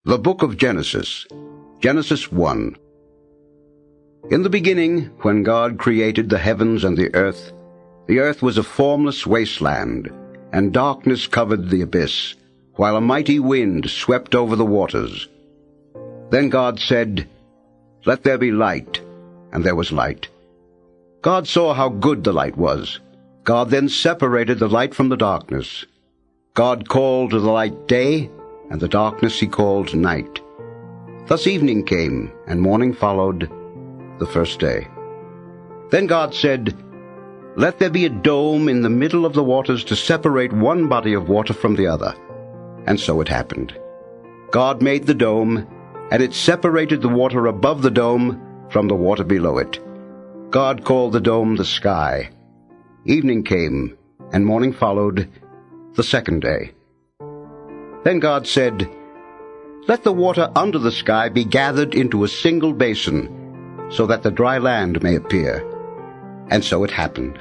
The Book of Genesis, Genesis 1. In the beginning, when God created the heavens and the earth was a formless wasteland, and darkness covered the abyss, while a mighty wind swept over the waters. Then God said, "Let there be light," and there was light. God saw how good the light was. God then separated the light from the darkness. God called the light day, and the darkness he called night. Thus evening came, and morning followed, the first day. Then God said, "Let there be a dome in the middle of the waters to separate one body of water from the other." And so it happened. God made the dome, and it separated the water above the dome from the water below it. God called the dome the sky. Evening came, and morning followed, the second day. Then God said, "Let the water under the sky be gathered into a single basin, so that the dry land may appear." And so it happened.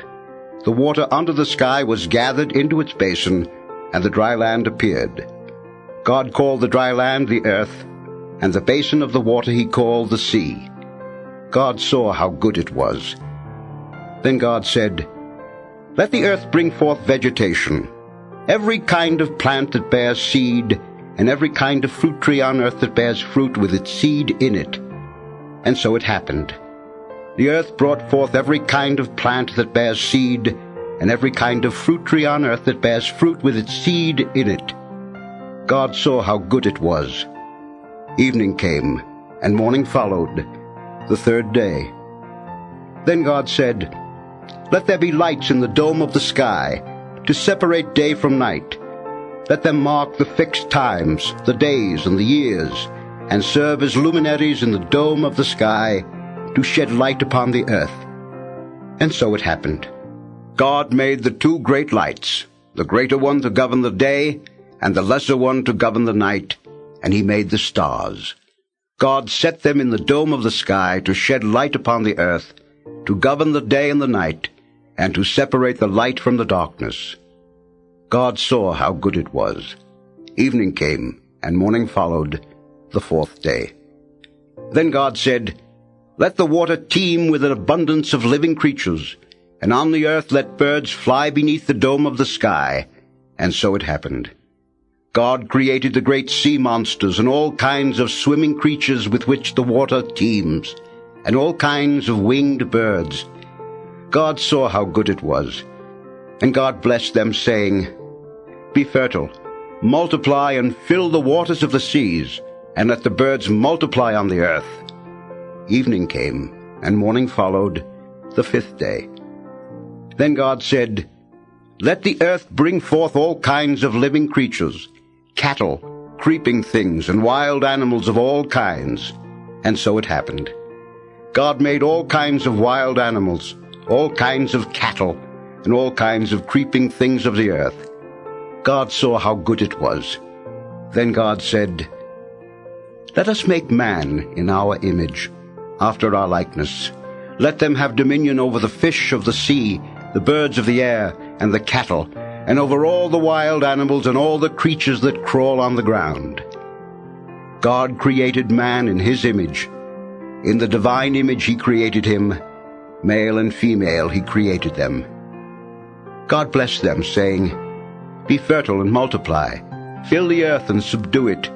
The water under the sky was gathered into its basin, and the dry land appeared. God called the dry land the earth, and the basin of the water he called the sea. God saw how good it was. Then God said, "Let the earth bring forth vegetation, every kind of plant that bears seed, and every kind of fruit tree on earth that bears fruit with its seed in it." And so it happened. The earth brought forth every kind of plant that bears seed, and every kind of fruit tree on earth that bears fruit with its seed in it. God saw how good it was. Evening came, and morning followed, the third day. Then God said, "Let there be lights in the dome of the sky, to separate day from night. Let them mark the fixed times, the days and the years, and serve as luminaries in the dome of the sky, to shed light upon the earth." And so it happened. God made the two great lights, the greater one to govern the day, and the lesser one to govern the night, and he made the stars. God set them in the dome of the sky to shed light upon the earth, to govern the day and the night, and to separate the light from the darkness. God saw how good it was. Evening came, and morning followed, the fourth day. Then God said, "Let the water teem with an abundance of living creatures, and on the earth let birds fly beneath the dome of the sky." And so it happened. God created the great sea monsters and all kinds of swimming creatures with which the water teems, and all kinds of winged birds. God saw how good it was. And God blessed them, saying, "Be fertile, multiply and fill the waters of the seas, and let the birds multiply on the earth." Evening came, and morning followed, the fifth day. Then God said, "Let the earth bring forth all kinds of living creatures, cattle, creeping things, and wild animals of all kinds." And so it happened. God made all kinds of wild animals, all kinds of cattle, and all kinds of creeping things of the earth. God saw how good it was. Then God said, "Let us make man in our image, after our likeness. Let them have dominion over the fish of the sea, the birds of the air, and the cattle, and over all the wild animals and all the creatures that crawl on the ground." God created man in his image. In the divine image he created him. Male and female he created them. God blessed them, saying, "Be fertile and multiply. Fill the earth and subdue it.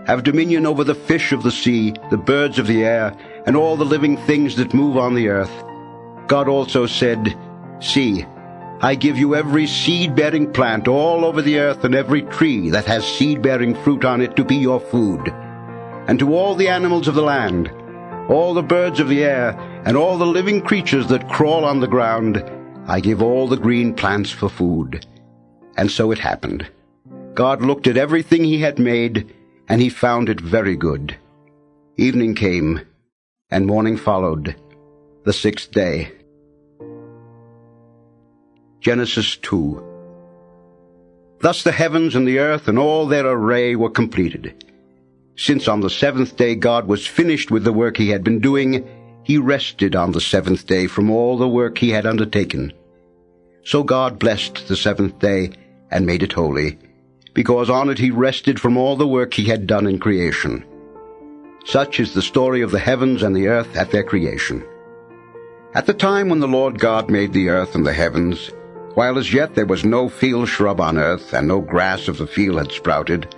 Have dominion over the fish of the sea, the birds of the air, and all the living things that move on the earth." God also said, "See, I give you every seed-bearing plant all over the earth, and every tree that has seed-bearing fruit on it to be your food. And to all the animals of the land, all the birds of the air, and all the living creatures that crawl on the ground, I give all the green plants for food." And so it happened. God looked at everything he had made, and he found it very good. Evening came, and morning followed, the sixth day. Genesis 2. Thus the heavens and the earth and all their array were completed. Since on the seventh day God was finished with the work he had been doing, he rested on the seventh day from all the work he had undertaken. So God blessed the seventh day and made it holy, because on it he rested from all the work he had done in creation. Such is the story of the heavens and the earth at their creation. At the time when the Lord God made the earth and the heavens, while as yet there was no field shrub on earth, and no grass of the field had sprouted,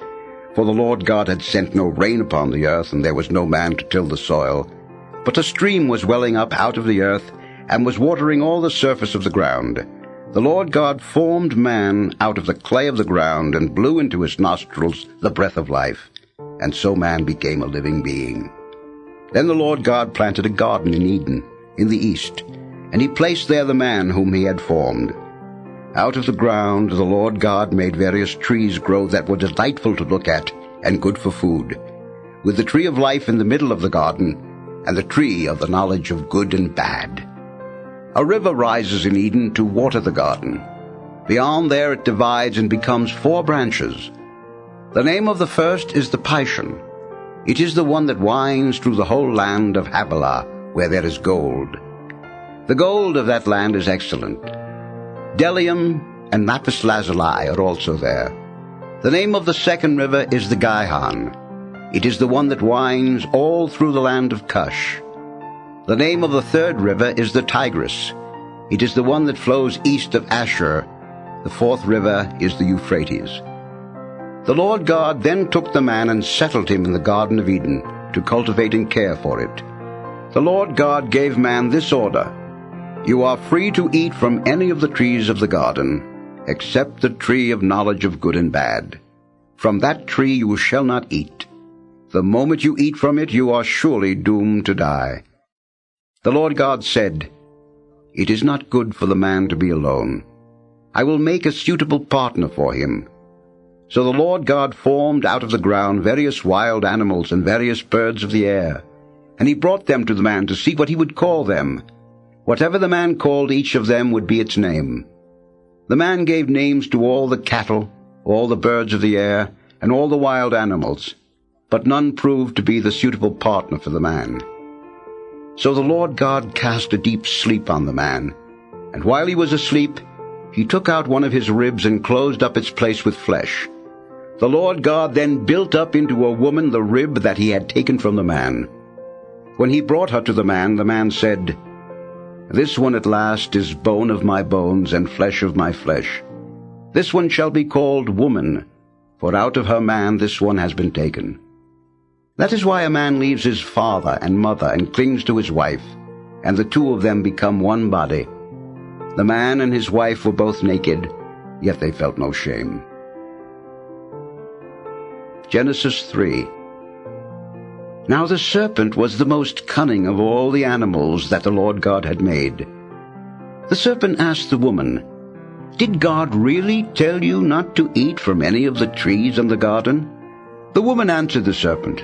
for the Lord God had sent no rain upon the earth, and there was no man to till the soil, but a stream was welling up out of the earth, and was watering all the surface of the ground, the Lord God formed man out of the clay of the ground, and blew into his nostrils the breath of life, and so man became a living being. Then the Lord God planted a garden in Eden, in the east, and he placed there the man whom he had formed. Out of the ground the Lord God made various trees grow that were delightful to look at, and good for food, with the tree of life in the middle of the garden, and the tree of the knowledge of good and bad. A river rises in Eden to water the garden. Beyond there it divides and becomes 4 branches. The name of the first is the Pishon. It is the one that winds through the whole land of Havilah, where there is gold. The gold of that land is excellent. Bdellium and lapis lazuli are also there. The name of the second river is the Gihon. It is the one that winds all through the land of Cush. The name of the third river is the Tigris. It is the one that flows east of Ashur. The fourth river is the Euphrates. The Lord God then took the man and settled him in the Garden of Eden to cultivate and care for it. The Lord God gave man this order: "You are free to eat from any of the trees of the garden, except the tree of knowledge of good and bad. From that tree you shall not eat. The moment you eat from it, you are surely doomed to die." The Lord God said, "It is not good for the man to be alone. I will make a suitable partner for him." So the Lord God formed out of the ground various wild animals and various birds of the air, and he brought them to the man to see what he would call them. Whatever the man called each of them would be its name. The man gave names to all the cattle, all the birds of the air, and all the wild animals, but none proved to be the suitable partner for the man. So the Lord God cast a deep sleep on the man, and while he was asleep, he took out one of his ribs and closed up its place with flesh. The Lord God then built up into a woman the rib that he had taken from the man. When he brought her to the man said, "This one at last is bone of my bones and flesh of my flesh. This one shall be called woman, for out of her man this one has been taken." That is why a man leaves his father and mother and clings to his wife, and the two of them become one body. The man and his wife were both naked, yet they felt no shame. Genesis 3. Now the serpent was the most cunning of all the animals that the Lord God had made. The serpent asked the woman, "Did God really tell you not to eat from any of the trees in the garden?" The woman answered the serpent,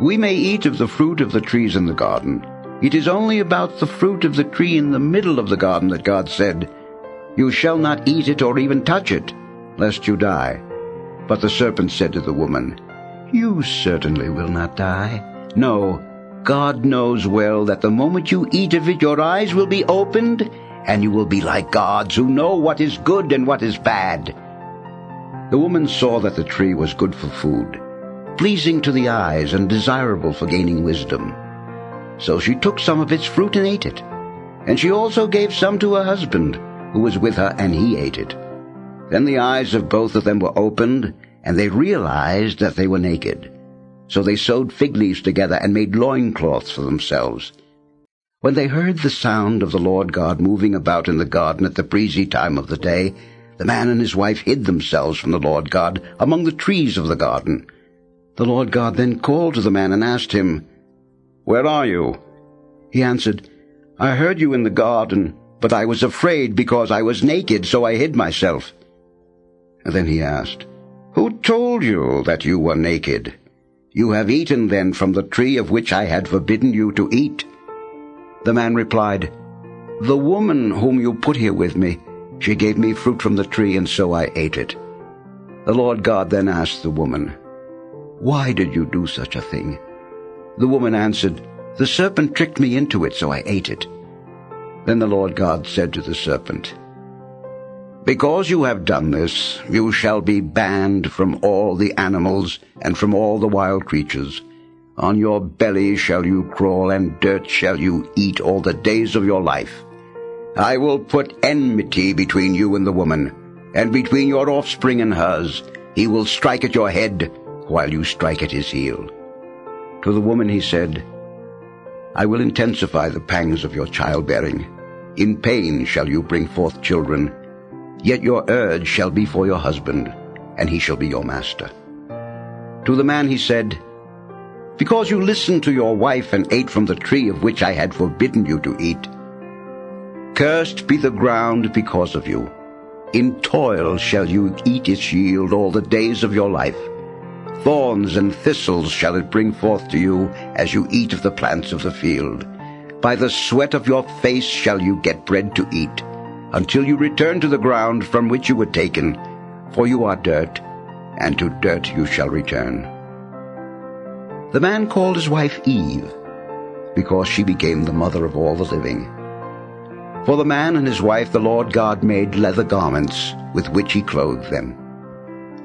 "We may eat of the fruit of the trees in the garden. It is only about the fruit of the tree in the middle of the garden that God said, 'You shall not eat it or even touch it, lest you die.'" But the serpent said to the woman, "You certainly will not die. No, God knows well that the moment you eat of it, your eyes will be opened, and you will be like gods who know what is good and what is bad." The woman saw that the tree was good for food, pleasing to the eyes and desirable for gaining wisdom. So she took some of its fruit and ate it. And she also gave some to her husband, who was with her, and he ate it. Then the eyes of both of them were opened, and they realized that they were naked. So they sewed fig leaves together and made loincloths for themselves. When they heard the sound of the Lord God moving about in the garden at the breezy time of the day, the man and his wife hid themselves from the Lord God among the trees of the garden. The Lord God then called to the man and asked him, "Where are you?" He answered, "I heard you in the garden, but I was afraid because I was naked, so I hid myself." And then he asked, "Who told you that you were naked? You have eaten then from the tree of which I had forbidden you to eat." The man replied, "The woman whom you put here with me, she gave me fruit from the tree, and so I ate it." The Lord God then asked the woman, "Why did you do such a thing?" The woman answered, "The serpent tricked me into it, so I ate it." Then the Lord God said to the serpent, Because you have done this, you shall be banned from all the animals and from all the wild creatures. On your belly shall you crawl, and dirt shall you eat all the days of your life. I will put enmity between you and the woman, and between your offspring and hers. He will strike at your head, while you strike at his heel. To the woman he said, I will intensify the pangs of your childbearing. In pain shall you bring forth children. Yet your urge shall be for your husband, and he shall be your master. To the man he said, Because you listened to your wife and ate from the tree of which I had forbidden you to eat, cursed be the ground because of you. In toil shall you eat its yield all the days of your life. Thorns and thistles shall it bring forth to you as you eat of the plants of the field. By the sweat of your face shall you get bread to eat, until you return to the ground from which you were taken, for you are dirt, and to dirt you shall return. The man called his wife Eve, because she became the mother of all the living. For the man and his wife the Lord God made leather garments, with which he clothed them.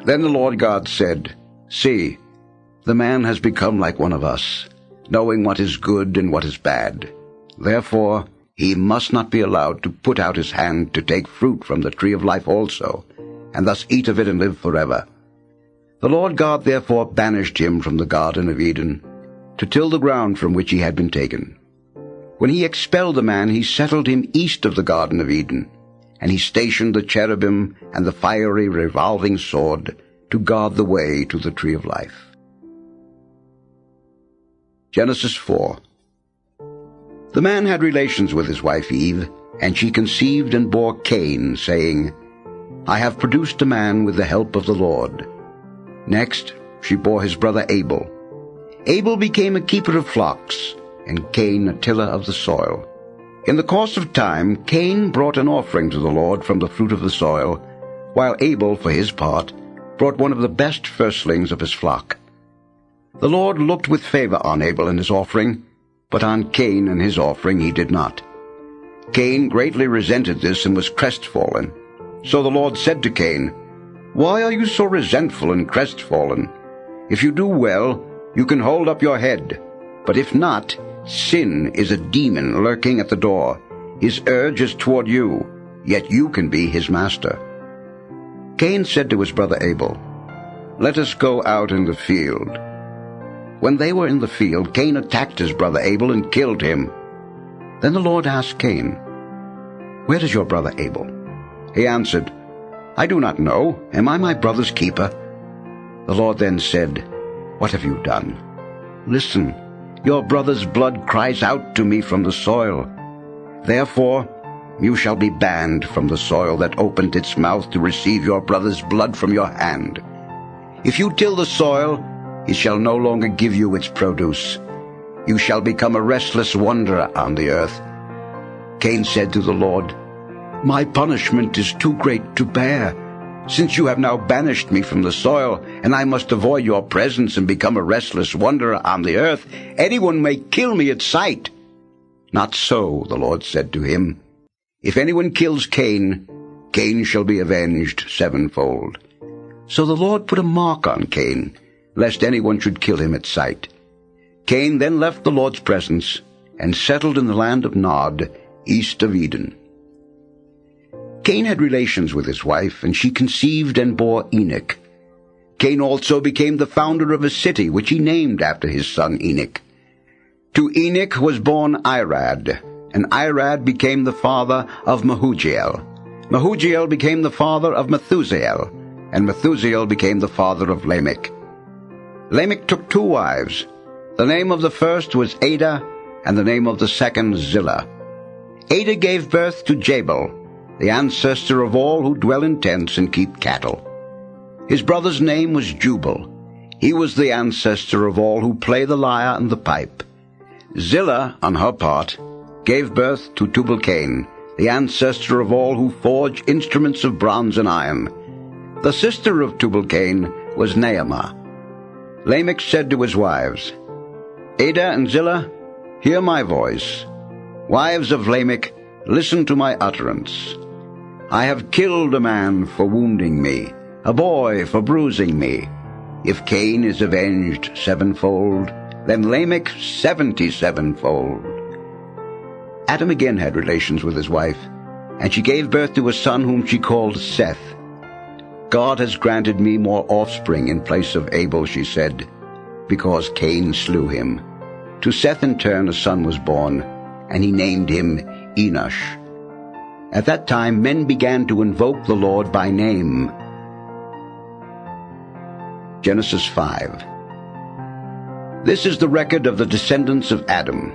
Then the Lord God said, See, the man has become like one of us, knowing what is good and what is bad. Therefore he must not be allowed to put out his hand to take fruit from the tree of life also, and thus eat of it and live forever. The Lord God therefore banished him from the Garden of Eden, to till the ground from which he had been taken. When he expelled the man, he settled him east of the Garden of Eden, and he stationed the cherubim and the fiery revolving sword to guard the way to the tree of life. Genesis 4. The man had relations with his wife Eve, and she conceived and bore Cain, saying, I have produced a man with the help of the Lord. Next she bore his brother Abel. Abel became a keeper of flocks, and Cain a tiller of the soil. In the course of time Cain brought an offering to the Lord from the fruit of the soil, while Abel, for his part, brought one of the best firstlings of his flock. The Lord looked with favor on Abel and his offering, but on Cain and his offering he did not. Cain greatly resented this and was crestfallen. So the Lord said to Cain, Why are you so resentful and crestfallen? If you do well, you can hold up your head. But if not, sin is a demon lurking at the door. His urge is toward you, yet you can be his master. Cain said to his brother Abel, Let us go out in the field. When they were in the field, Cain attacked his brother Abel and killed him. Then the Lord asked Cain, Where is your brother Abel? He answered, I do not know. Am I my brother's keeper? The Lord then said, What have you done? Listen, your brother's blood cries out to me from the soil. Therefore you shall be banned from the soil that opened its mouth to receive your brother's blood from your hand. If you till the soil, it shall no longer give you its produce. You shall become a restless wanderer on the earth. Cain said to the Lord, My punishment is too great to bear, since you have now banished me from the soil, and I must avoid your presence and become a restless wanderer on the earth. Anyone may kill me at sight. Not so, the Lord said to him. If anyone kills Cain, Cain shall be avenged sevenfold. So the Lord put a mark on Cain, lest anyone should kill him at sight. Cain then left the Lord's presence and settled in the land of Nod, east of Eden. Cain had relations with his wife, and she conceived and bore Enoch. Cain also became the founder of a city, which he named after his son Enoch. To Enoch was born Irad, and Irad became the father of Mehujael. Mehujael became the father of Methusael, and Methusael became the father of Lamech. Lamech took 2 wives. The name of the first was Ada, and the name of the second Zillah. Ada gave birth to Jabal, the ancestor of all who dwell in tents and keep cattle. His brother's name was Jubal. He was the ancestor of all who play the lyre and the pipe. Zillah, on her part, gave birth to Tubal-Cain, the ancestor of all who forge instruments of bronze and iron. The sister of Tubal-Cain was Naamah. Lamech said to his wives, Ada and Zillah, hear my voice. Wives of Lamech, listen to my utterance. I have killed a man for wounding me, a boy for bruising me. If Cain is avenged sevenfold, then Lamech 77-fold. Adam again had relations with his wife, and she gave birth to a son whom she called Seth. God has granted me more offspring in place of Abel, she said, because Cain slew him. To Seth in turn a son was born, and he named him Enosh. At that time men began to invoke the Lord by name. Genesis 5. This is the record of the descendants of Adam.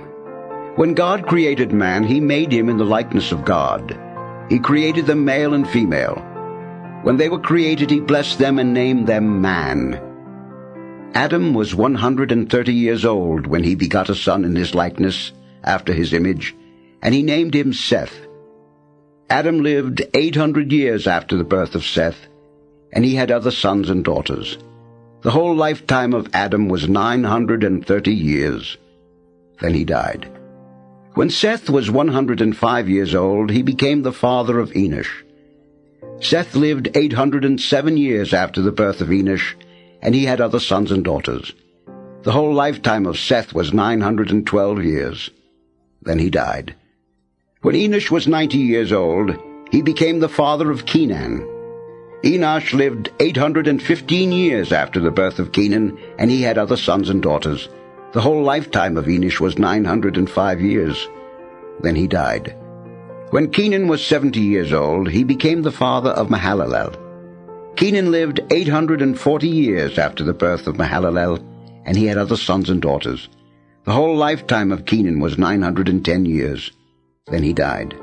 When God created man, he made him in the likeness of God. He created them male and female. When they were created, he blessed them and named them man. Adam was 130 years old when he begot a son in his likeness, after his image, and he named him Seth. Adam lived 800 years after the birth of Seth, and he had other sons and daughters. The whole lifetime of Adam was 930 years. Then he died. When Seth was 105 years old, he became the father of Enosh. Seth lived 807 years after the birth of Enosh, and he had other sons and daughters. The whole lifetime of Seth was 912 years. Then he died. When Enosh was 90 years old, he became the father of Kenan. Enosh lived 815 years after the birth of Kenan, and he had other sons and daughters. The whole lifetime of Enosh was 905 years. Then he died. When Kenan was 70 years old, he became the father of Mahalalel. Kenan lived 840 years after the birth of Mahalalel, and he had other sons and daughters. The whole lifetime of Kenan was 910 years. Then he died.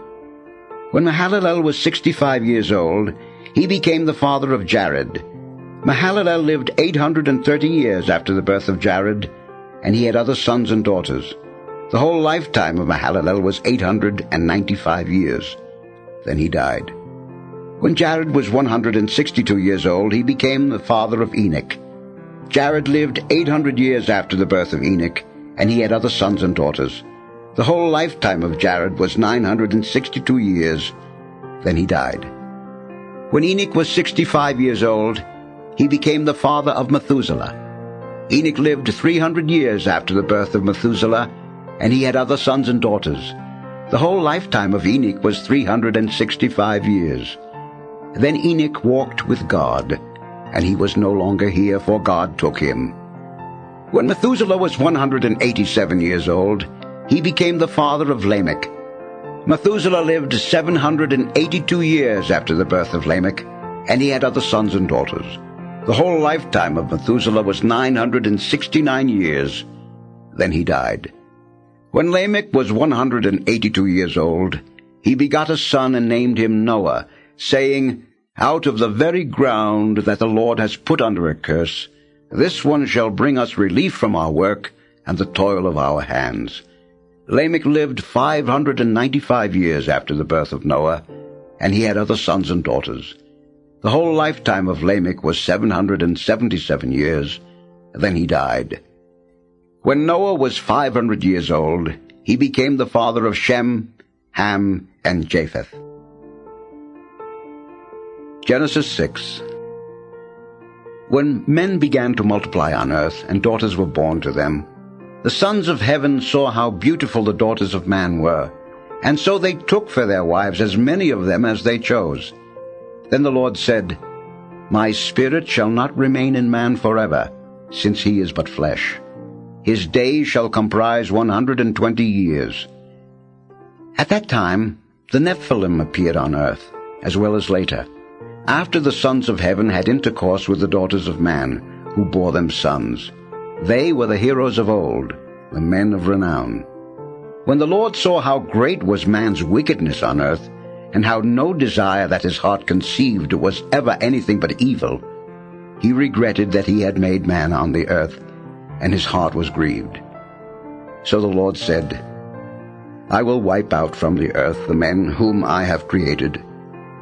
When Mahalalel was 65 years old, he became the father of Jared. Mahalalel lived 830 years after the birth of Jared, and he had other sons and daughters. The whole lifetime of Mahalalel was 895 years. Then he died. When Jared was 162 years old, he became the father of Enoch. Jared lived 800 years after the birth of Enoch, and he had other sons and daughters. The whole lifetime of Jared was 962 years. Then he died. When Enoch was 65 years old, he became the father of Methuselah. Enoch lived 300 years after the birth of Methuselah, and he had other sons and daughters. The whole lifetime of Enoch was 365 years. Then Enoch walked with God, and he was no longer here, for God took him. When Methuselah was 187 years old, he became the father of Lamech. Methuselah lived 782 years after the birth of Lamech, and he had other sons and daughters. The whole lifetime of Methuselah was 969 years. Then he died. When Lamech was 182 years old, he begot a son and named him Noah, saying, Out of the very ground that the Lord has put under a curse, this one shall bring us relief from our work and the toil of our hands. Lamech lived 595 years after the birth of Noah, and he had other sons and daughters. The whole lifetime of Lamech was 777 years. Then he died. When Noah was 500 years old, he became the father of Shem, Ham, and Japheth. Genesis 6. When men began to multiply on earth, and daughters were born to them, the sons of heaven saw how beautiful the daughters of man were, and so they took for their wives as many of them as they chose. Then the Lord said, My spirit shall not remain in man forever, since he is but flesh. His days shall comprise 120 years. At that time the Nephilim appeared on earth, as well as later, after the sons of heaven had intercourse with the daughters of man, who bore them sons. They were the heroes of old, the men of renown. When the Lord saw how great was man's wickedness on earth, and how no desire that his heart conceived was ever anything but evil, he regretted that he had made man on the earth, and his heart was grieved. So the Lord said, I will wipe out from the earth the men whom I have created,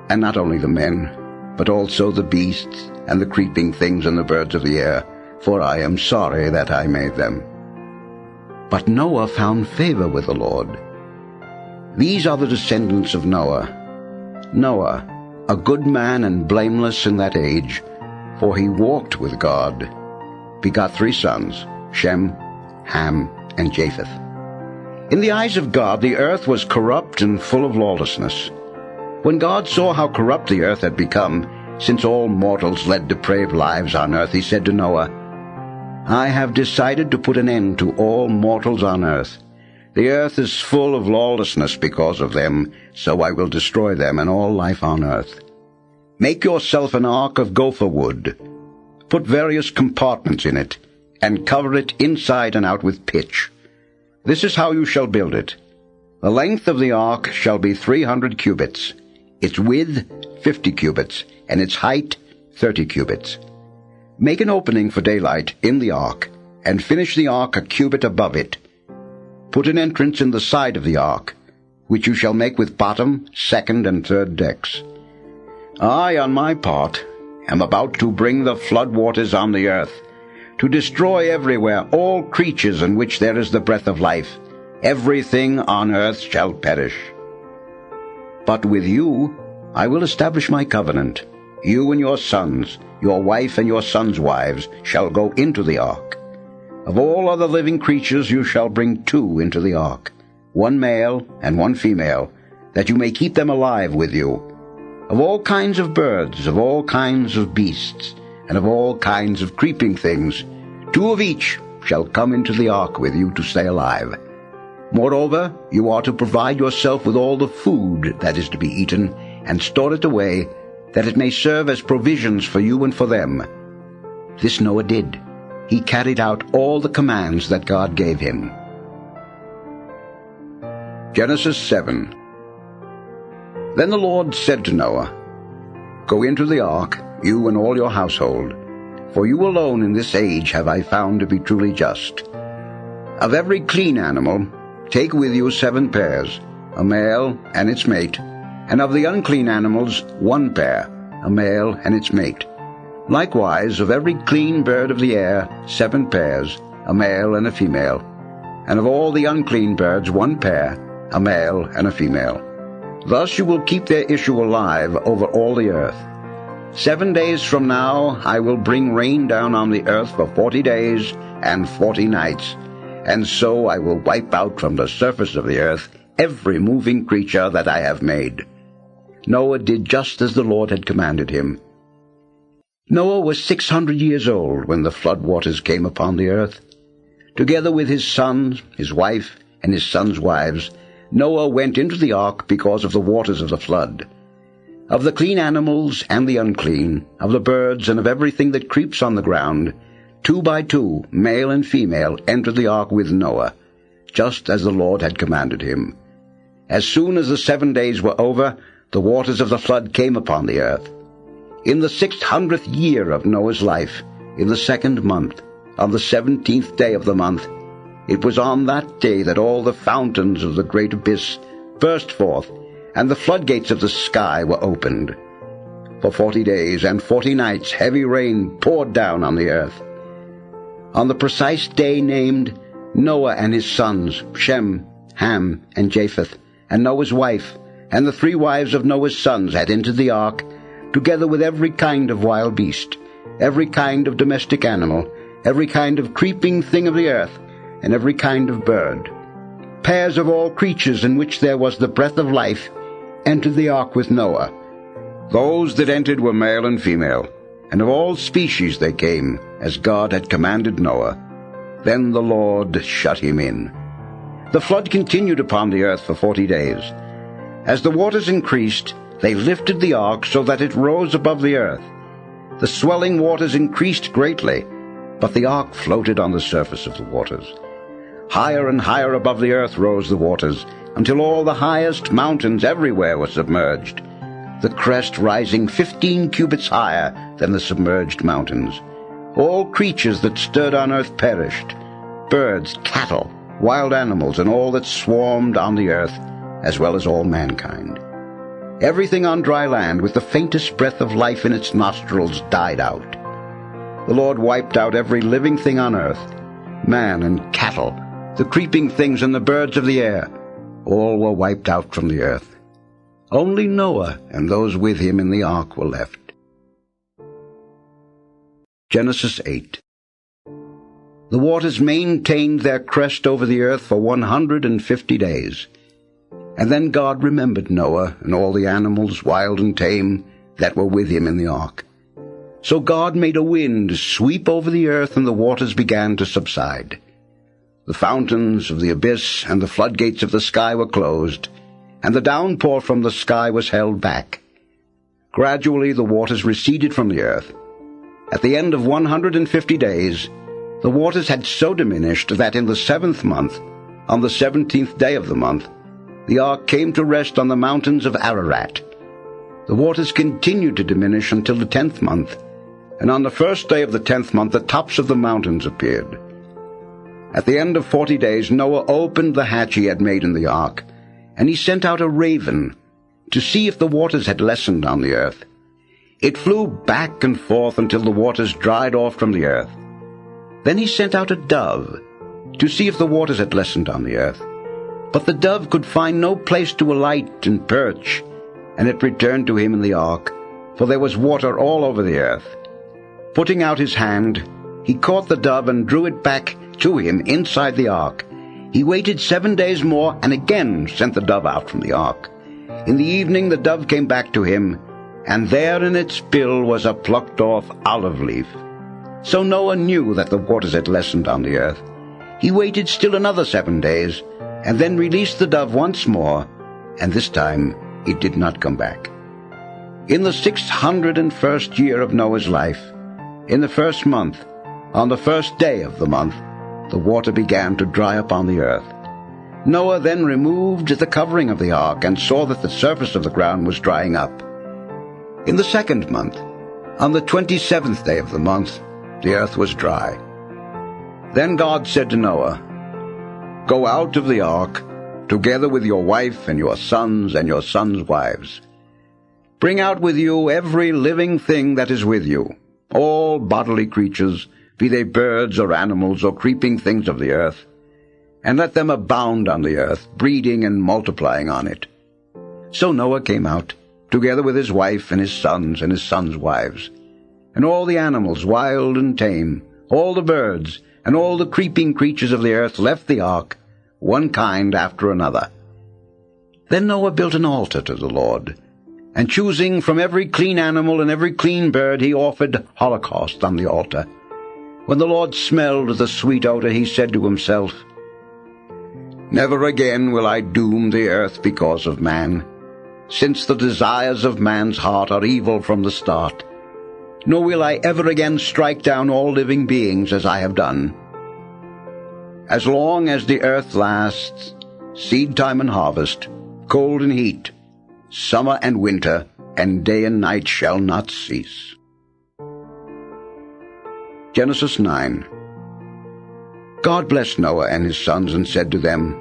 and not only the men, but also the beasts, and the creeping things, and the birds of the air, for I am sorry that I made them. But Noah found favor with the Lord. These are the descendants of Noah. Noah, a good man and blameless in that age, for he walked with God, begot 3 sons, Shem, Ham, and Japheth. In the eyes of God, the earth was corrupt and full of lawlessness. When God saw how corrupt the earth had become, since all mortals led depraved lives on earth, he said to Noah, I have decided to put an end to all mortals on earth. The earth is full of lawlessness because of them, so I will destroy them and all life on earth. Make yourself an ark of gopher wood. Put various compartments in it, and cover it inside and out with pitch. This is how you shall build it. The length of the ark shall be 300 cubits, its width 50 cubits, and its height 30 cubits. Make an opening for daylight in the ark, and finish the ark a cubit above it. Put an entrance in the side of the ark, which you shall make with bottom, second, and third decks. I, on my part, am about to bring the flood waters on the earth, to destroy everywhere all creatures in which there is the breath of life. Everything on earth shall perish. But with you I will establish my covenant. You and your sons, your wife and your sons' wives, shall go into the ark. Of all other living creatures you shall bring 2 into the ark, 1 male and 1 female, that you may keep them alive with you. Of all kinds of birds, of all kinds of beasts, and of all kinds of creeping things, 2 of each shall come into the ark with you to stay alive. Moreover, you are to provide yourself with all the food that is to be eaten, and store it away, that it may serve as provisions for you and for them. This Noah did. He carried out all the commands that God gave him. Genesis 7. Then the Lord said to Noah, Go into the ark, you and all your household, for you alone in this age have I found to be truly just. Of every clean animal, take with you 7 pairs, a male and its mate, and of the unclean animals 1 pair, a male and its mate. Likewise, of every clean bird of the air 7 pairs, a male and a female, and of all the unclean birds 1 pair, a male and a female. Thus you will keep their issue alive over all the earth. 7 days from now I will bring rain down on the earth for 40 days and 40 nights, and so I will wipe out from the surface of the earth every moving creature that I have made. Noah did just as the Lord had commanded him. Noah was 600 years old when the flood waters came upon the earth. Together with his sons, his wife, and his sons' wives, Noah went into the ark because of the waters of the flood. Of the clean animals and the unclean, of the birds and of everything that creeps on the ground, 2 by 2, male and female, entered the ark with Noah, just as the Lord had commanded him. As soon as the 7 days were over, the waters of the flood came upon the earth. In the 600th year of Noah's life, in the 2nd month, on the 17th day of the month, it was on that day that all the fountains of the great abyss burst forth, and the floodgates of the sky were opened. For 40 days and 40 nights heavy rain poured down on the earth. On the precise day named, Noah and his sons, Shem, Ham, and Japheth, and Noah's wife, and the 3 wives of Noah's sons had entered the ark, together with every kind of wild beast, every kind of domestic animal, every kind of creeping thing of the earth, and every kind of bird. Pairs of all creatures in which there was the breath of life entered the ark with Noah. Those that entered were male and female, and of all species they came, as God had commanded Noah. Then the Lord shut him in. The flood continued upon the earth for 40 days. As the waters increased, they lifted the ark so that it rose above the earth. The swelling waters increased greatly, but the ark floated on the surface of the waters. Higher and higher above the earth rose the waters, until all the highest mountains everywhere were submerged, the crest rising 15 cubits higher than the submerged mountains. All creatures that stirred on earth perished, birds, cattle, wild animals, and all that swarmed on the earth, as well as all mankind. Everything on dry land with the faintest breath of life in its nostrils died out. The Lord wiped out every living thing on earth, man and cattle, the creeping things and the birds of the air. All were wiped out from the earth. Only Noah and those with him in the ark were left. Genesis 8. The waters maintained their crest over the earth for 150 days. And then God remembered Noah and all the animals, wild and tame, that were with him in the ark. So God made a wind sweep over the earth, and the waters began to subside. The fountains of the abyss and the floodgates of the sky were closed, and the downpour from the sky was held back. Gradually the waters receded from the earth. At the end of 150 days, the waters had so diminished that in the 7th month, on the 17th day of the month, the ark came to rest on the mountains of Ararat. The waters continued to diminish until the 10th month, and on the 1st day of the 10th month the tops of the mountains appeared. At the end of 40 days Noah opened the hatch he had made in the ark, and he sent out a raven to see if the waters had lessened on the earth. It flew back and forth until the waters dried off from the earth. Then he sent out a dove to see if the waters had lessened on the earth. But the dove could find no place to alight and perch, and it returned to him in the ark, for there was water all over the earth. Putting out his hand, he caught the dove and drew it back to him inside the ark. He waited 7 days more and again sent the dove out from the ark. In the evening the dove came back to him, and there in its bill was a plucked-off olive leaf. So Noah knew that the waters had lessened on the earth. He waited still another 7 days, and then released the dove once more, and this time it did not come back. In the 601st year of Noah's life, in the 1st month, on the 1st day of the month, the water began to dry up on the earth. Noah then removed the covering of the ark and saw that the surface of the ground was drying up. In the 2nd month, on the 27th day of the month, the earth was dry. Then God said to Noah, "Go out of the ark, together with your wife and your sons wives. Bring out with you every living thing that is with you, all bodily creatures, be they birds or animals or creeping things of the earth, and let them abound on the earth, breeding and multiplying on it." So Noah came out, together with his wife and his sons' wives, and all the animals, wild and tame, all the birds, and all the creeping creatures of the earth left the ark, one kind after another. Then Noah built an altar to the Lord, and choosing from every clean animal and every clean bird, he offered holocaust on the altar. When the Lord smelled the sweet odor, he said to himself, "Never again will I doom the earth because of man, since the desires of man's heart are evil from the start. Nor will I ever again strike down all living beings as I have done. As long as the earth lasts, seed time and harvest, cold and heat, summer and winter, and day and night shall not cease." Genesis 9. God blessed Noah and his sons and said to them,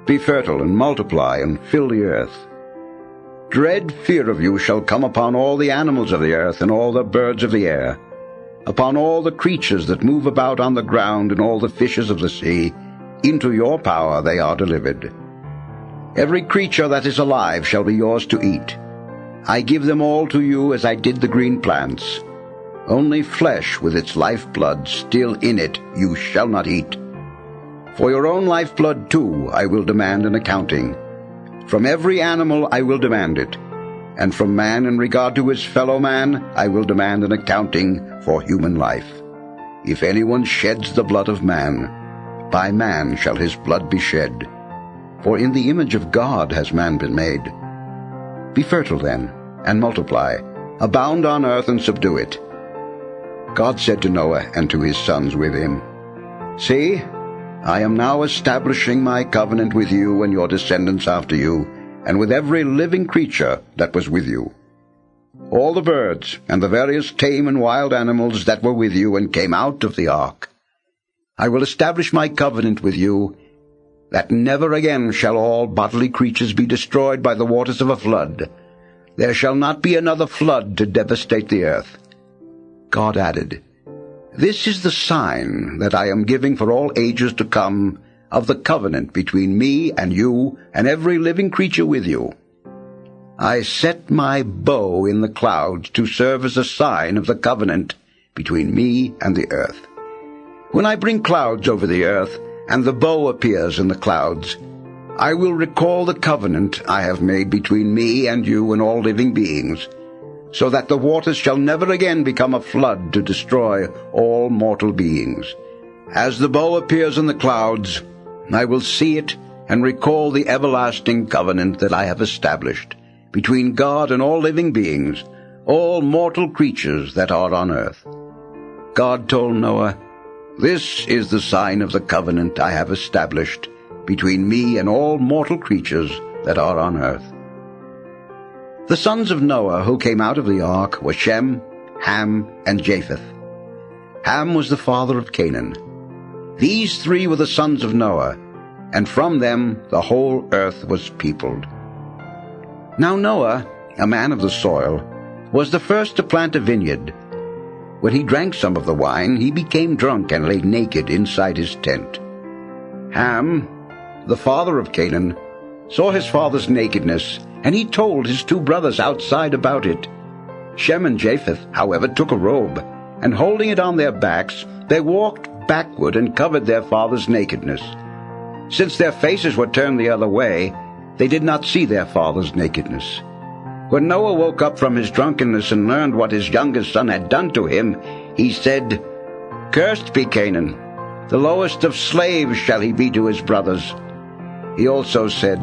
"Be fertile and multiply and fill the earth. Dread fear of you shall come upon all the animals of the earth and all the birds of the air, upon all the creatures that move about on the ground and all the fishes of the sea. Into your power they are delivered. Every creature that is alive shall be yours to eat. I give them all to you as I did the green plants. Only flesh with its lifeblood still in it you shall not eat. For your own lifeblood too I will demand an accounting. From every animal I will demand it, and from man in regard to his fellow man I will demand an accounting for human life. If anyone sheds the blood of man, by man shall his blood be shed. For in the image of God has man been made. Be fertile then, and multiply, abound on earth and subdue it." God said to Noah and to his sons with him, "See, I am now establishing my covenant with you and your descendants after you, and with every living creature that was with you. All the birds and the various tame and wild animals that were with you and came out of the ark. I will establish my covenant with you, that never again shall all bodily creatures be destroyed by the waters of a flood. There shall not be another flood to devastate the earth." God added, "This is the sign that I am giving for all ages to come of the covenant between me and you and every living creature with you. I set my bow in the clouds to serve as a sign of the covenant between me and the earth. When I bring clouds over the earth, and the bow appears in the clouds, I will recall the covenant I have made between me and you and all living beings, so that the waters shall never again become a flood to destroy all mortal beings. As the bow appears in the clouds, I will see it and recall the everlasting covenant that I have established between God and all living beings, all mortal creatures that are on earth. God told Noah, "This is the sign of the covenant I have established between me and all mortal creatures that are on earth." The sons of Noah who came out of the ark were Shem, Ham, and Japheth. Ham was the father of Canaan. These three were the sons of Noah, and from them the whole earth was peopled. Now Noah, a man of the soil, was the first to plant a vineyard. When he drank some of the wine, he became drunk and lay naked inside his tent. Ham, the father of Canaan, saw his father's nakedness, and he told his two brothers outside about it. Shem and Japheth, however, took a robe, and holding it on their backs, they walked backward and covered their father's nakedness. Since their faces were turned the other way, they did not see their father's nakedness. When Noah woke up from his drunkenness and learned what his youngest son had done to him, he said, "Cursed be Canaan, the lowest of slaves shall he be to his brothers." He also said,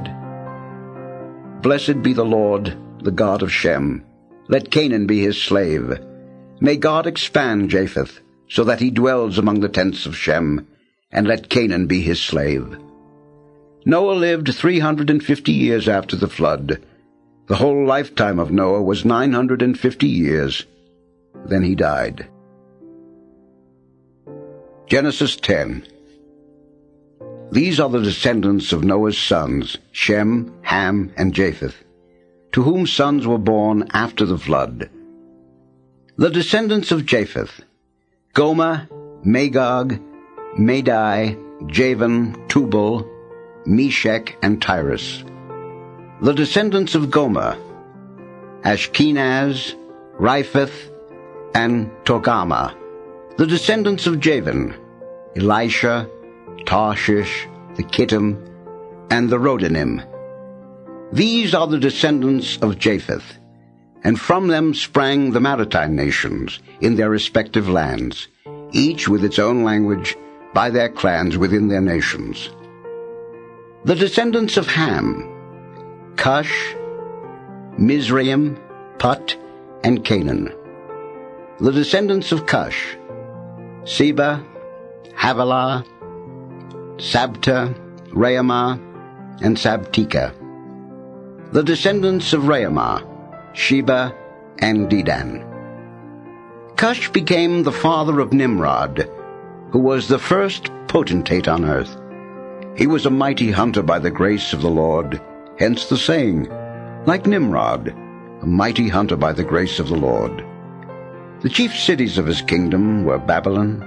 "Blessed be the Lord, the God of Shem. Let Canaan be his slave. May God expand Japheth, so that he dwells among the tents of Shem, and let Canaan be his slave." Noah lived 350 years after the flood. The whole lifetime of Noah was 950 years. Then he died. Genesis 10. These are the descendants of Noah's sons, Shem, Ham, and Japheth, to whom sons were born after the flood. The descendants of Japheth: Gomer, Magog, Madai, Javan, Tubal, Meshech, and Tyrus. The descendants of Gomer: Ashkenaz, Riphath, and Togarmah. The descendants of Javan: Elisha, Tarshish, the Kittim, and the Rodanim. These are the descendants of Japheth, and from them sprang the maritime nations in their respective lands, each with its own language, by their clans within their nations. The descendants of Ham: Cush, Mizraim, Put, and Canaan. The descendants of Cush: Seba, Havilah, Sabta, Raamah, and Sabteka. The descendants of Raamah: Sheba and Dedan. Cush became the father of Nimrod, who was the first potentate on earth. He was a mighty hunter by the grace of the Lord, hence the saying, like Nimrod, a mighty hunter by the grace of the Lord. The chief cities of his kingdom were Babylon,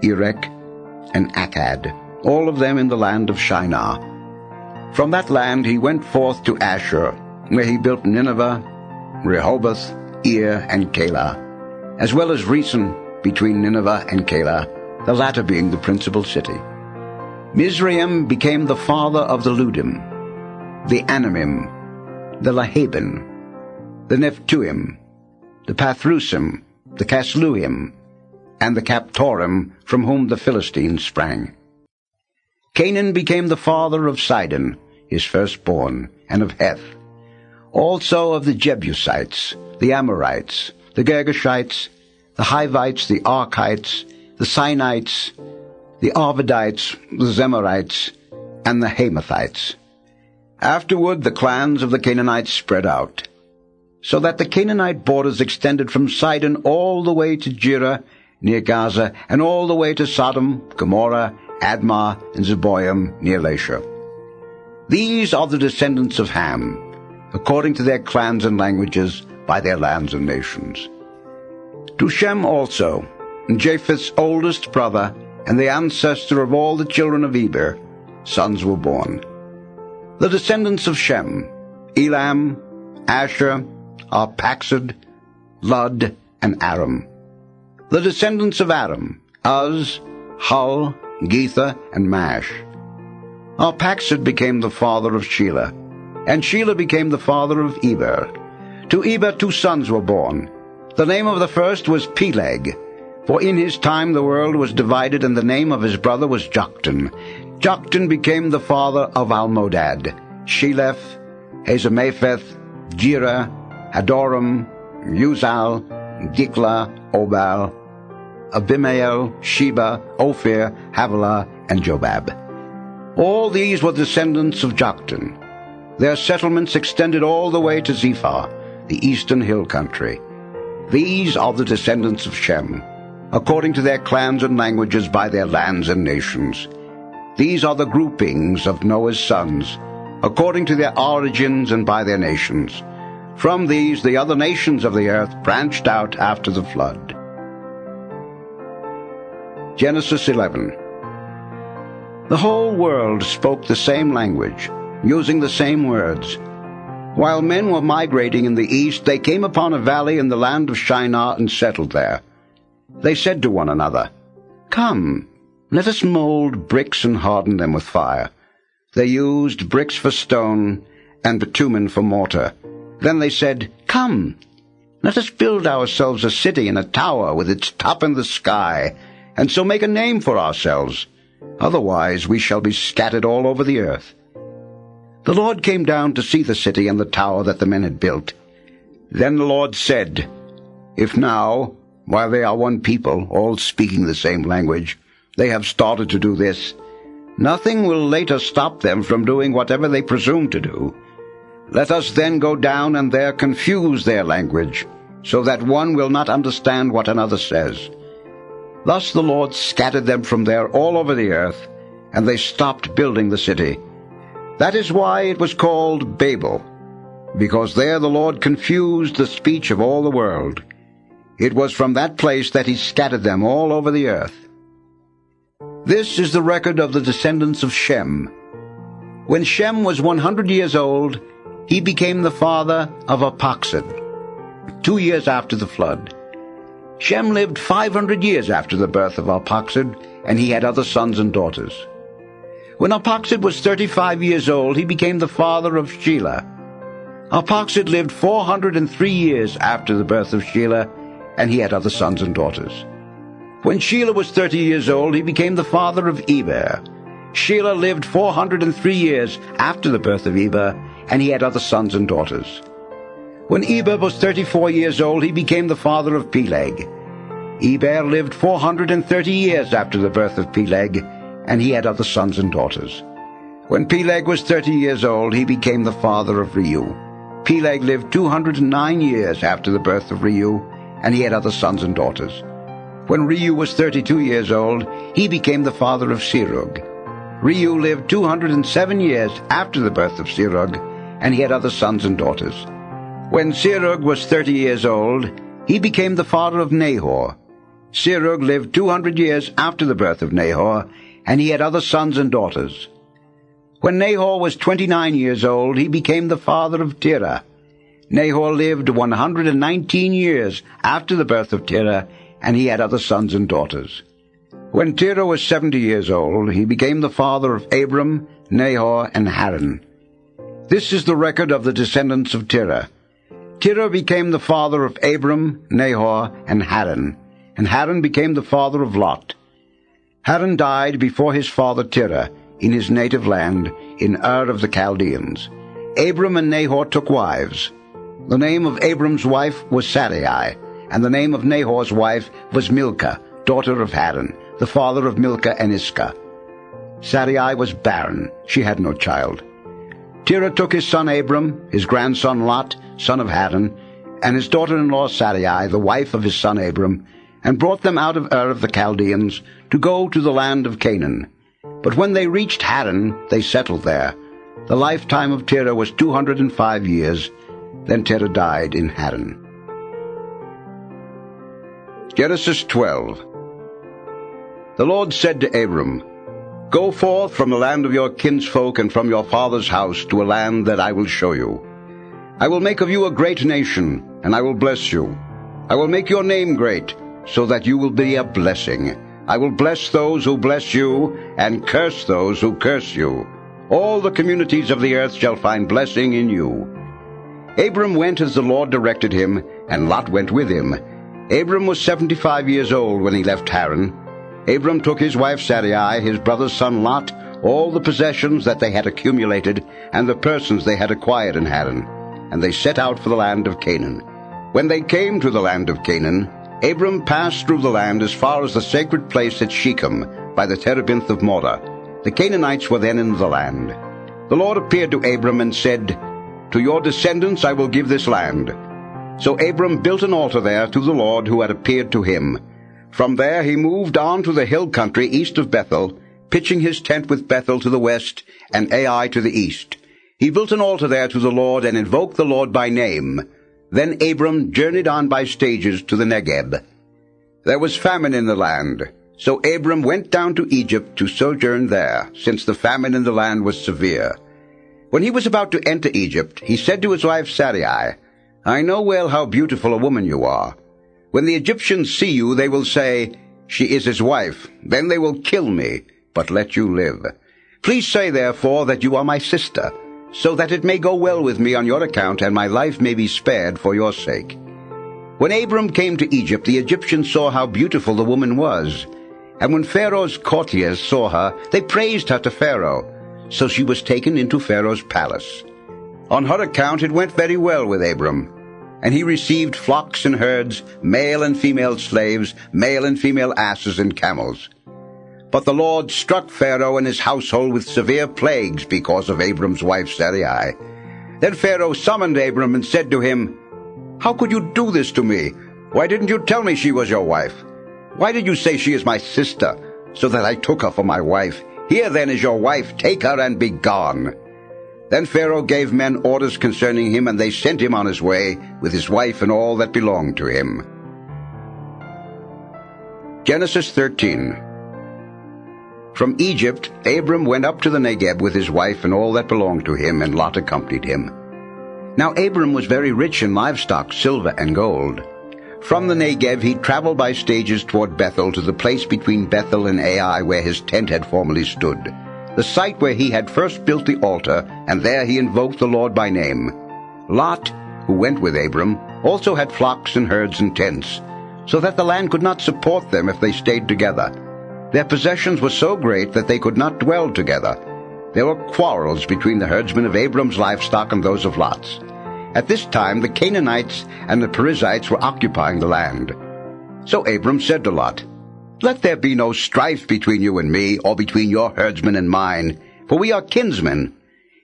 Erech, and Akkad, all of them in the land of Shinar. From that land he went forth to Ashur, where he built Nineveh, Rehoboth, Ir, and Calah, as well as Resen between Nineveh and Calah, the latter being the principal city. Mizraim became the father of the Ludim, the Anamim, the Lahabim, the Nephtuim, the Pathrusim, the Casluhim, and the Captorim, from whom the Philistines sprang. Canaan became the father of Sidon, his firstborn, and of Heth, also of the Jebusites, the Amorites, the Girgashites, the Hivites, the Archites, the Sinites, the Arvadites, the Zemarites, and the Hamathites. Afterward the clans of the Canaanites spread out, so that the Canaanite borders extended from Sidon all the way to Jireh, near Gaza, and all the way to Sodom, Gomorrah, Admah, and Zeboim, near Lasha. These are the descendants of Ham, according to their clans and languages, by their lands and nations. To Shem also, Japheth's oldest brother, and the ancestor of all the children of Eber, sons were born. The descendants of Shem: Elam, Asher, Arphaxad, Lud, and Aram. The descendants of Aram: Uz, Hul, Gether, and Mash. Arphaxad became the father of Shelah, and Shelah became the father of Eber. To Eber 2 sons were born. The name of the first was Peleg, for in his time the world was divided, and the name of his brother was Joktan. Joktan became the father of Almodad, Sheleph, Hazamapheth, Jerah, Hadoram, Uzal, Diklah, Obal, Abimael, Sheba, Ophir, Havilah, and Jobab. All these were descendants of Joktan. Their settlements extended all the way to Zephah, the eastern hill country. These are the descendants of Shem, according to their clans and languages, by their lands and nations. These are the groupings of Noah's sons, according to their origins and by their nations. From these the other nations of the earth branched out after the flood. Genesis 11. The whole world spoke the same language, using the same words. While men were migrating in the east, they came upon a valley in the land of Shinar and settled there. They said to one another, "Come, let us mold bricks and harden them with fire." They used bricks for stone and bitumen for mortar. Then they said, "Come, let us build ourselves a city and a tower with its top in the sky, and so make a name for ourselves. Otherwise we shall be scattered all over the earth." The Lord came down to see the city and the tower that the men had built. Then the Lord said, "If now, while they are one people, all speaking the same language, they have started to do this, nothing will later stop them from doing whatever they presume to do. Let us then go down and there confuse their language, so that one will not understand what another says." Thus the Lord scattered them from there all over the earth, and they stopped building the city. That is why it was called Babel, because there the Lord confused the speech of all the world. It was from that place that he scattered them all over the earth. This is the record of the descendants of Shem. When Shem was 100 years old, he became the father of Arphaxad, 2 years after the flood. Shem lived 500 years after the birth of Arphaxad, and he had other sons and daughters. When Arphaxad was 35 years old, he became the father of Shelah. Arphaxad lived 403 years after the birth of Shelah, and he had other sons and daughters. When Shelah was 30 years old, he became the father of Eber. Shelah lived 403 years after the birth of Eber, and he had other sons and daughters. When Eber was 34 years old, he became the father of Peleg. Eber lived 430 years after the birth of Peleg, and he had other sons and daughters. When Peleg was 30 years old, he became the father of Reu. Peleg lived 209 years after the birth of Reu, and he had other sons and daughters. When Reu was 32 years old, he became the father of Serug. Reu lived 207 years after the birth of Serug, and he had other sons and daughters. When Serug was 30 years old, he became the father of Nahor. Serug lived 200 years after the birth of Nahor, and he had other sons and daughters. When Nahor was 29 years old, he became the father of Terah. Nahor lived 119 years after the birth of Terah, and he had other sons and daughters. When Terah was 70 years old, he became the father of Abram, Nahor, and Haran. This is the record of the descendants of Terah. Terah became the father of Abram, Nahor, and Haran became the father of Lot. Haran died before his father Terah in his native land, in Ur of the Chaldeans. Abram and Nahor took wives. The name of Abram's wife was Sarai, and the name of Nahor's wife was Milcah, daughter of Haran, the father of Milcah and Iscah. Sarai was barren; she had no child. Terah took his son Abram, his grandson Lot, son of Haran, and his daughter-in-law Sarai, the wife of his son Abram, and brought them out of Ur of the Chaldeans to go to the land of Canaan. But when they reached Haran, they settled there. The lifetime of Terah was 205 years. Then Terah died in Haran. Genesis 12. The Lord said to Abram, "Go forth from the land of your kinsfolk and from your father's house to a land that I will show you. I will make of you a great nation, and I will bless you. I will make your name great, so that you will be a blessing. I will bless those who bless you, and curse those who curse you. All the communities of the earth shall find blessing in you. Abram went as the Lord directed him, and Lot went with him. Abram was 75 years old when he left Haran. Abram took his wife Sarai, his brother's son Lot, all the possessions that they had accumulated, and the persons they had acquired in Haran, and they set out for the land of Canaan. When they came to the land of Canaan, Abram passed through the land as far as the sacred place at Shechem, by the terebinth of Moreh. The Canaanites were then in the land. The Lord appeared to Abram and said, To your descendants I will give this land. So Abram built an altar there to the Lord who had appeared to him. From there he moved on to the hill country east of Bethel, pitching his tent with Bethel to the west and Ai to the east. He built an altar there to the Lord and invoked the Lord by name. Then Abram journeyed on by stages to the Negeb. There was famine in the land, so Abram went down to Egypt to sojourn there, since the famine in the land was severe. When he was about to enter Egypt, he said to his wife Sarai, I know well how beautiful a woman you are. When the Egyptians see you, they will say, She is his wife. Then they will kill me, but let you live. Please say, therefore, that you are my sister, so that it may go well with me on your account, and my life may be spared for your sake. When Abram came to Egypt, the Egyptians saw how beautiful the woman was. And when Pharaoh's courtiers saw her, they praised her to Pharaoh. So she was taken into Pharaoh's palace. On her account it went very well with Abram. And he received flocks and herds, male and female slaves, male and female asses and camels. But the Lord struck Pharaoh and his household with severe plagues because of Abram's wife Sarai. Then Pharaoh summoned Abram and said to him, How could you do this to me? Why didn't you tell me she was your wife? Why did you say she is my sister, so that I took her for my wife? Here then is your wife, take her and be gone. Then Pharaoh gave men orders concerning him, and they sent him on his way with his wife and all that belonged to him. Genesis 13. From Egypt Abram went up to the Negeb with his wife and all that belonged to him, and Lot accompanied him. Now Abram was very rich in livestock, silver, and gold. From the Negev he traveled by stages toward Bethel, to the place between Bethel and Ai where his tent had formerly stood, the site where he had first built the altar, and there he invoked the Lord by name. Lot, who went with Abram, also had flocks and herds and tents, so that the land could not support them if they stayed together. Their possessions were so great that they could not dwell together. There were quarrels between the herdsmen of Abram's livestock and those of Lot's. At this time the Canaanites and the Perizzites were occupying the land. So Abram said to Lot, Let there be no strife between you and me, or between your herdsmen and mine, for we are kinsmen.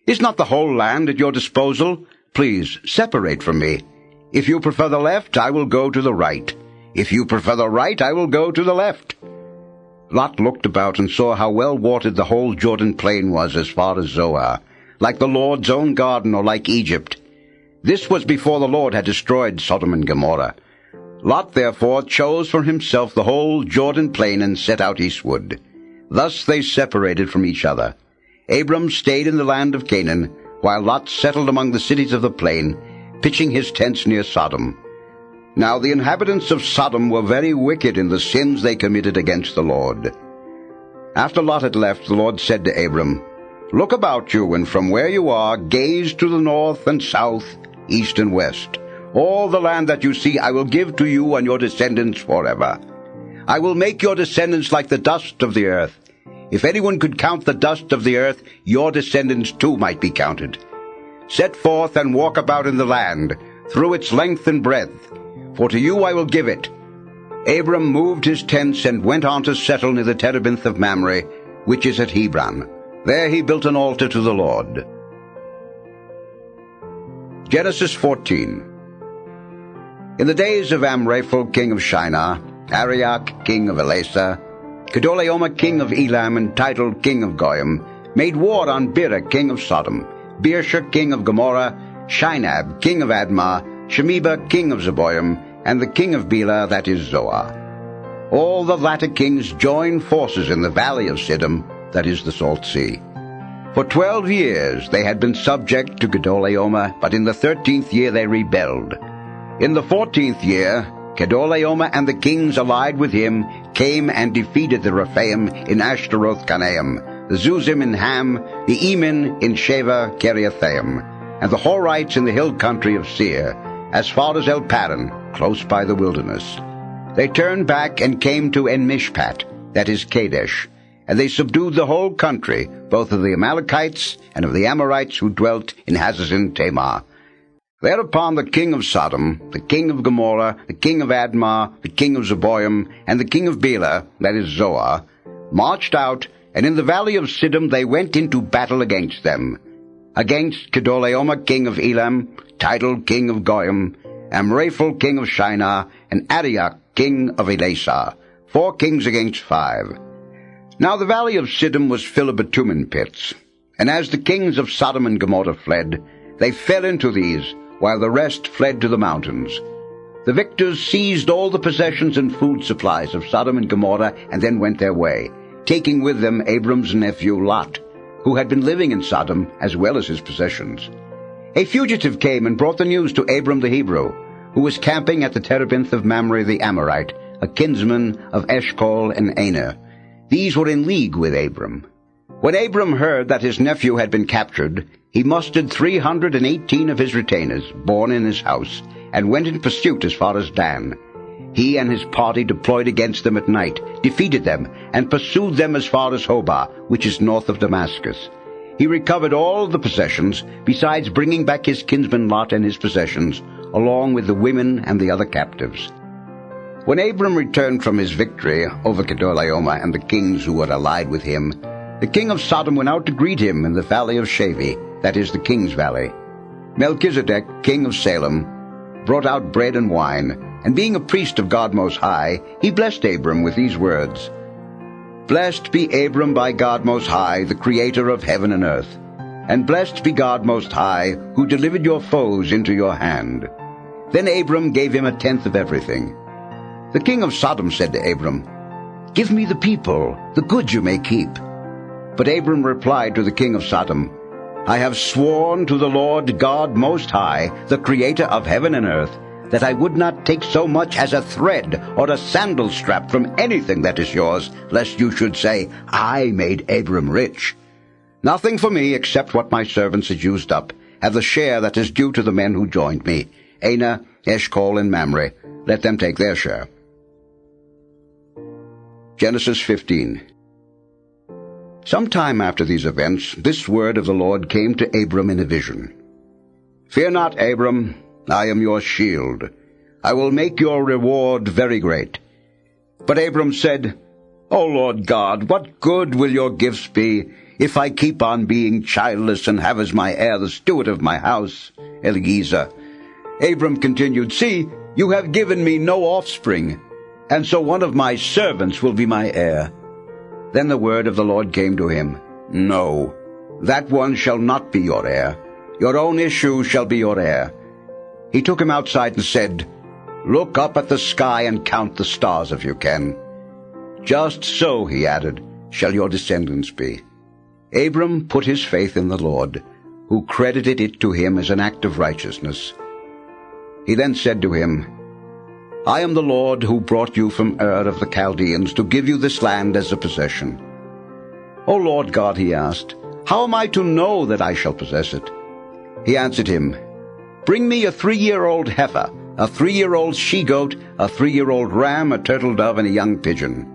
Is not the whole land at your disposal? Please separate from me. If you prefer the left, I will go to the right. If you prefer the right, I will go to the left. Lot looked about and saw how well watered the whole Jordan plain was as far as Zoar, like the Lord's own garden, or like Egypt. This was before the Lord had destroyed Sodom and Gomorrah. Lot therefore chose for himself the whole Jordan plain and set out eastward. Thus they separated from each other. Abram stayed in the land of Canaan, while Lot settled among the cities of the plain, pitching his tents near Sodom. Now the inhabitants of Sodom were very wicked in the sins they committed against the Lord. After Lot had left, the Lord said to Abram, Look about you, and from where you are, gaze to the north and south, east and west. All the land that you see I will give to you and your descendants forever. I will make your descendants like the dust of the earth. If anyone could count the dust of the earth, your descendants too might be counted. Set forth and walk about in the land, through its length and breadth, for to you I will give it. Abram moved his tents and went on to settle near the terebinth of Mamre, which is at Hebron. There he built an altar to the Lord. Genesis 14. In the days of Amraphel king of Shinar, Arioch king of Elasah, Kedorlaomer king of Elam, and Tidal king of Goyim, made war on Bera king of Sodom, Beersheba king of Gomorrah, Shinab king of Admah, Shemeba king of Zeboim, and the king of Bela, that is Zoar. All the latter kings joined forces in the valley of Siddim, that is the Salt Sea. For 12 years they had been subject to Kedorlaomer, but in the 13th year they rebelled. In the 14th year, Kedorlaomer and the kings allied with him came and defeated the Rephaim in Ashtaroth-Kanaim, the Zuzim in Ham, the Emin in Sheva Kiriathaim, and the Horites in the hill country of Seir, as far as El Paran, close by the wilderness. They turned back and came to En-Mishpat, that is Kadesh, and they subdued the whole country, both of the Amalekites and of the Amorites who dwelt in Hazazin Tamar. Thereupon the king of Sodom, the king of Gomorrah, the king of Admah, the king of Zeboim, and the king of Bela, that is Zoar, marched out, and in the valley of Siddim they went into battle against them. Against Kedorlaomer king of Elam, Tidal king of Goyim, Amraphel king of Shinar, and Arioch king of Elasar, 4 kings against 5. Now the valley of Siddim was full of bitumen pits, and as the kings of Sodom and Gomorrah fled, they fell into these, while the rest fled to the mountains. The victors seized all the possessions and food supplies of Sodom and Gomorrah, and then went their way, taking with them Abram's nephew Lot, who had been living in Sodom, as well as his possessions. A fugitive came and brought the news to Abram the Hebrew, who was camping at the terebinth of Mamre the Amorite, a kinsman of Eshcol and Aner. These were in league with Abram. When Abram heard that his nephew had been captured, he mustered 318 of his retainers, born in his house, and went in pursuit as far as Dan. He and his party deployed against them at night, defeated them, and pursued them as far as Hobah, which is north of Damascus. He recovered all the possessions, besides bringing back his kinsman Lot and his possessions, along with the women and the other captives. When Abram returned from his victory over Kedorlaomer and the kings who were allied with him, the king of Sodom went out to greet him in the valley of Shavi, that is the king's valley. Melchizedek, king of Salem, brought out bread and wine, and being a priest of God Most High, he blessed Abram with these words, "Blessed be Abram by God Most High, the Creator of heaven and earth, and blessed be God Most High, who delivered your foes into your hand." Then Abram gave him 1/10 of everything. The king of Sodom said to Abram, "Give me the people, the goods you may keep." But Abram replied to the king of Sodom, "I have sworn to the Lord God Most High, the Creator of heaven and earth, that I would not take so much as a thread or a sandal strap from anything that is yours, lest you should say, 'I made Abram rich.' Nothing for me except what my servants had used up, have the share that is due to the men who joined me, Aner, Eshcol, and Mamre. Let them take their share." Genesis 15. Some time after these events, this word of the Lord came to Abram in a vision. "Fear not, Abram, I am your shield. I will make your reward very great." But Abram said, "O Lord God, what good will your gifts be if I keep on being childless and have as my heir the steward of my house, Eliezer?" Abram continued, "See, you have given me no offspring, and so one of my servants will be my heir." Then the word of the Lord came to him, "No, that one shall not be your heir. Your own issue shall be your heir." He took him outside and said, "Look up at the sky and count the stars if you can. Just so," he added, "shall your descendants be." Abram put his faith in the Lord, who credited it to him as an act of righteousness. He then said to him, "I am the Lord who brought you from Ur of the Chaldeans to give you this land as a possession." "O Lord God," he asked, "how am I to know that I shall possess it?" He answered him, "Bring me a 3-year-old heifer, a 3-year-old she-goat, a 3-year-old ram, a turtle dove, and a young pigeon."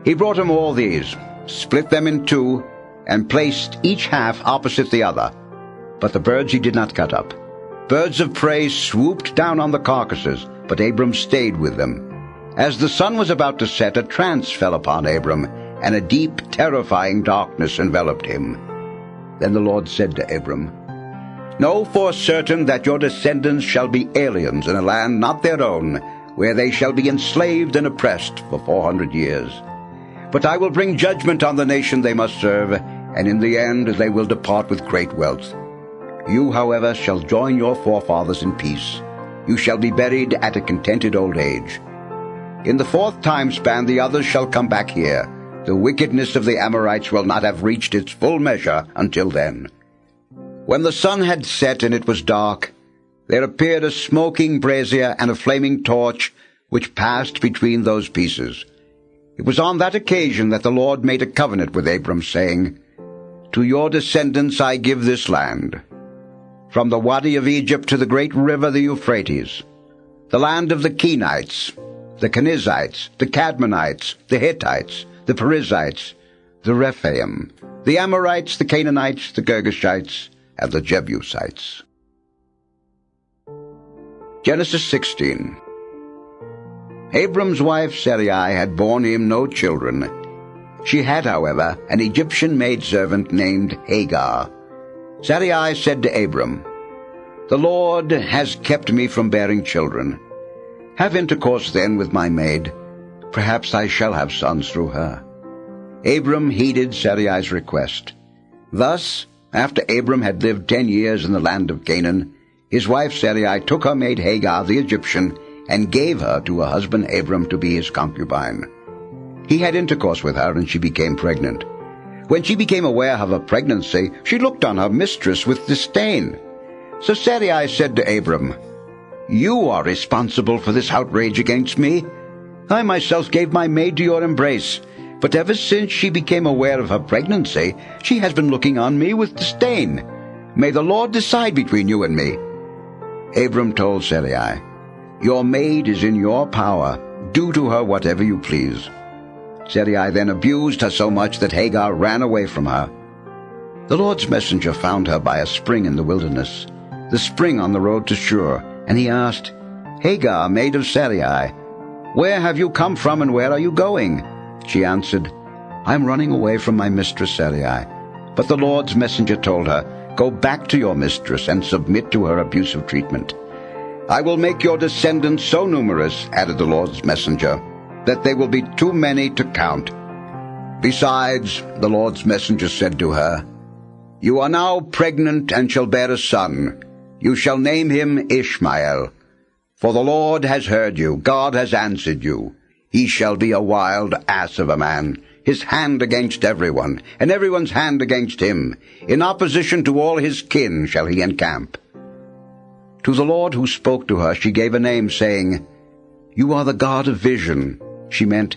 He brought him all these, split them in 2, and placed each half opposite the other. But the birds he did not cut up. Birds of prey swooped down on the carcasses, but Abram stayed with them. As the sun was about to set, a trance fell upon Abram, and a deep, terrifying darkness enveloped him. Then the Lord said to Abram, "Know for certain that your descendants shall be aliens in a land not their own, where they shall be enslaved and oppressed for 400 years. But I will bring judgment on the nation they must serve, and in the end they will depart with great wealth. You, however, shall join your forefathers in peace. You shall be buried at a contented old age. In the 4th time span the others shall come back here, The wickedness of the Amorites will not have reached its full measure until then. When the sun had set and it was dark, there appeared a smoking brazier and a flaming torch which passed between those pieces. It was on that occasion that the Lord made a covenant with Abram, saying, "To your descendants I give this land, from the Wadi of Egypt to the great river the Euphrates, the land of the Kenites, the Kenizzites, the Cadmonites, the Hittites, the Perizzites, the Rephaim, the Amorites, the Canaanites, the Girgashites, and the Jebusites." Genesis 16. Abram's wife Sarai had borne him no children. She had, however, an Egyptian maidservant named Hagar. Sarai said to Abram, "The Lord has kept me from bearing children. Have intercourse then with my maid. Perhaps I shall have sons through her." Abram heeded Sarai's request. Thus, after Abram had lived 10 years in the land of Canaan, his wife Sarai took her maid Hagar the Egyptian and gave her to her husband Abram to be his concubine. He had intercourse with her, and she became pregnant. When she became aware of her pregnancy, she looked on her mistress with disdain. So Sarai said to Abram, "You are responsible for this outrage against me. I myself gave my maid to your embrace, but ever since she became aware of her pregnancy, she has been looking on me with disdain. May the Lord decide between you and me." Abram told Sarai, "Your maid is in your power. Do to her whatever you please." Sarai then abused her so much that Hagar ran away from her. The Lord's messenger found her by a spring in the wilderness, the spring on the road to Shur, and he asked, "Hagar, maid of Sarai, where have you come from and where are you going?" She answered, "I am running away from my mistress Sarai." But the Lord's messenger told her, "Go back to your mistress and submit to her abusive treatment." "I will make your descendants so numerous," added the Lord's messenger, "that they will be too many to count." Besides, the Lord's messenger said to her, "You are now pregnant and shall bear a son. You shall name him Ishmael. For the Lord has heard you, God has answered you. He shall be a wild ass of a man, his hand against everyone, and everyone's hand against him. In opposition to all his kin shall he encamp." To the Lord who spoke to her she gave a name, saying, "You are the God of vision." She meant,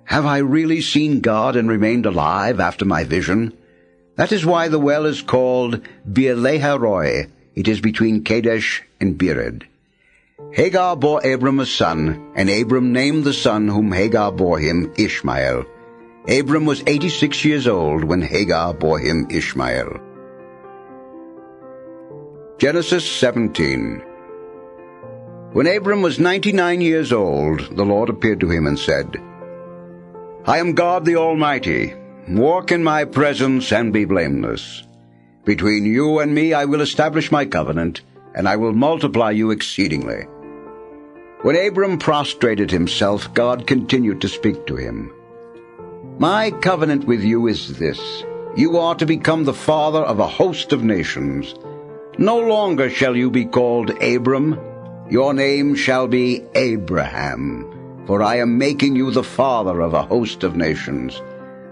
"Have I really seen God and remained alive after my vision?" That is why the well is called Beer-lahai-roi. It is between Kadesh and Bered. Hagar bore Abram a son, and Abram named the son whom Hagar bore him Ishmael. Abram was 86 years old when Hagar bore him Ishmael. Genesis 17. When Abram was 99 years old, the Lord appeared to him and said, "I am God the Almighty. Walk in my presence and be blameless. Between you and me I will establish my covenant, and I will multiply you exceedingly." When Abram prostrated himself, God continued to speak to him. "My covenant with you is this: you are to become the father of a host of nations. No longer shall you be called Abram. Your name shall be Abraham, for I am making you the father of a host of nations.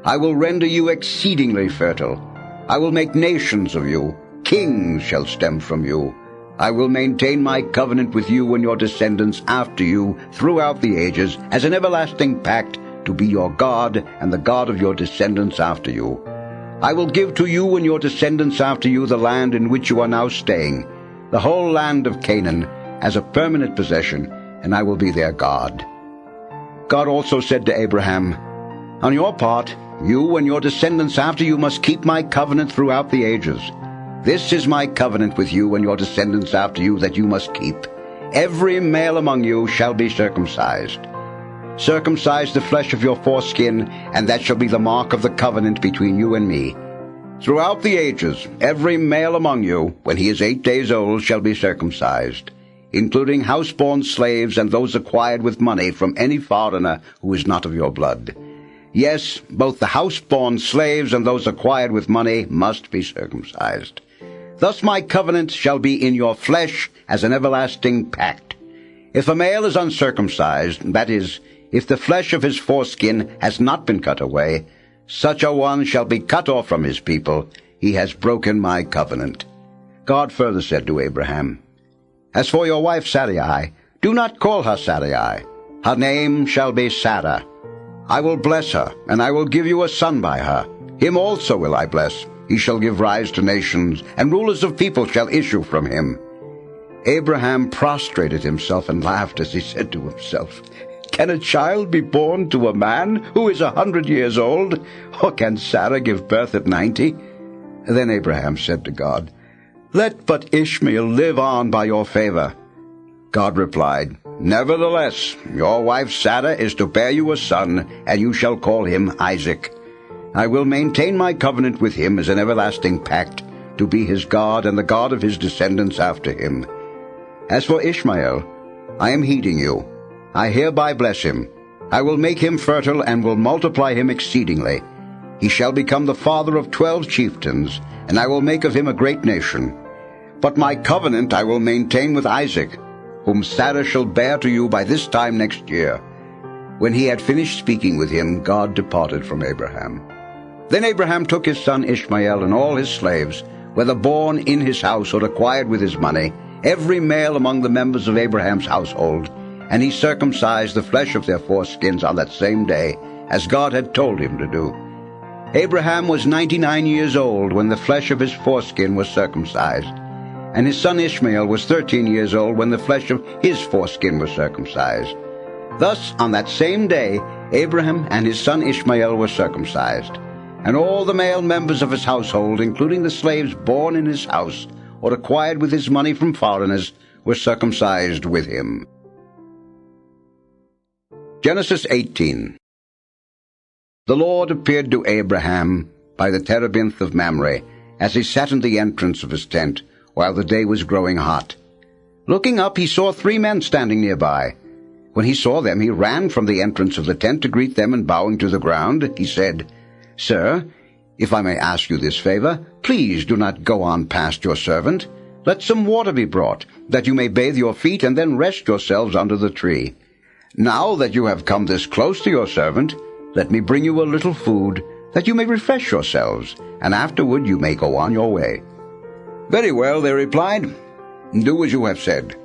I will render you exceedingly fertile. I will make nations of you. Kings shall stem from you. I will maintain my covenant with you and your descendants after you throughout the ages as an everlasting pact, to be your God and the God of your descendants after you. I will give to you and your descendants after you the land in which you are now staying, the whole land of Canaan, as a permanent possession, and I will be their God." God also said to Abraham, "On your part, you and your descendants after you must keep my covenant throughout the ages. This is my covenant with you and your descendants after you that you must keep. Every male among you shall be circumcised. Circumcise the flesh of your foreskin, and that shall be the mark of the covenant between you and me. Throughout the ages, every male among you, when he is 8 days old, shall be circumcised, including houseborn slaves and those acquired with money from any foreigner who is not of your blood. Yes, both the houseborn slaves and those acquired with money must be circumcised. Thus my covenant shall be in your flesh as an everlasting pact. If a male is uncircumcised, that is, if the flesh of his foreskin has not been cut away, such a one shall be cut off from his people. He has broken my covenant." God further said to Abraham, "As for your wife Sarai, do not call her Sarai. Her name shall be Sarah. I will bless her, and I will give you a son by her. Him also will I bless. He shall give rise to nations, and rulers of people shall issue from him." Abraham prostrated himself and laughed as he said to himself, "Can a child be born to a man who is 100 years old? Or can Sarah give birth at 90? Then Abraham said to God, "Let but Ishmael live on by your favor." God replied, "Nevertheless, your wife Sarah is to bear you a son, and you shall call him Isaac. I will maintain my covenant with him as an everlasting pact, to be his God and the God of his descendants after him. As for Ishmael, I am heeding you. I hereby bless him. I will make him fertile and will multiply him exceedingly. He shall become the father of 12 chieftains, and I will make of him a great nation. But my covenant I will maintain with Isaac, whom Sarah shall bear to you by this time next year." When he had finished speaking with him, God departed from Abraham. Then Abraham took his son Ishmael and all his slaves, whether born in his house or acquired with his money, every male among the members of Abraham's household, and he circumcised the flesh of their foreskins on that same day, as God had told him to do. Abraham was 99 years old when the flesh of his foreskin was circumcised, and his son Ishmael was 13 years old when the flesh of his foreskin was circumcised. Thus, on that same day, Abraham and his son Ishmael were circumcised, and all the male members of his household, including the slaves born in his house or acquired with his money from foreigners, were circumcised with him. Genesis 18. The Lord appeared to Abraham by the terebinth of Mamre, as he sat in the entrance of his tent, while the day was growing hot. Looking up, he saw 3 men standing nearby. When he saw them, he ran from the entrance of the tent to greet them, and bowing to the ground, he said, "Sir, if I may ask you this favor, please do not go on past your servant. Let some water be brought, that you may bathe your feet and then rest yourselves under the tree. Now that you have come this close to your servant, let me bring you a little food, that you may refresh yourselves, and afterward you may go on your way." "Very well," they replied. "Do as you have said."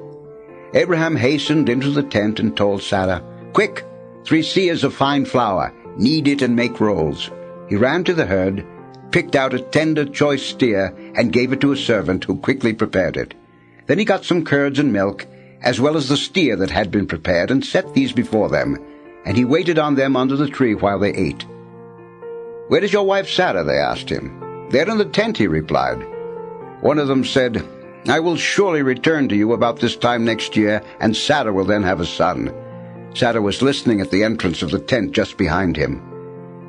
Abraham hastened into the tent and told Sarah, "Quick, 3 seahs of fine flour, knead it and make rolls." He ran to the herd, picked out a tender, choice steer, and gave it to a servant, who quickly prepared it. Then he got some curds and milk, as well as the steer that had been prepared, and set these before them, and he waited on them under the tree while they ate. "Where is your wife Sarah?" they asked him. "There in the tent," he replied. One of them said, "I will surely return to you about this time next year, and Sarah will then have a son." Sarah was listening at the entrance of the tent just behind him.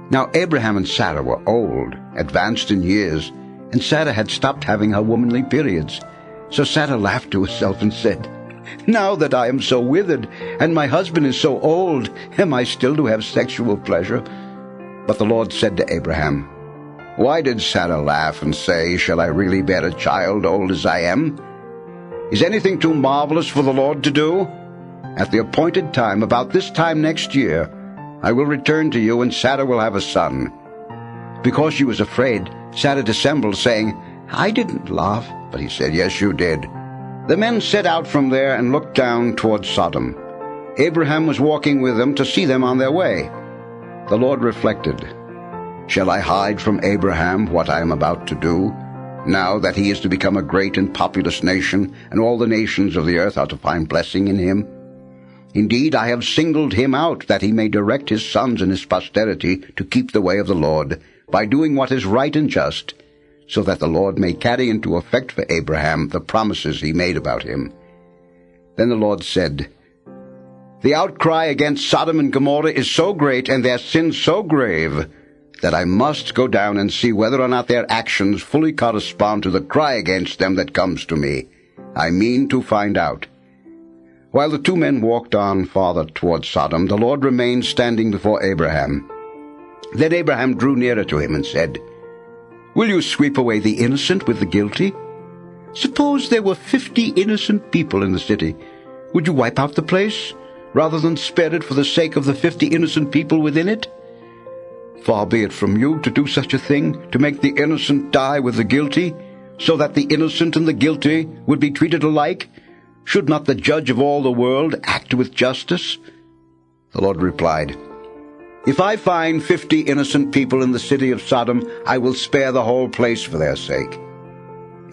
Now Abraham and Sarah were old, advanced in years, and Sarah had stopped having her womanly periods. So Sarah laughed to herself and said, "Now that I am so withered, and my husband is so old, am I still to have sexual pleasure?" But the Lord said to Abraham, "Why did Sarah laugh and say, 'Shall I really bear a child, old as I am?' Is anything too marvelous for the Lord to do? At the appointed time, about this time next year, I will return to you, and Sarah will have a son." Because she was afraid, Sarah dissembled, saying, "I didn't laugh." But he said, "Yes, you did." The men set out from there and looked down toward Sodom. Abraham was walking with them to see them on their way. The Lord reflected, "Shall I hide from Abraham what I am about to do, now that he is to become a great and populous nation, and all the nations of the earth are to find blessing in him? Indeed, I have singled him out, that he may direct his sons and his posterity to keep the way of the Lord, by doing what is right and just, so that the Lord may carry into effect for Abraham the promises he made about him." Then the Lord said, "The outcry against Sodom and Gomorrah is so great, and their sin so grave, that I must go down and see whether or not their actions fully correspond to the cry against them that comes to me. I mean to find out." While the 2 men walked on farther toward Sodom, the Lord remained standing before Abraham. Then Abraham drew nearer to him and said, "Will you sweep away the innocent with the guilty? Suppose there were 50 innocent people in the city. Would you wipe out the place? rather than spare it for the sake of the 50 innocent people within it? Far be it from you to do such a thing, to make the innocent die with the guilty, so that the innocent and the guilty would be treated alike. Should not the judge of all the world act with justice?" The Lord replied, "If I find 50 innocent people in the city of Sodom, I will spare the whole place for their sake."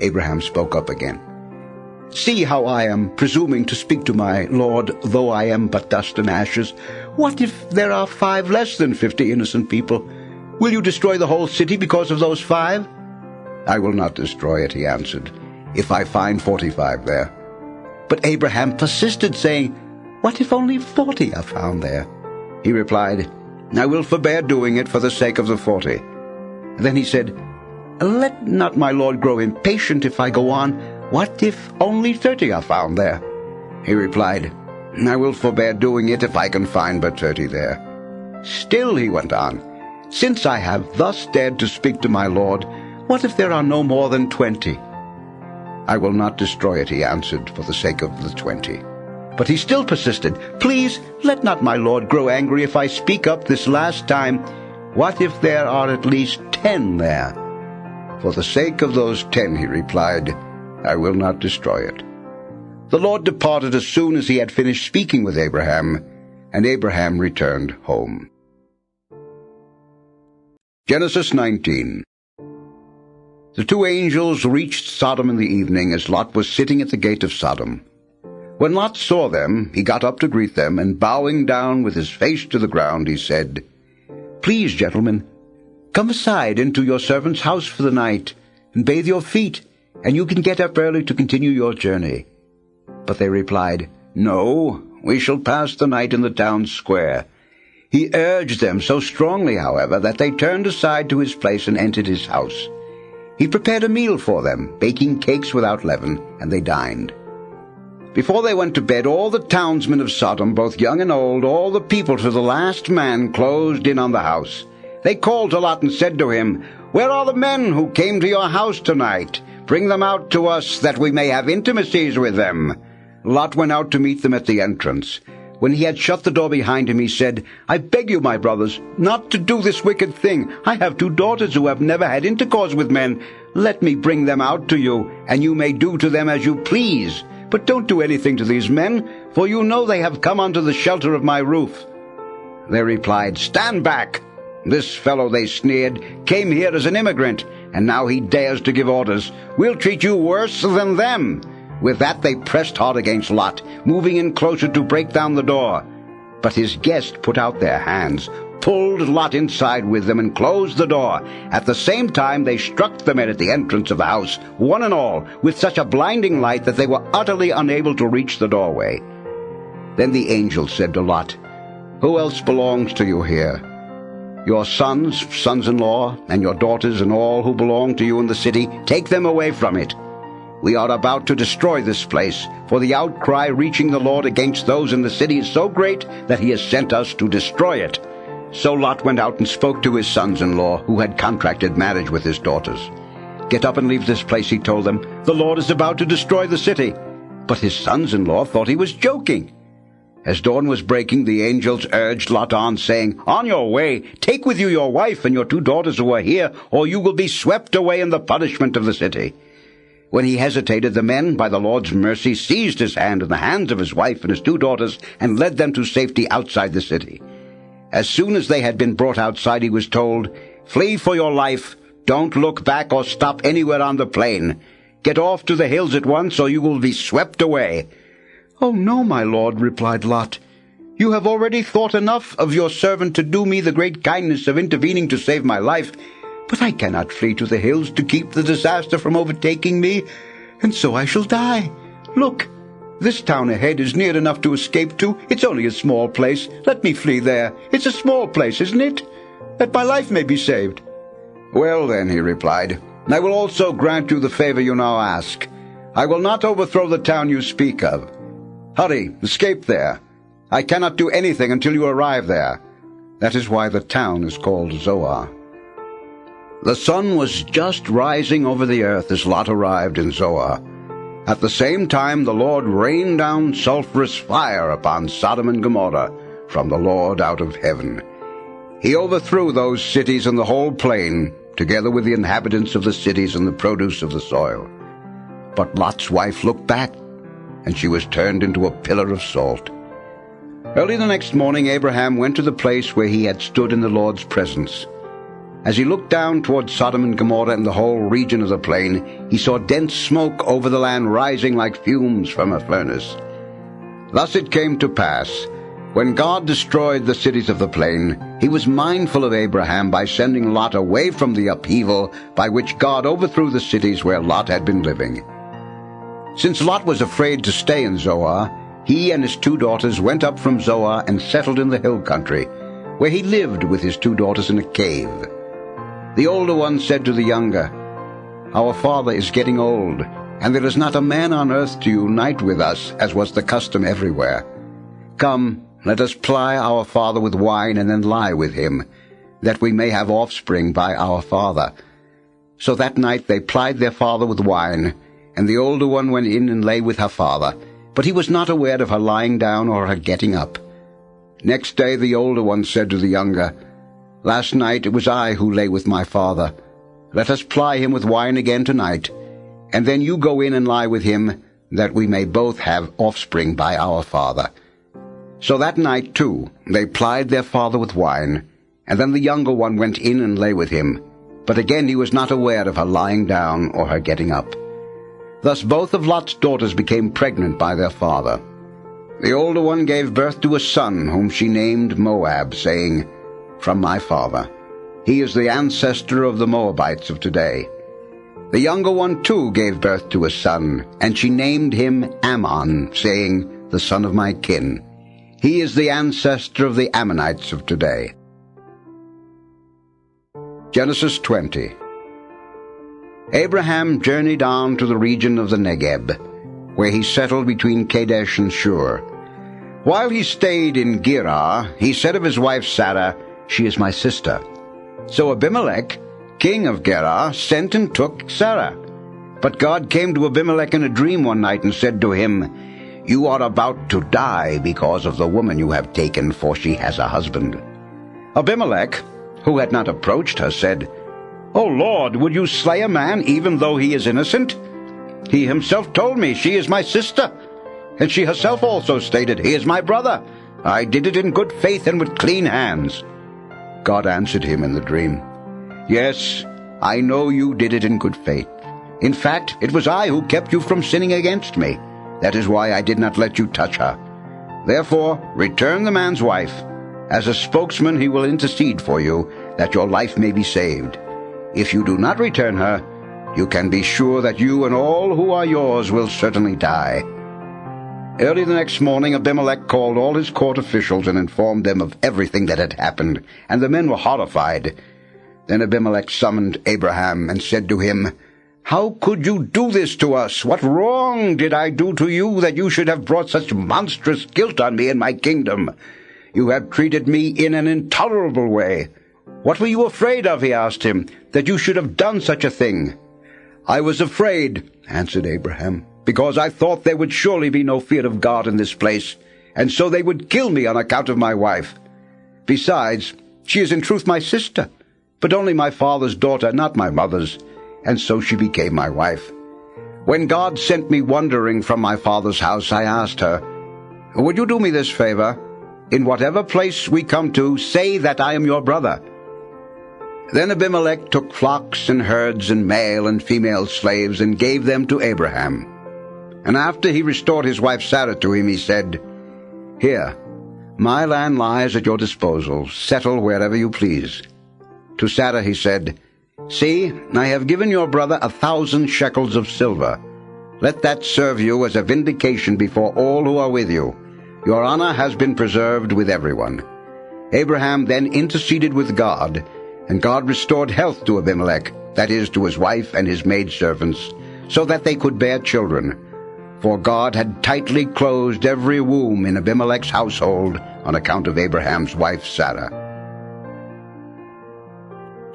Abraham spoke up again. "See how I am presuming to speak to my Lord, though I am but dust and ashes. What if there are 5 less than 50 innocent people? Will you destroy the whole city because of those 5? "I will not destroy it," he answered, "if I find 45 there." But Abraham persisted, saying, "What if only 40 are found there?" He replied, "I will forbear doing it for the sake of the 40. Then he said, "Let not my Lord grow impatient if I go on. What if only 30 are found there?" He replied, "I will forbear doing it if I can find but 30 there." "Still," he went on, "since I have thus dared to speak to my Lord, what if there are no more than 20? "I will not destroy it," he answered, "for the sake of the 20. But he still persisted, "Please, let not my Lord grow angry if I speak up this last time. What if there are at least 10 there?" "For the sake of those 10, he replied, "I will not destroy it." The Lord departed as soon as he had finished speaking with Abraham, and Abraham returned home. Genesis 19. The 2 angels reached Sodom in the evening as Lot was sitting at the gate of Sodom. When Lot saw them, he got up to greet them, and bowing down with his face to the ground, he said, "Please, gentlemen, come aside into your servant's house for the night, and bathe your feet, and you can get up early to continue your journey." But they replied, "No, we shall pass the night in the town square." He urged them so strongly, however, that they turned aside to his place and entered his house. He prepared a meal for them, baking cakes without leaven, and they dined. Before they went to bed, all the townsmen of Sodom, both young and old, all the people to the last man, closed in on the house. They called to Lot and said to him, "Where are the men who came to your house tonight? Bring them out to us, that we may have intimacies with them." Lot went out to meet them at the entrance. When he had shut the door behind him, he said, "I beg you, my brothers, not to do this wicked thing. I have 2 daughters who have never had intercourse with men. Let me bring them out to you, and you may do to them as you please. But don't do anything to these men, for you know they have come under the shelter of my roof." They replied, "Stand back. This fellow," they sneered, "came here as an immigrant, and now he dares to give orders. We'll treat you worse than them." With that they pressed hard against Lot, moving in closer to break down the door. But his guests put out their hands, pulled Lot inside with them, and closed the door. At the same time they struck the men at the entrance of the house, one and all, with such a blinding light that they were utterly unable to reach the doorway. Then the angel said to Lot, "Who else belongs to you here? Your sons, sons-in-law, and your daughters, and all who belong to you in the city, take them away from it. We are about to destroy this place, for the outcry reaching the Lord against those in the city is so great that he has sent us to destroy it." So Lot went out and spoke to his sons-in-law, who had contracted marriage with his daughters. "Get up and leave this place," he told them. "The Lord is about to destroy the city." But his sons-in-law thought he was joking. As dawn was breaking, the angels urged Lot on, saying, "On your way, take with you your wife and your 2 daughters who are here, or you will be swept away in the punishment of the city." When he hesitated, the men, by the Lord's mercy, seized his hand and the hands of his wife and his 2 daughters, and led them to safety outside the city. As soon as they had been brought outside, he was told, "Flee for your life. Don't look back or stop anywhere on the plain. Get off to the hills at once, or you will be swept away." "Oh, no, my lord," replied Lot. "You have already thought enough of your servant to do me the great kindness of intervening to save my life. But I cannot flee to the hills to keep the disaster from overtaking me, and so I shall die. Look, this town ahead is near enough to escape to. It's only a small place. Let me flee there. It's a small place, isn't it? That my life may be saved." "Well then," he replied, "I will also grant you the favor you now ask. I will not overthrow the town you speak of. Hurry, escape there. I cannot do anything until you arrive there. That is why the town is called Zoar." The sun was just rising over the earth as Lot arrived in Zoar. At the same time the Lord rained down sulphurous fire upon Sodom and Gomorrah from the Lord out of heaven. He overthrew those cities and the whole plain, together with the inhabitants of the cities and the produce of the soil. But Lot's wife looked back, and she was turned into a pillar of salt. Early the next morning Abraham went to the place where he had stood in the Lord's presence. As he looked down toward Sodom and Gomorrah and the whole region of the plain, he saw dense smoke over the land rising like fumes from a furnace. Thus it came to pass, when God destroyed the cities of the plain, he was mindful of Abraham by sending Lot away from the upheaval by which God overthrew the cities where Lot had been living. Since Lot was afraid to stay in Zoar, he and his 2 daughters went up from Zoar and settled in the hill country, where he lived with his 2 daughters in a cave. The older one said to the younger, "Our father is getting old, and there is not a man on earth to unite with us, as was the custom everywhere. Come, let us ply our father with wine and then lie with him, that we may have offspring by our father." So that night they plied their father with wine, and the older one went in and lay with her father, but he was not aware of her lying down or her getting up. Next day the older one said to the younger, "Last night it was I who lay with my father. Let us ply him with wine again tonight, and then you go in and lie with him, that we may both have offspring by our father." So that night, too, they plied their father with wine, and then the younger one went in and lay with him, but again he was not aware of her lying down or her getting up. Thus both of Lot's daughters became pregnant by their father. The older one gave birth to a son, whom she named Moab, saying, "From my father. He is the ancestor of the Moabites of today." The younger one too gave birth to a son, and she named him Ammon, saying, "The son of my kin." He is the ancestor of the Ammonites of today. Genesis 20. Abraham journeyed on to the region of the Negeb, where he settled between Kadesh and Shur. While he stayed in Gerar, he said of his wife Sarah, "She is my sister." So Abimelech, king of Gerar, sent and took Sarah. But God came to Abimelech in a dream one night and said to him, "You are about to die because of the woman you have taken, for she has a husband." Abimelech, who had not approached her, said, "O Lord, would you slay a man even though he is innocent? He himself told me, 'She is my sister.' And she herself also stated, 'He is my brother. I did it in good faith and with clean hands.' God answered him in the dream, 'Yes, I know you did it in good faith. In fact, it was I who kept you from sinning against me. That is why I did not let you touch her. Therefore, return the man's wife. As a spokesman he will intercede for you, that your life may be saved. If you do not return her, you can be sure that you and all who are yours will certainly die." Early the next morning Abimelech called all his court officials and informed them of everything that had happened, and the men were horrified. Then Abimelech summoned Abraham and said to him, "How could you do this to us? What wrong did I do to you that you should have brought such monstrous guilt on me and my kingdom? You have treated me in an intolerable way. What were you afraid of?" he asked him, "that you should have done such a thing?" "I was afraid," answered Abraham, "because I thought there would surely be no fear of God in this place, and so they would kill me on account of my wife. Besides, she is in truth my sister, but only my father's daughter, not my mother's, and so she became my wife. When God sent me wandering from my father's house, I asked her, 'Would you do me this favor? In whatever place we come to, say that I am your brother.' Then Abimelech took flocks and herds and male and female slaves and gave them to Abraham. And after he restored his wife Sarah to him, he said, 'Here, my land lies at your disposal. Settle wherever you please.' To Sarah he said, 'See, I have given your brother 1,000 shekels of silver. Let that serve you as a vindication before all who are with you. Your honor has been preserved with everyone.' Abraham then interceded with God, and God restored health to Abimelech, that is, to his wife and his maidservants, so that they could bear children. For God had tightly closed every womb in Abimelech's household on account of Abraham's wife Sarah.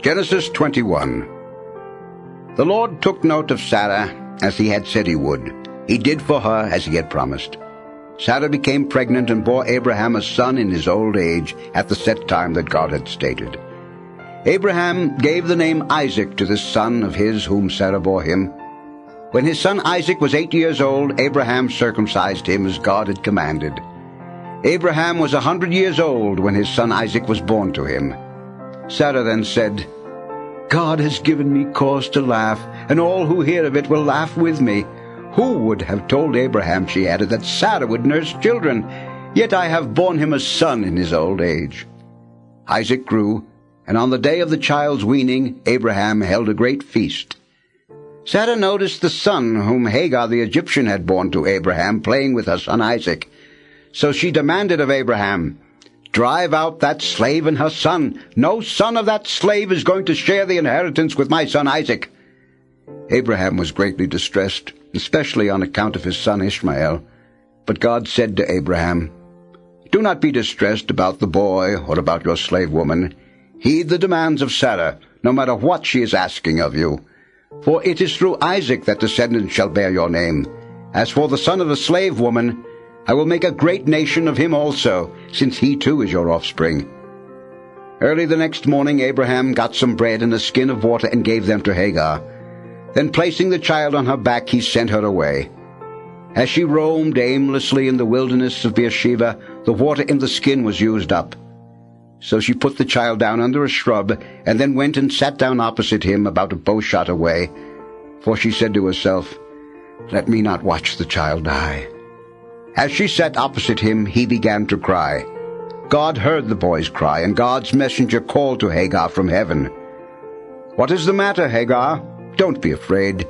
Genesis 21. The Lord took note of Sarah, as he had said he would, He did for her as he had promised. Sarah became pregnant and bore Abraham a son in his old age at the set time that God had stated. Abraham gave the name Isaac to this son of his whom Sarah bore him. When his son Isaac was 8 years old, Abraham circumcised him as God had commanded. Abraham was 100 years old when his son Isaac was born to him. Sarah then said, "God has given me cause to laugh, and all who hear of it will laugh with me. Who would have told Abraham," she added, "that Sarah would nurse children? Yet I have borne him a son in his old age." Isaac grew, and on the day of the child's weaning, Abraham held a great feast. Sarah noticed the son whom Hagar the Egyptian had borne to Abraham playing with her son Isaac. So she demanded of Abraham, "Drive out that slave and her son. No son of that slave is going to share the inheritance with my son Isaac." Abraham was greatly distressed, especially on account of his son Ishmael. But God said to Abraham, "Do not be distressed about the boy or about your slave woman. Heed the demands of Sarah, no matter what she is asking of you. For it is through Isaac that descendants shall bear your name. As for the son of the slave woman, I will make a great nation of him also, since he too is your offspring." Early the next morning Abraham got some bread and a skin of water and gave them to Hagar. Then placing the child on her back, he sent her away. As she roamed aimlessly in the wilderness of Beersheba, the water in the skin was used up. So she put the child down under a shrub, and then went and sat down opposite him about a bow shot away. For she said to herself, "Let me not watch the child die." As she sat opposite him, he began to cry. God heard the boy's cry, and God's messenger called to Hagar from heaven. "What is the matter, Hagar? Don't be afraid.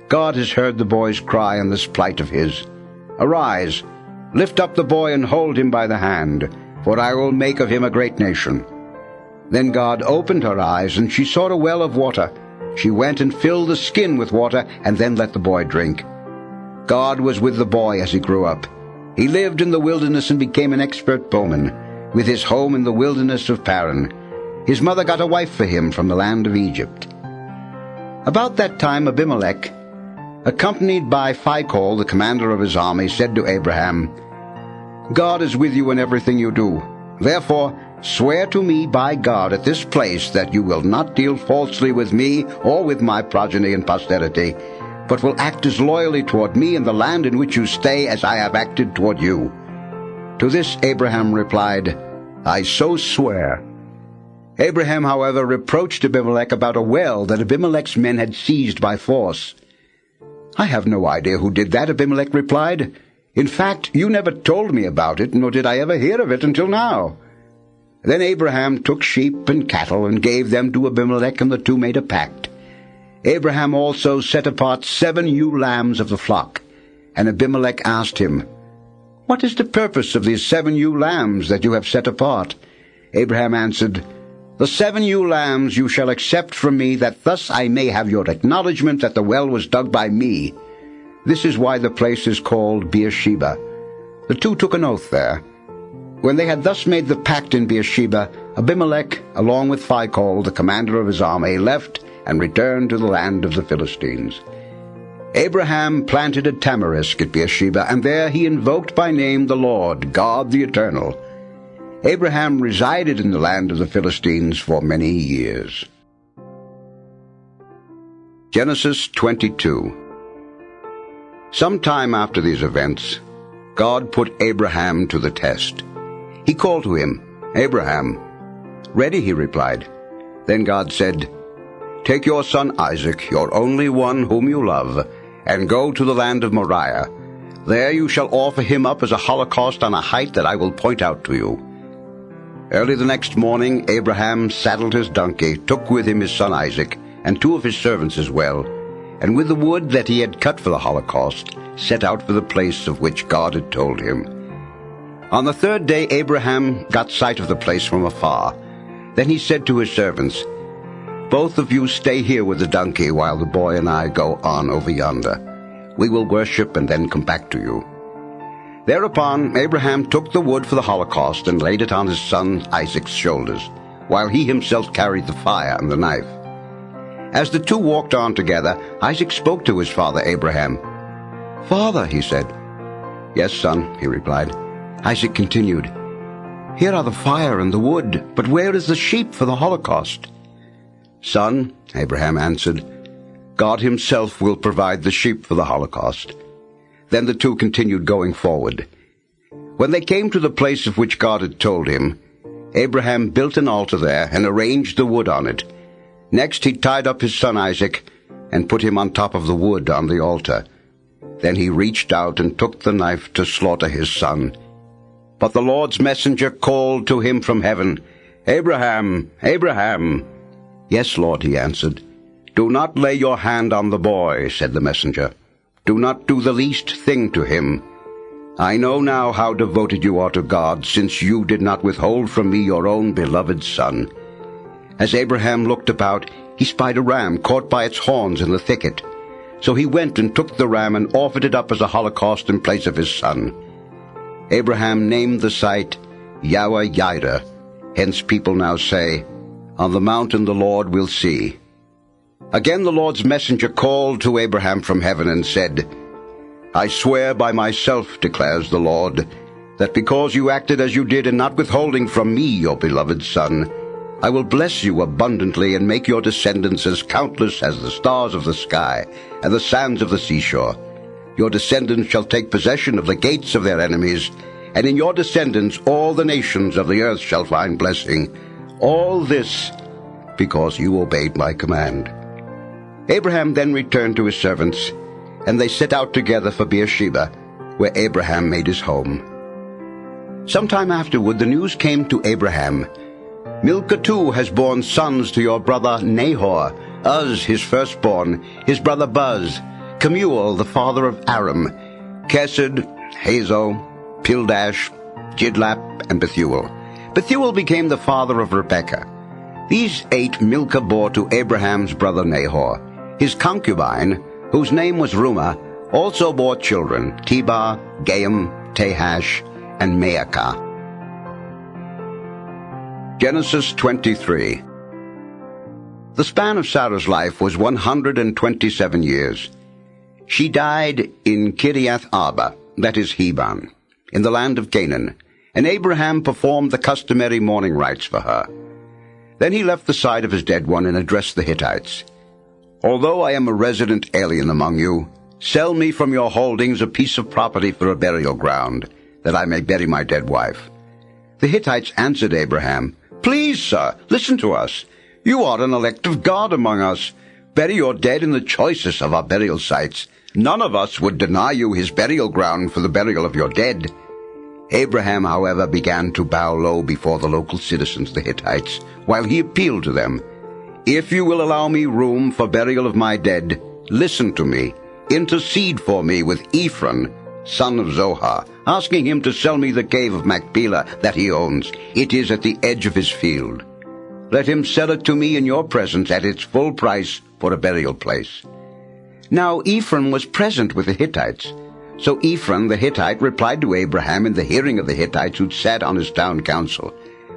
God has heard the boy's cry and this plight of his. Arise, lift up the boy and hold him by the hand, for I will make of him a great nation." Then God opened her eyes, and she saw a well of water. She went and filled the skin with water, and then let the boy drink. God was with the boy as he grew up. He lived in the wilderness and became an expert bowman, with his home in the wilderness of Paran. His mother got a wife for him from the land of Egypt. About that time Abimelech, accompanied by Phicol, the commander of his army, said to Abraham, "God is with you in everything you do. Therefore swear to me by God at this place that you will not deal falsely with me or with my progeny and posterity, but will act as loyally toward me and the land in which you stay as I have acted toward you." To this Abraham replied, "I so swear." Abraham, however, reproached Abimelech about a well that Abimelech's men had seized by force. "I have no idea who did that," Abimelech replied. "In fact, you never told me about it, nor did I ever hear of it until now." Then Abraham took sheep and cattle and gave them to Abimelech, and the two made a pact. Abraham also set apart 7 ewe lambs of the flock. And Abimelech asked him, "What is the purpose of these 7 ewe lambs that you have set apart?" Abraham answered, "The 7 ewe lambs you shall accept from me, that thus I may have your acknowledgment that the well was dug by me." This is why the place is called Beersheba. The two took an oath there. When they had thus made the pact in Beersheba, Abimelech, along with Phicol, the commander of his army, left and returned to the land of the Philistines. Abraham planted a tamarisk at Beersheba, and there he invoked by name the Lord, God the Eternal. Abraham resided in the land of the Philistines for many years. Genesis 22. Some time after these events, God put Abraham to the test. He called to him, "Abraham." "Ready," he replied. Then God said, "Take your son Isaac, your only one whom you love, and go to the land of Moriah. There you shall offer him up as a holocaust on a height that I will point out to you." Early the next morning Abraham saddled his donkey, took with him his son Isaac, and 2 of his servants as well, and with the wood that he had cut for the holocaust, set out for the place of which God had told him. On the 3rd day Abraham got sight of the place from afar. Then he said to his servants, "Both of you stay here with the donkey while the boy and I go on over yonder. We will worship and then come back to you." Thereupon Abraham took the wood for the holocaust and laid it on his son Isaac's shoulders, while he himself carried the fire and the knife. As the two walked on together, Isaac spoke to his father Abraham. "Father," he said. "Yes, son," he replied. Isaac continued, "Here are the fire and the wood, but where is the sheep for the holocaust?" "Son," Abraham answered, "God himself will provide the sheep for the holocaust." Then the two continued going forward. When they came to the place of which God had told him, Abraham built an altar there and arranged the wood on it. Next he tied up his son Isaac and put him on top of the wood on the altar. Then he reached out and took the knife to slaughter his son. But the Lord's messenger called to him from heaven, "Abraham, Abraham!" "Yes, Lord," he answered. "Do not lay your hand on the boy," said the messenger. "Do not do the least thing to him. I know now how devoted you are to God, since you did not withhold from me your own beloved son." As Abraham looked about, he spied a ram caught by its horns in the thicket. So he went and took the ram and offered it up as a holocaust in place of his son. Abraham named the site Yahweh-Yireh. Hence people now say, "On the mountain the Lord will see." Again the Lord's messenger called to Abraham from heaven and said, "I swear by myself, declares the Lord, that because you acted as you did in not withholding from me your beloved son, I will bless you abundantly and make your descendants as countless as the stars of the sky and the sands of the seashore. Your descendants shall take possession of the gates of their enemies, and in your descendants all the nations of the earth shall find blessing. All this because you obeyed my command." Abraham then returned to his servants, and they set out together for Beersheba, where Abraham made his home. Sometime afterward the news came to Abraham, "Milcah too has borne sons to your brother Nahor, Uz his firstborn, his brother Buz, Kemuel the father of Aram, Kesed, Hazo, Pildash, Jidlap, and Bethuel. Bethuel became the father of Rebekah. These 8 Milcah bore to Abraham's brother Nahor. His concubine, whose name was Rumah, also bore children, Tebah, Gaim, Tahash, and Maacah. Genesis 23. The span of Sarah's life was 127 years. She died in Kiriath Arba, that is Hebron, in the land of Canaan, and Abraham performed the customary mourning rites for her. Then he left the side of his dead one and addressed the Hittites. "Although I am a resident alien among you, sell me from your holdings a piece of property for a burial ground, that I may bury my dead wife." The Hittites answered Abraham, "Please, sir, listen to us. You are an elect of God among us. Bury your dead in the choicest of our burial sites. None of us would deny you his burial ground for the burial of your dead." Abraham, however, began to bow low before the local citizens, the Hittites, while he appealed to them, "If you will allow me room for burial of my dead, listen to me. Intercede for me with Ephron, son of Zohar, asking him to sell me the cave of Machpelah that he owns. It is at the edge of his field. Let him sell it to me in your presence at its full price for a burial place." Now Ephron was present with the Hittites. So Ephron the Hittite replied to Abraham in the hearing of the Hittites who sat on his town council,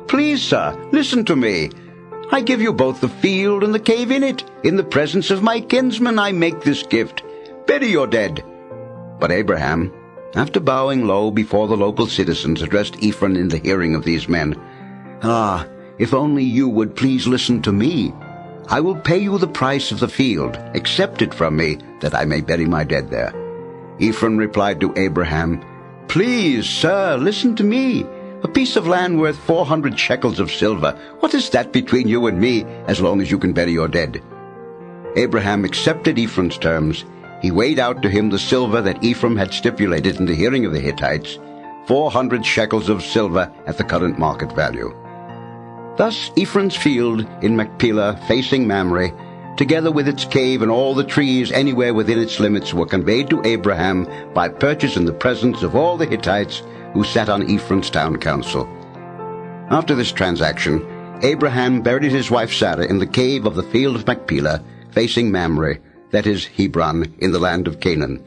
"Please, sir, listen to me. I give you both the field and the cave in it. In the presence of my kinsmen I make this gift. Bury your dead." But Abraham, after bowing low before the local citizens, addressed Ephron in the hearing of these men, "Ah, if only you would please listen to me. I will pay you the price of the field. Accept it from me, that I may bury my dead there." Ephron replied to Abraham, "Please, sir, listen to me. A piece of land worth 400 shekels of silver. What is that between you and me, as long as you can bury your dead?" Abraham accepted Ephron's terms. He weighed out to him the silver that Ephron had stipulated in the hearing of the Hittites, 400 shekels of silver at the current market value. Thus Ephron's field in Machpelah, facing Mamre, together with its cave and all the trees anywhere within its limits, were conveyed to Abraham by purchase in the presence of all the Hittites who sat on Ephron's town council. After this transaction, Abraham buried his wife Sarah in the cave of the field of Machpelah, facing Mamre, that is Hebron, in the land of Canaan.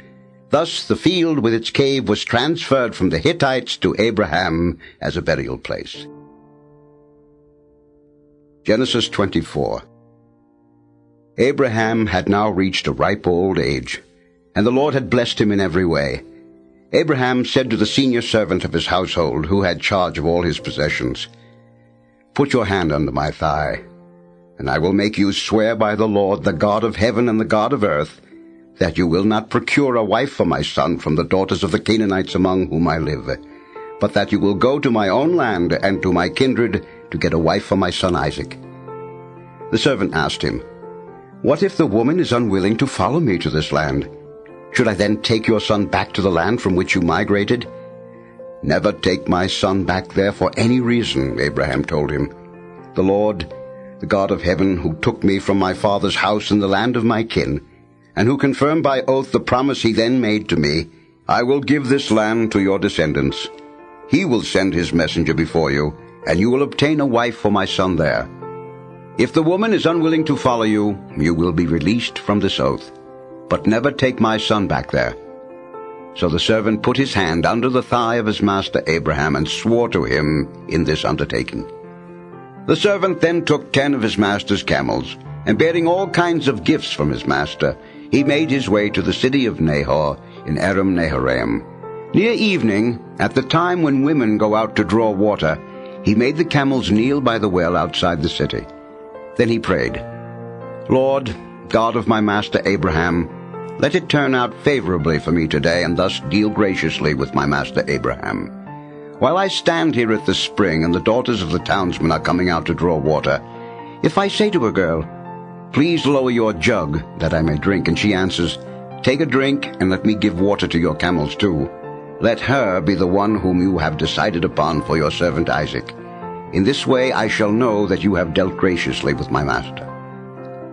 Thus the field with its cave was transferred from the Hittites to Abraham as a burial place. Genesis 24. Abraham had now reached a ripe old age, and the Lord had blessed him in every way. Abraham said to the senior servant of his household, who had charge of all his possessions, "Put your hand under my thigh, and I will make you swear by the Lord, the God of heaven and the God of earth, that you will not procure a wife for my son from the daughters of the Canaanites among whom I live, but that you will go to my own land and to my kindred to get a wife for my son Isaac." The servant asked him, "What if the woman is unwilling to follow me to this land? Should I then take your son back to the land from which you migrated?" "Never take my son back there for any reason," Abraham told him. "The Lord, the God of heaven, who took me from my father's house in the land of my kin, and who confirmed by oath the promise he then made to me, I will give this land to your descendants. He will send his messenger before you, and you will obtain a wife for my son there. If the woman is unwilling to follow you, you will be released from this oath. But never take my son back there." So the servant put his hand under the thigh of his master Abraham and swore to him in this undertaking. The servant then took 10 of his master's camels, and bearing all kinds of gifts from his master, he made his way to the city of Nahor in Aram Naharaim. Near evening, at the time when women go out to draw water, he made the camels kneel by the well outside the city. Then he prayed, "Lord, God of my master Abraham, let it turn out favorably for me today, and thus deal graciously with my master Abraham. While I stand here at the spring, and the daughters of the townsmen are coming out to draw water, if I say to a girl, 'Please lower your jug, that I may drink,' and she answers, 'Take a drink, and let me give water to your camels too,' let her be the one whom you have decided upon for your servant Isaac. In this way I shall know that you have dealt graciously with my master."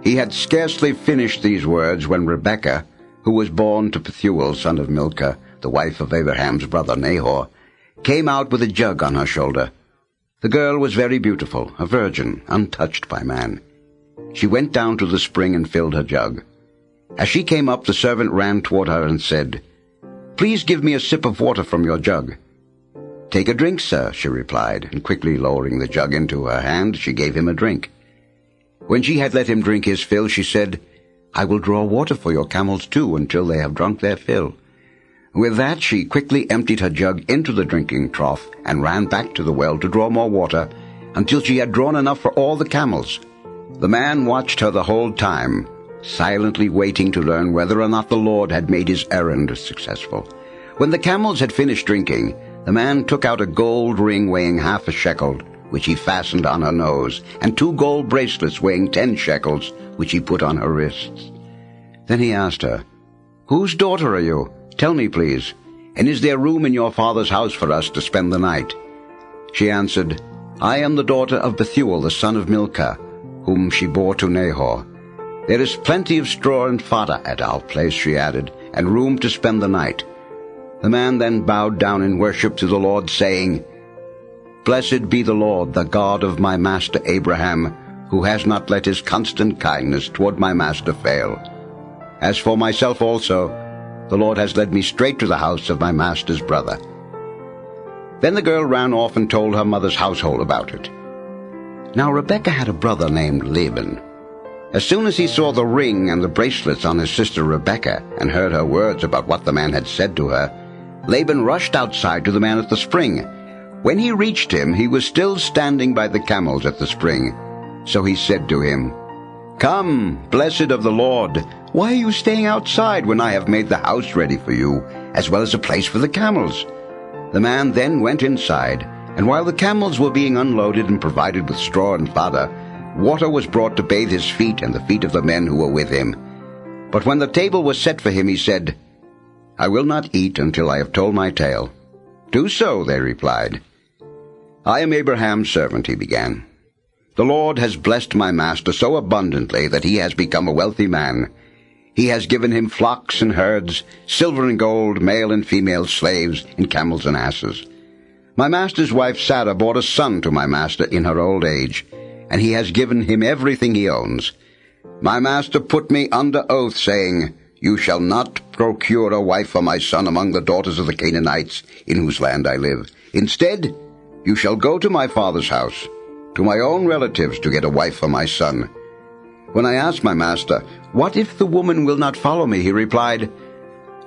He had scarcely finished these words when Rebekah, who was born to Bethuel, son of Milcah, the wife of Abraham's brother Nahor, came out with a jug on her shoulder. The girl was very beautiful, a virgin, untouched by man. She went down to the spring and filled her jug. As she came up, the servant ran toward her and said, "Please give me a sip of water from your jug." "Take a drink, sir," she replied, and quickly lowering the jug into her hand, she gave him a drink. When she had let him drink his fill, she said, "I will draw water for your camels too until they have drunk their fill." With that she quickly emptied her jug into the drinking trough and ran back to the well to draw more water until she had drawn enough for all the camels. The man watched her the whole time, silently waiting to learn whether or not the Lord had made his errand successful. When the camels had finished drinking, the man took out a gold ring weighing 1/2 shekel, which he fastened on her nose, and 2 gold bracelets weighing 10 shekels, which he put on her wrists. Then he asked her, "Whose daughter are you? Tell me, please, and is there room in your father's house for us to spend the night?" She answered, "I am the daughter of Bethuel, the son of Milcah, whom she bore to Nahor. There is plenty of straw and fodder at our place," she added, "and room to spend the night." The man then bowed down in worship to the Lord, saying, "Blessed be the Lord, the God of my master Abraham, who has not let his constant kindness toward my master fail. As for myself also, the Lord has led me straight to the house of my master's brother." Then the girl ran off and told her mother's household about it. Now Rebekah had a brother named Laban. As soon as he saw the ring and the bracelets on his sister Rebekah, and heard her words about what the man had said to her, Laban rushed outside to the man at the spring. When he reached him, he was still standing by the camels at the spring. So he said to him, "Come, blessed of the Lord, why are you staying outside when I have made the house ready for you, as well as a place for the camels?" The man then went inside, and while the camels were being unloaded and provided with straw and fodder, water was brought to bathe his feet and the feet of the men who were with him. But when the table was set for him, he said, "I will not eat until I have told my tale." "Do so," they replied. "I am Abraham's servant," he began. "The Lord has blessed my master so abundantly that he has become a wealthy man. He has given him flocks and herds, silver and gold, male and female slaves, and camels and asses. My master's wife Sarah bore a son to my master in her old age, and he has given him everything he owns. My master put me under oath, saying, 'You shall not procure a wife for my son among the daughters of the Canaanites, in whose land I live. Instead, you shall go to my father's house, to my own relatives, to get a wife for my son.' When I asked my master, 'What if the woman will not follow me?' he replied,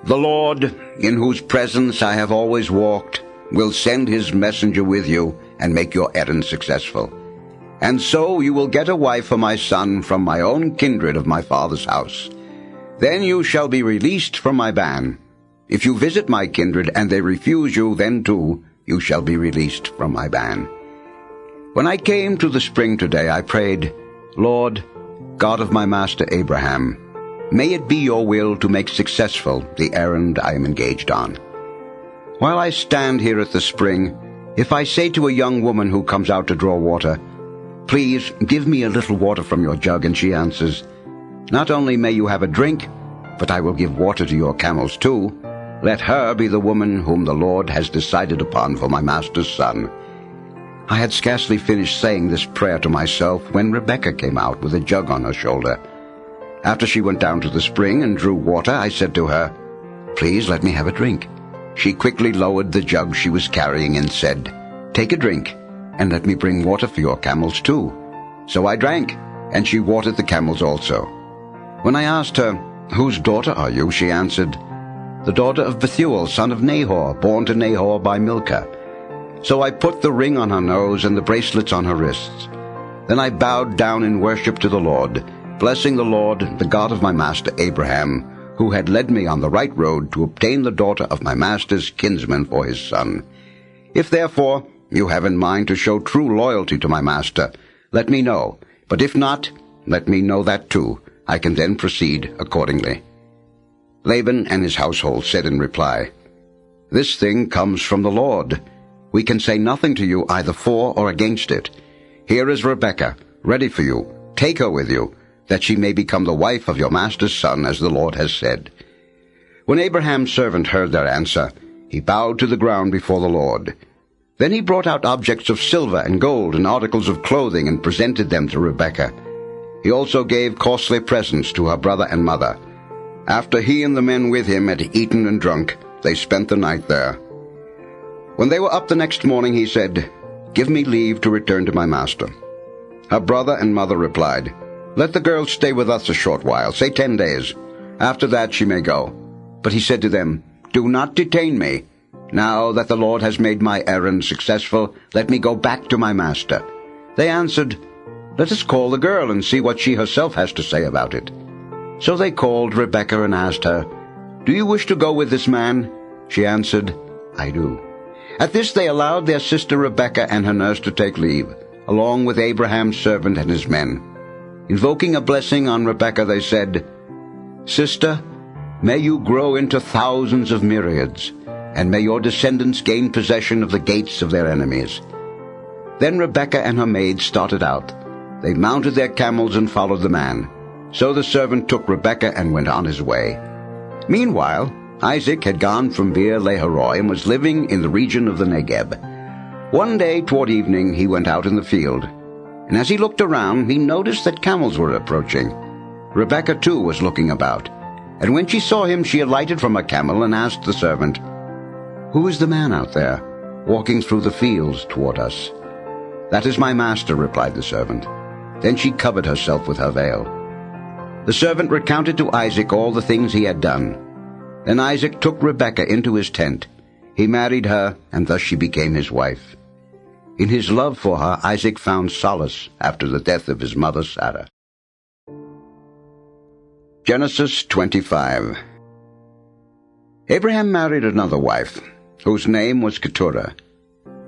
"The Lord, in whose presence I have always walked, will send his messenger with you and make your errand successful. And so you will get a wife for my son from my own kindred of my father's house. Then you shall be released from my ban. If you visit my kindred and they refuse you, then too you shall be released from my ban." When I came to the spring today, I prayed, "Lord, God of my master Abraham, may it be your will to make successful the errand I am engaged on. While I stand here at the spring, if I say to a young woman who comes out to draw water, 'Please give me a little water from your jug,' and she answers, 'Not only may you have a drink, but I will give water to your camels too,' let her be the woman whom the Lord has decided upon for my master's son." I had scarcely finished saying this prayer to myself when Rebekah came out with a jug on her shoulder. After she went down to the spring and drew water, I said to her, "Please let me have a drink." She quickly lowered the jug she was carrying and said, "Take a drink, and let me bring water for your camels too." So I drank, and she watered the camels also. When I asked her, "Whose daughter are you?" she answered, "The daughter of Bethuel, son of Nahor, born to Nahor by Milcah." So I put the ring on her nose and the bracelets on her wrists. Then I bowed down in worship to the Lord, blessing the Lord, the God of my master Abraham, who had led me on the right road to obtain the daughter of my master's kinsman for his son. If therefore you have in mind to show true loyalty to my master, let me know, but if not, let me know that too. I can then proceed accordingly." Laban and his household said in reply, "This thing comes from the Lord. We can say nothing to you either for or against it. Here is Rebekah, ready for you. Take her with you, that she may become the wife of your master's son, as the Lord has said." When Abraham's servant heard their answer, he bowed to the ground before the Lord. Then he brought out objects of silver and gold and articles of clothing and presented them to Rebekah. He also gave costly presents to her brother and mother. After he and the men with him had eaten and drunk, they spent the night there. When they were up the next morning, he said, "Give me leave to return to my master." Her brother and mother replied, "Let the girl stay with us a short while, say 10 days. After that she may go." But he said to them, "Do not detain me. Now that the Lord has made my errand successful, let me go back to my master." They answered, "Let us call the girl and see what she herself has to say about it." So they called Rebekah and asked her, "Do you wish to go with this man?" She answered, "I do." At this they allowed their sister Rebekah and her nurse to take leave, along with Abraham's servant and his men. Invoking a blessing on Rebekah, they said, "Sister, may you grow into thousands of myriads, and may your descendants gain possession of the gates of their enemies." Then Rebekah and her maids started out. They mounted their camels and followed the man. So the servant took Rebekah and went on his way. Meanwhile, Isaac had gone from Beer-lahai-roi and was living in the region of the Negeb. One day toward evening he went out in the field, and as he looked around he noticed that camels were approaching. Rebekah too was looking about, and when she saw him she alighted from her camel and asked the servant, "Who is the man out there, walking through the fields toward us?" "That is my master," replied the servant. Then she covered herself with her veil. The servant recounted to Isaac all the things he had done. Then Isaac took Rebekah into his tent. He married her, and thus she became his wife. In his love for her, Isaac found solace after the death of his mother Sarah. Genesis 25. Abraham married another wife, whose name was Keturah.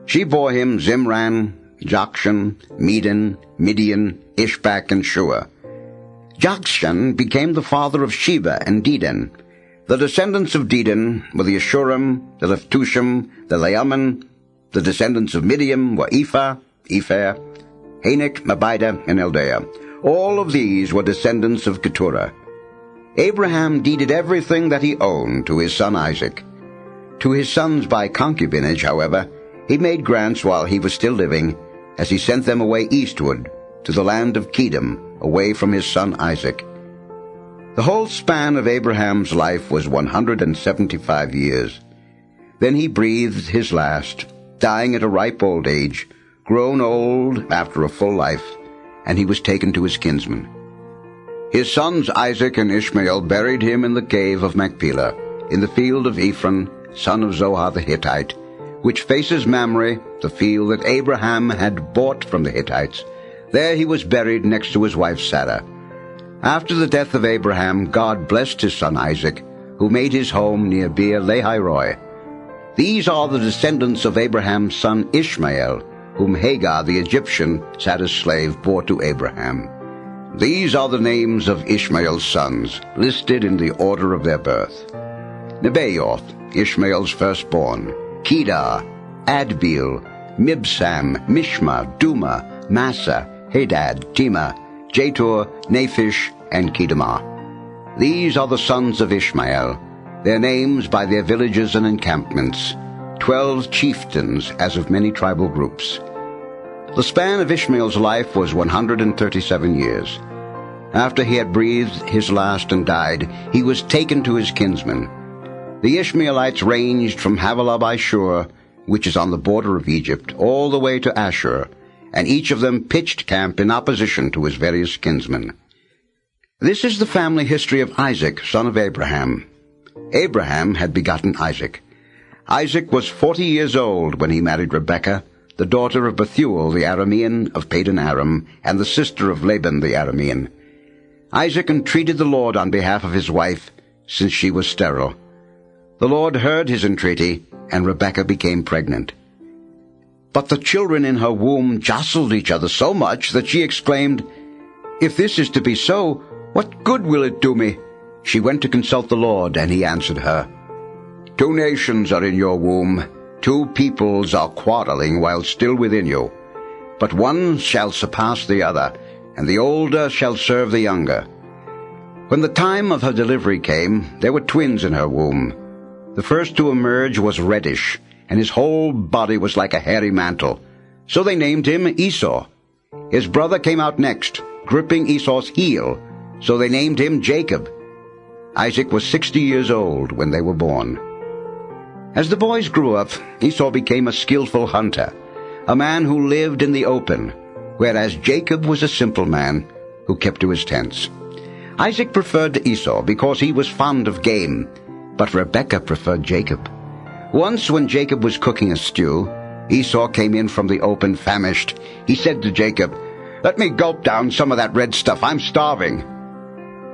She bore him Zimran, Jokshan, Medan, Midian, Ishbak, and Shua. Jokshan became the father of Sheba and Dedan. The descendants of Dedan were the Ashurim, the Lephtushim, the Leaman. The descendants of Midian were Ephah, Epher, Hanik, Abida, and Eldaah. All of these were descendants of Keturah. Abraham deeded everything that he owned to his son Isaac. To his sons by concubinage, however, he made grants while he was still living, as he sent them away eastward, to the land of Kedem, away from his son Isaac. The whole span of Abraham's life was 175 years. Then he breathed his last, dying at a ripe old age, grown old after a full life, and he was taken to his kinsmen. His sons Isaac and Ishmael buried him in the cave of Machpelah, in the field of Ephron, son of Zohar the Hittite, which faces Mamre, the field that Abraham had bought from the Hittites. There he was buried next to his wife Sarah. After the death of Abraham, God blessed his son Isaac, who made his home near Beer Lahai-roi. These are the descendants of Abraham's son Ishmael, whom Hagar the Egyptian, Sarah's slave, bore to Abraham. These are the names of Ishmael's sons, listed in the order of their birth. Nebaioth, Ishmael's firstborn, Kedar, Adbeel, Mibsam, Mishma, Duma, Massa, Hadad, Tema, Jetur, Naphish, and Kedemah. These are the sons of Ishmael, their names by their villages and encampments, 12 chieftains as of many tribal groups. The span of Ishmael's life was 137 years. After he had breathed his last and died, he was taken to his kinsmen. The Ishmaelites ranged from Havilah by Shur, which is on the border of Egypt, all the way to Ashur, and each of them pitched camp in opposition to his various kinsmen. This is the family history of Isaac, son of Abraham. Abraham had begotten Isaac. Isaac was 40 years old when he married Rebekah, the daughter of Bethuel the Aramean of Padan Aram, and the sister of Laban the Aramean. Isaac entreated the Lord on behalf of his wife, since she was sterile. The Lord heard his entreaty, and Rebekah became pregnant. But the children in her womb jostled each other so much that she exclaimed, "If this is to be so, what good will it do me?" She went to consult the Lord, and he answered her, "Two nations are in your womb. 2 peoples are quarreling while still within you. But one shall surpass the other, and the older shall serve the younger." When the time of her delivery came, there were twins in her womb. The first to emerge was reddish, and his whole body was like a hairy mantle. So they named him Esau. His brother came out next, gripping Esau's heel, so they named him Jacob. Isaac was 60 years old when they were born. As the boys grew up, Esau became a skillful hunter, a man who lived in the open, whereas Jacob was a simple man who kept to his tents. Isaac preferred Esau because he was fond of game, but Rebekah preferred Jacob. Once when Jacob was cooking a stew, Esau came in from the open famished. He said to Jacob, "Let me gulp down some of that red stuff. I'm starving."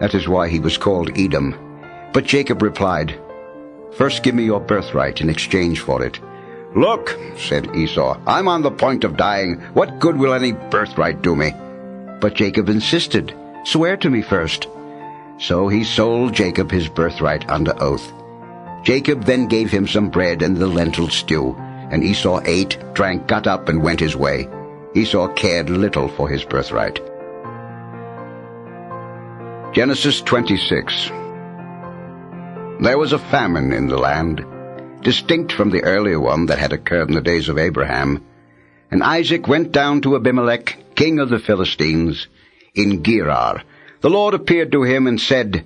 That is why he was called Edom. But Jacob replied, "First give me your birthright in exchange for it." "Look," said Esau, "I'm on the point of dying. What good will any birthright do me?" But Jacob insisted, "Swear to me first." So he sold Jacob his birthright under oath. Jacob then gave him some bread and the lentil stew, and Esau ate, drank, got up, and went his way. Esau cared little for his birthright. Genesis 26. There was a famine in the land, distinct from the earlier one that had occurred in the days of Abraham. And Isaac went down to Abimelech, king of the Philistines, in Gerar. The Lord appeared to him and said,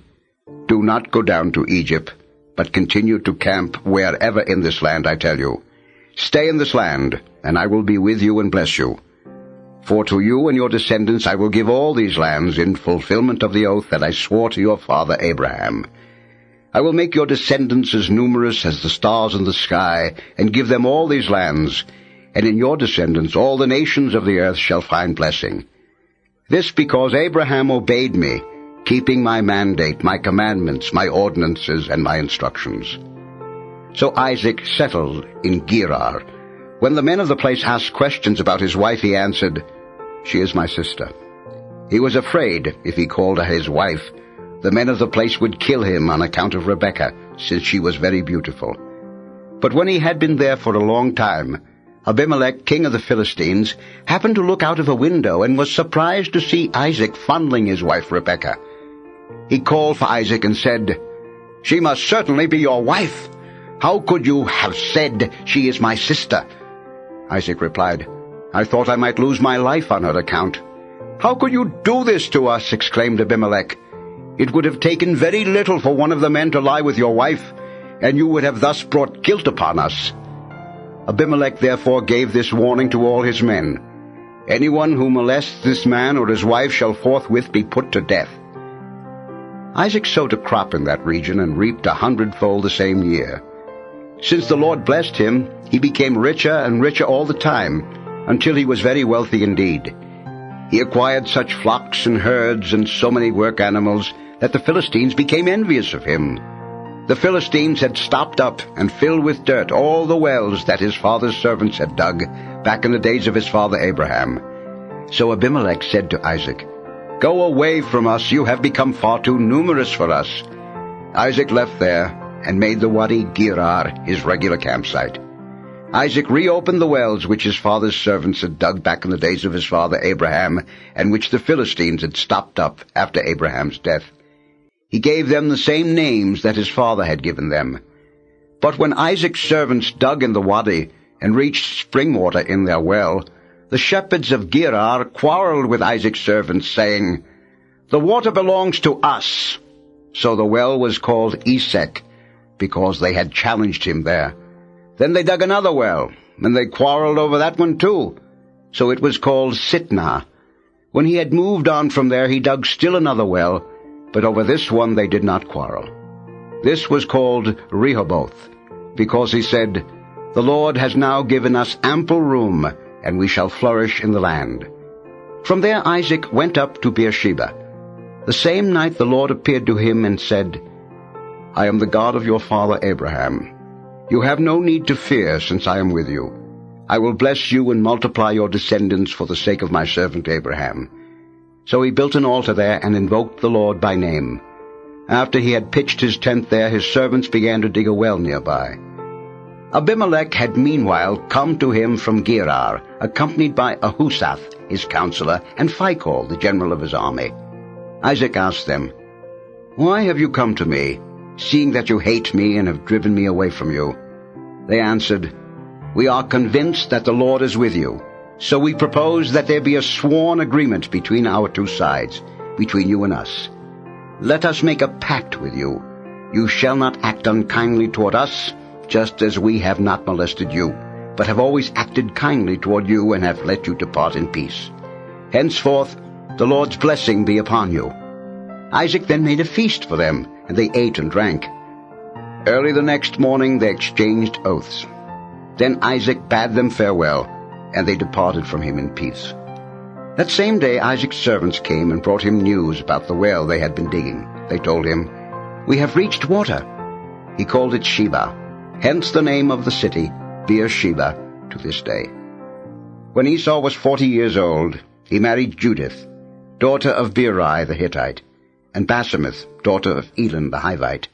"Do not go down to Egypt, but continue to camp wherever in this land I tell you. Stay in this land, and I will be with you and bless you. For to you and your descendants I will give all these lands in fulfillment of the oath that I swore to your father Abraham. I will make your descendants as numerous as the stars in the sky, and give them all these lands, and in your descendants all the nations of the earth shall find blessing. This because Abraham obeyed me, keeping my mandate, my commandments, my ordinances, and my instructions." So Isaac settled in Gerar. When the men of the place asked questions about his wife, he answered, "She is my sister." He was afraid if he called her his wife, the men of the place would kill him on account of Rebekah, since she was very beautiful. But when he had been there for a long time, Abimelech, king of the Philistines, happened to look out of a window and was surprised to see Isaac fondling his wife Rebekah. He called for Isaac and said, "She must certainly be your wife. How could you have said she is my sister?" Isaac replied, "I thought I might lose my life on her account." "How could you do this to us?" exclaimed Abimelech. "It would have taken very little for one of the men to lie with your wife, and you would have thus brought guilt upon us." Abimelech therefore gave this warning to all his men, "Anyone who molests this man or his wife shall forthwith be put to death." Isaac sowed a crop in that region and reaped 100-fold the same year. Since the Lord blessed him, he became richer and richer all the time, until he was very wealthy indeed. He acquired such flocks and herds and so many work animals that the Philistines became envious of him. The Philistines had stopped up and filled with dirt all the wells that his father's servants had dug back in the days of his father Abraham. So Abimelech said to Isaac, "Go away from us, you have become far too numerous for us." Isaac left there and made the Wadi Gerar his regular campsite. Isaac reopened the wells which his father's servants had dug back in the days of his father Abraham, and which the Philistines had stopped up after Abraham's death. He gave them the same names that his father had given them. But when Isaac's servants dug in the wadi and reached spring water in their well, the shepherds of Gerar quarreled with Isaac's servants, saying, "The water belongs to us." So the well was called Esek, because they had challenged him there. Then they dug another well, and they quarreled over that one too. So it was called Sitnah. When he had moved on from there, he dug still another well, but over this one they did not quarrel. This was called Rehoboth, because he said, "The Lord has now given us ample room, and we shall flourish in the land." From there Isaac went up to Beersheba. The same night the Lord appeared to him and said, "I am the God of your father Abraham. You have no need to fear, since I am with you. I will bless you and multiply your descendants for the sake of my servant Abraham." So he built an altar there and invoked the Lord by name. After he had pitched his tent there, his servants began to dig a well nearby. Abimelech had meanwhile come to him from Gerar, accompanied by Ahusath, his counselor, and Phicol, the general of his army. Isaac asked them, "Why have you come to me, seeing that you hate me and have driven me away from you?" They answered, "We are convinced that the Lord is with you. So we propose that there be a sworn agreement between our two sides, between you and us. Let us make a pact with you. You shall not act unkindly toward us, just as we have not molested you, but have always acted kindly toward you and have let you depart in peace. Henceforth the Lord's blessing be upon you." Isaac then made a feast for them, and they ate and drank. Early the next morning they exchanged oaths. Then Isaac bade them farewell, and they departed from him in peace. That same day Isaac's servants came and brought him news about the well they had been digging. They told him, "We have reached water." He called it Sheba, hence the name of the city, Beersheba, to this day. When Esau was 40 years old, he married Judith, daughter of Beeri the Hittite, and Basemath, daughter of Elon the Hivite.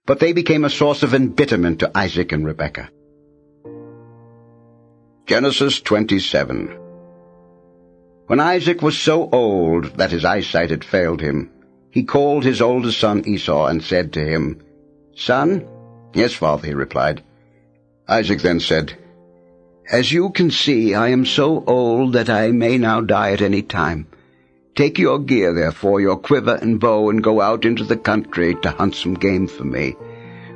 But they became a source of embitterment to Isaac and Rebekah. Genesis 27. When Isaac was so old that his eyesight had failed him, he called his oldest son Esau and said to him, "Son?" "Yes, father," he replied. Isaac then said, "As you can see, I am so old that I may now die at any time. Take your gear, therefore, your quiver and bow, and go out into the country to hunt some game for me.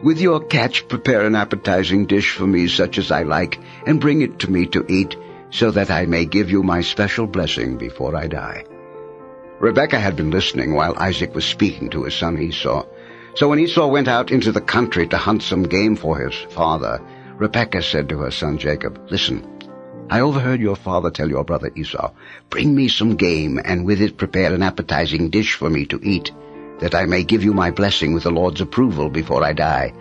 With your catch prepare an appetizing dish for me such as I like, and bring it to me to eat, so that I may give you my special blessing before I die." Rebekah had been listening while Isaac was speaking to his son Esau. So when Esau went out into the country to hunt some game for his father, Rebekah said to her son Jacob, "Listen, I overheard your father tell your brother Esau, 'Bring me some game, and with it prepare an appetizing dish for me to eat, that I may give you my blessing with the Lord's approval before I die.'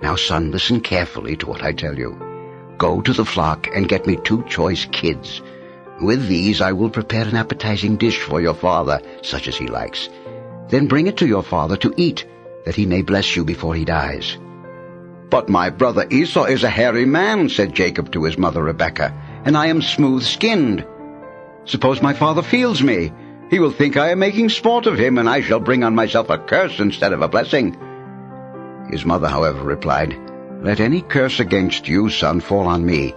Now, son, listen carefully to what I tell you. Go to the flock and get me 2 choice kids. With these I will prepare an appetizing dish for your father, such as he likes. Then bring it to your father to eat, that he may bless you before he dies." "But my brother Esau is a hairy man," said Jacob to his mother Rebekah, "and I am smooth-skinned. Suppose my father feels me? He will think I am making sport of him, and I shall bring on myself a curse instead of a blessing." His mother, however, replied, "Let any curse against you, son, fall on me.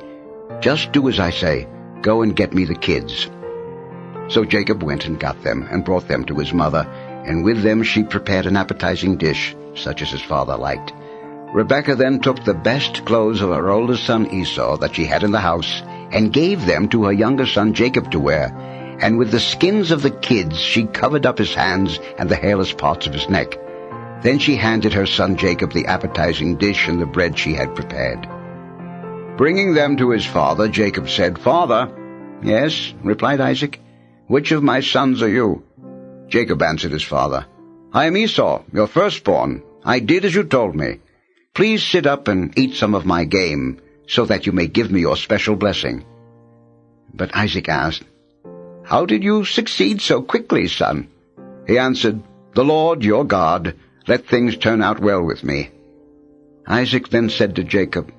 Just do as I say. Go and get me the kids." So Jacob went and got them, and brought them to his mother, and with them she prepared an appetizing dish, such as his father liked. Rebekah then took the best clothes of her oldest son Esau that she had in the house, and gave them to her younger son Jacob to wear, and with the skins of the kids she covered up his hands and the hairless parts of his neck. Then she handed her son Jacob the appetizing dish and the bread she had prepared. Bringing them to his father, Jacob said, "Father." "Yes," replied Isaac. "Which of my sons are you?" Jacob answered his father, "I am Esau, your firstborn. I did as you told me. Please sit up and eat some of my game, so that you may give me your special blessing." But Isaac asked, "How did you succeed so quickly, son?" He answered, "The Lord your God let things turn out well with me." Isaac then said to Jacob,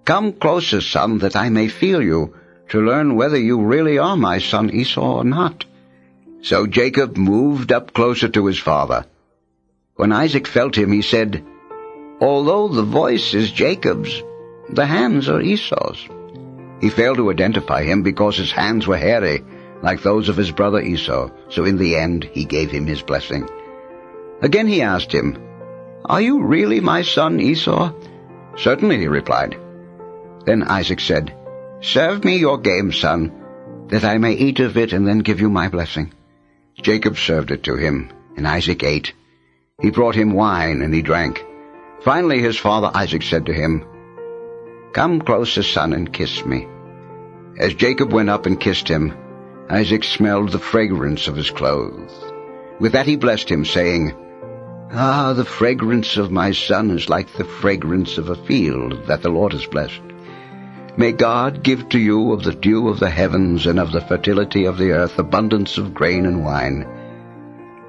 "Come closer, son, that I may feel you, to learn whether you really are my son Esau or not." So Jacob moved up closer to his father. When Isaac felt him, he said, "Although the voice is Jacob's, the hands are Esau's." He failed to identify him because his hands were hairy, like those of his brother Esau, so in the end he gave him his blessing. Again he asked him, "Are you really my son Esau?" "Certainly," he replied. Then Isaac said, "Serve me your game, son, that I may eat of it and then give you my blessing." Jacob served it to him, and Isaac ate. He brought him wine, and he drank. Finally his father Isaac said to him, "Come closer, son, and kiss me." As Jacob went up and kissed him, Isaac smelled the fragrance of his clothes. With that he blessed him, saying, "Ah, the fragrance of my son is like the fragrance of a field that the Lord has blessed. May God give to you of the dew of the heavens and of the fertility of the earth abundance of grain and wine.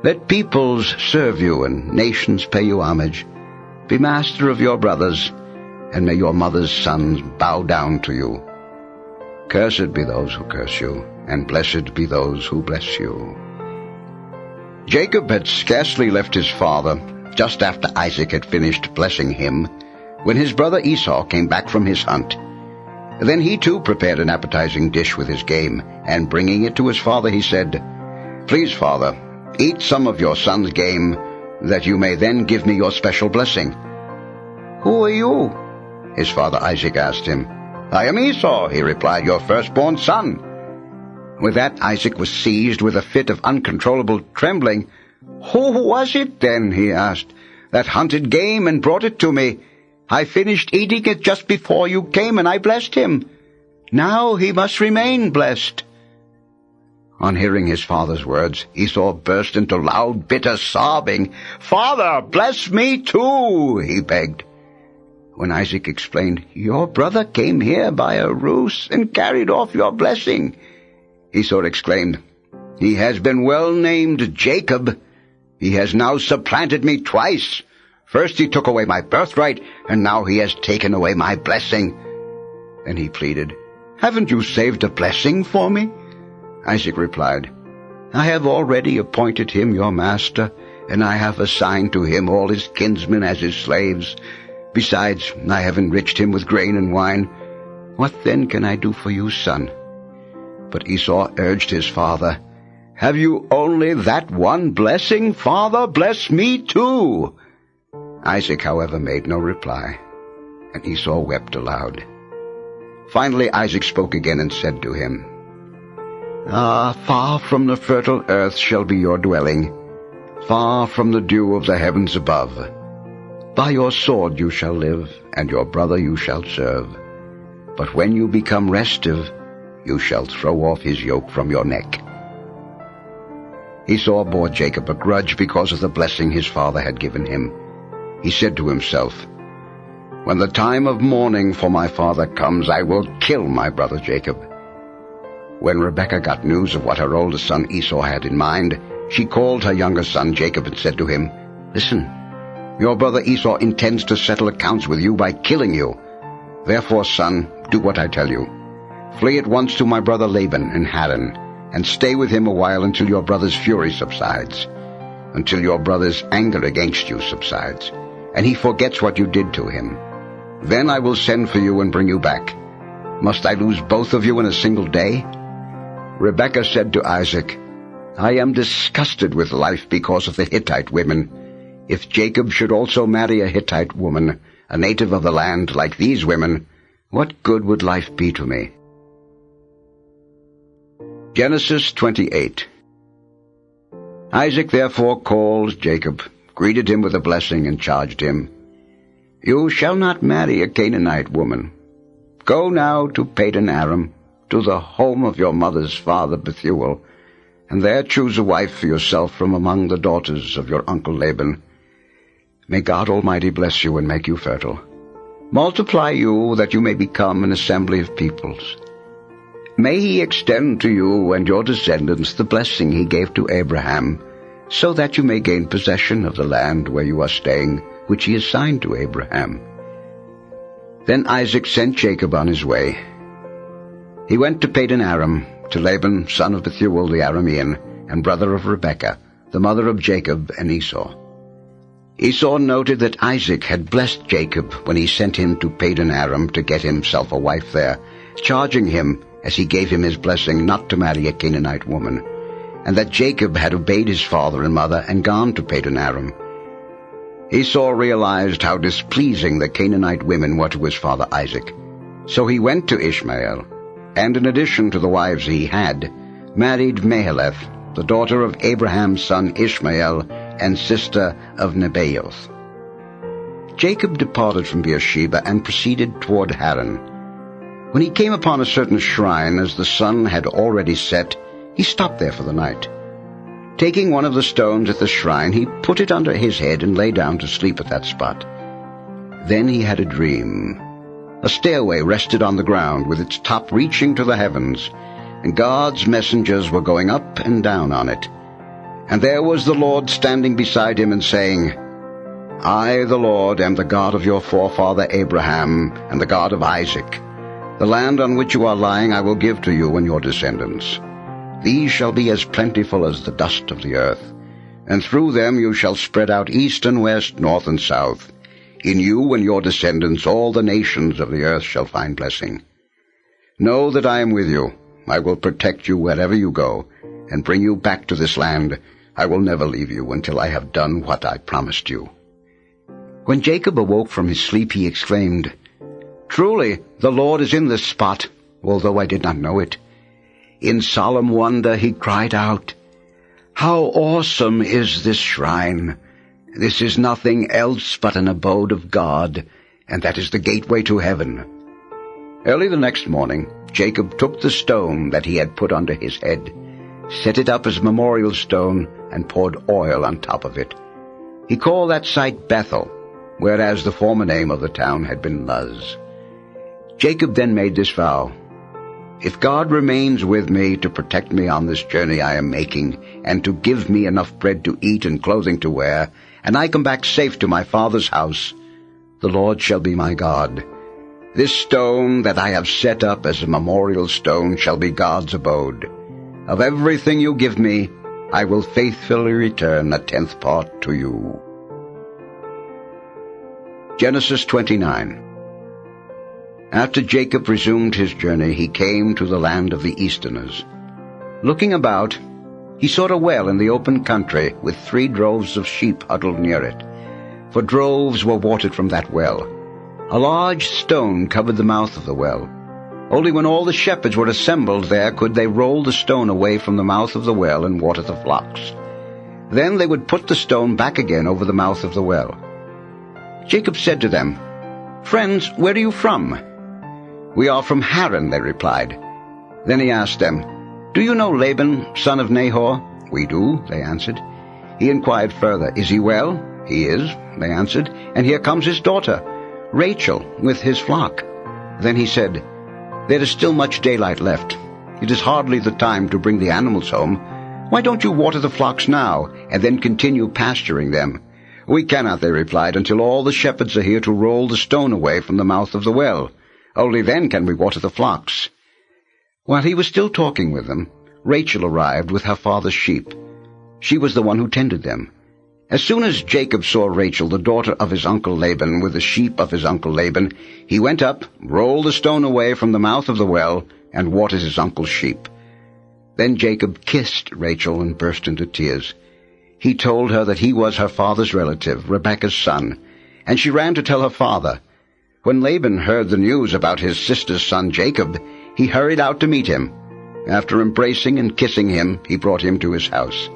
Let peoples serve you and nations pay you homage. Be master of your brothers, and may your mother's sons bow down to you. Cursed be those who curse you, and blessed be those who bless you." Jacob had scarcely left his father, just after Isaac had finished blessing him, when his brother Esau came back from his hunt. Then he too prepared an appetizing dish with his game, and bringing it to his father he said, "Please, father, eat some of your son's game, that you may then give me your special blessing." "Who are you?" his father Isaac asked him. "I am Esau," he replied, "your firstborn son." With that Isaac was seized with a fit of uncontrollable trembling. "Who was it then," he asked, "that hunted game and brought it to me? I finished eating it just before you came, and I blessed him. Now he must remain blessed." On hearing his father's words, Esau burst into loud, bitter sobbing. "Father, bless me too," he begged. When Isaac explained, "Your brother came here by a ruse and carried off your blessing," Esau exclaimed, "He has been well named Jacob. He has now supplanted me twice. First he took away my birthright, and now he has taken away my blessing." Then he pleaded, "Haven't you saved a blessing for me?" Isaac replied, "I have already appointed him your master, and I have assigned to him all his kinsmen as his slaves. Besides, I have enriched him with grain and wine. What then can I do for you, son?" But Esau urged his father, "Have you only that one blessing? Father, bless me too." Isaac, however, made no reply, and Esau wept aloud. Finally Isaac spoke again and said to him, "Ah, far from the fertile earth shall be your dwelling, far from the dew of the heavens above. By your sword you shall live, and your brother you shall serve. But when you become restive, you shall throw off his yoke from your neck." Esau bore Jacob a grudge because of the blessing his father had given him. He said to himself, "When the time of mourning for my father comes, I will kill my brother Jacob." When Rebekah got news of what her oldest son Esau had in mind, she called her younger son Jacob and said to him, "Listen, your brother Esau intends to settle accounts with you by killing you. Therefore, son, do what I tell you. Flee at once to my brother Laban in Haran, and stay with him a while until your brother's fury subsides, until your brother's anger against you subsides, and he forgets what you did to him. Then I will send for you and bring you back. Must I lose both of you in a single day?" Rebekah said to Isaac, "I am disgusted with life because of the Hittite women. If Jacob should also marry a Hittite woman, a native of the land, like these women, what good would life be to me?" Genesis 28. Isaac therefore called Jacob, greeted him with a blessing, and charged him, "You shall not marry a Canaanite woman. Go now to Padan Aram, to the home of your mother's father Bethuel, and there choose a wife for yourself from among the daughters of your uncle Laban. May God Almighty bless you and make you fertile. Multiply you, that you may become an assembly of peoples. May he extend to you and your descendants the blessing he gave to Abraham, so that you may gain possession of the land where you are staying, which he assigned to Abraham." Then Isaac sent Jacob on his way. He went to Padan Aram, to Laban, son of Bethuel the Aramean, and brother of Rebekah, the mother of Jacob and Esau. Esau noted that Isaac had blessed Jacob when he sent him to Padan Aram to get himself a wife there, charging him, as he gave him his blessing, not to marry a Canaanite woman, and that Jacob had obeyed his father and mother and gone to Padan Aram. Esau realized how displeasing the Canaanite women were to his father Isaac. So he went to Ishmael, and in addition to the wives he had, married Mahaleth, the daughter of Abraham's son Ishmael, and sister of Nebaioth. Jacob departed from Beersheba and proceeded toward Haran. When he came upon a certain shrine, as the sun had already set, he stopped there for the night. Taking one of the stones at the shrine, he put it under his head and lay down to sleep at that spot. Then he had a dream. A stairway rested on the ground, with its top reaching to the heavens, and God's messengers were going up and down on it. And there was the Lord standing beside him and saying, "I, the Lord, am the God of your forefather Abraham, and the God of Isaac. The land on which you are lying I will give to you and your descendants. These shall be as plentiful as the dust of the earth, and through them you shall spread out east and west, north and south. In you and your descendants all the nations of the earth shall find blessing. Know that I am with you. I will protect you wherever you go, and bring you back to this land. I will never leave you until I have done what I promised you." When Jacob awoke from his sleep, he exclaimed, "Truly, the Lord is in this spot, although I did not know it." In solemn wonder he cried out, "How awesome is this shrine! This is nothing else but an abode of God, and that is the gateway to heaven." Early the next morning, Jacob took the stone that he had put under his head, set it up as a memorial stone, and poured oil on top of it. He called that site Bethel, whereas the former name of the town had been Luz. Jacob then made this vow, "If God remains with me to protect me on this journey I am making, and to give me enough bread to eat and clothing to wear, and I come back safe to my father's house, the Lord shall be my God. This stone that I have set up as a memorial stone shall be God's abode. Of everything you give me, I will faithfully return a 10th part to you." Genesis 29. After Jacob resumed his journey, he came to the land of the Easterners. Looking about, he saw a well in the open country with 3 droves of sheep huddled near it, for droves were watered from that well. A large stone covered the mouth of the well. Only when all the shepherds were assembled there could they roll the stone away from the mouth of the well and water the flocks. Then they would put the stone back again over the mouth of the well. Jacob said to them, "Friends, where are you from?" "We are from Haran," they replied. Then he asked them, "Do you know Laban, son of Nahor?" "We do," they answered. He inquired further, "Is he well?" "He is," they answered, "and here comes his daughter, Rachel, with his flock." Then he said, "There is still much daylight left. It is hardly the time to bring the animals home. Why don't you water the flocks now, and then continue pasturing them?" "We cannot," they replied, "until all the shepherds are here to roll the stone away from the mouth of the well. Only then can we water the flocks." While he was still talking with them, Rachel arrived with her father's sheep. She was the one who tended them. As soon as Jacob saw Rachel, the daughter of his uncle Laban, with the sheep of his uncle Laban, he went up, rolled the stone away from the mouth of the well, and watered his uncle's sheep. Then Jacob kissed Rachel and burst into tears. He told her that he was her father's relative, Rebekah's son, and she ran to tell her father. When Laban heard the news about his sister's son Jacob, he hurried out to meet him. After embracing and kissing him, he brought him to his house.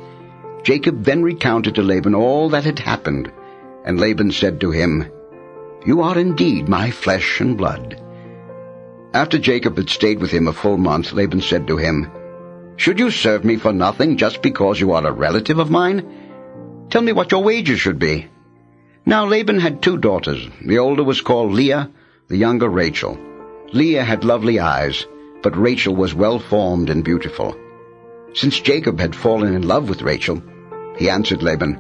Jacob then recounted to Laban all that had happened, and Laban said to him, "You are indeed my flesh and blood." After Jacob had stayed with him a full month, Laban said to him, "Should you serve me for nothing just because you are a relative of mine? Tell me what your wages should be." Now Laban had 2 daughters. The older was called Leah, the younger Rachel. Leah had lovely eyes, but Rachel was well-formed and beautiful. Since Jacob had fallen in love with Rachel, he answered Laban,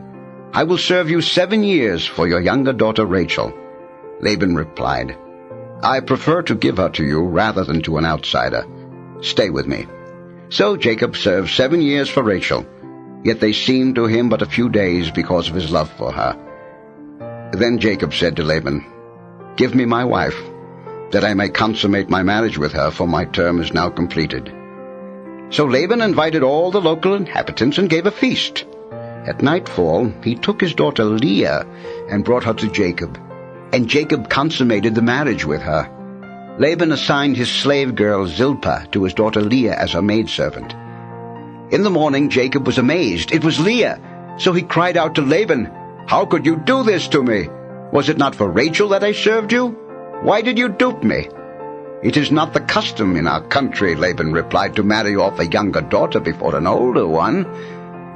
"I will serve you 7 years for your younger daughter Rachel." Laban replied, "I prefer to give her to you rather than to an outsider. Stay with me." So Jacob served 7 years for Rachel, yet they seemed to him but a few days because of his love for her. Then Jacob said to Laban, "Give me my wife, that I may consummate my marriage with her, for my term is now completed." So Laban invited all the local inhabitants and gave a feast. At nightfall he took his daughter Leah and brought her to Jacob, and Jacob consummated the marriage with her. Laban assigned his slave girl Zilpah to his daughter Leah as her maidservant. In the morning Jacob was amazed. It was Leah. So he cried out to Laban, "How could you do this to me? Was it not for Rachel that I served you? Why did you dupe me?" "It is not the custom in our country," Laban replied, "to marry off a younger daughter before an older one.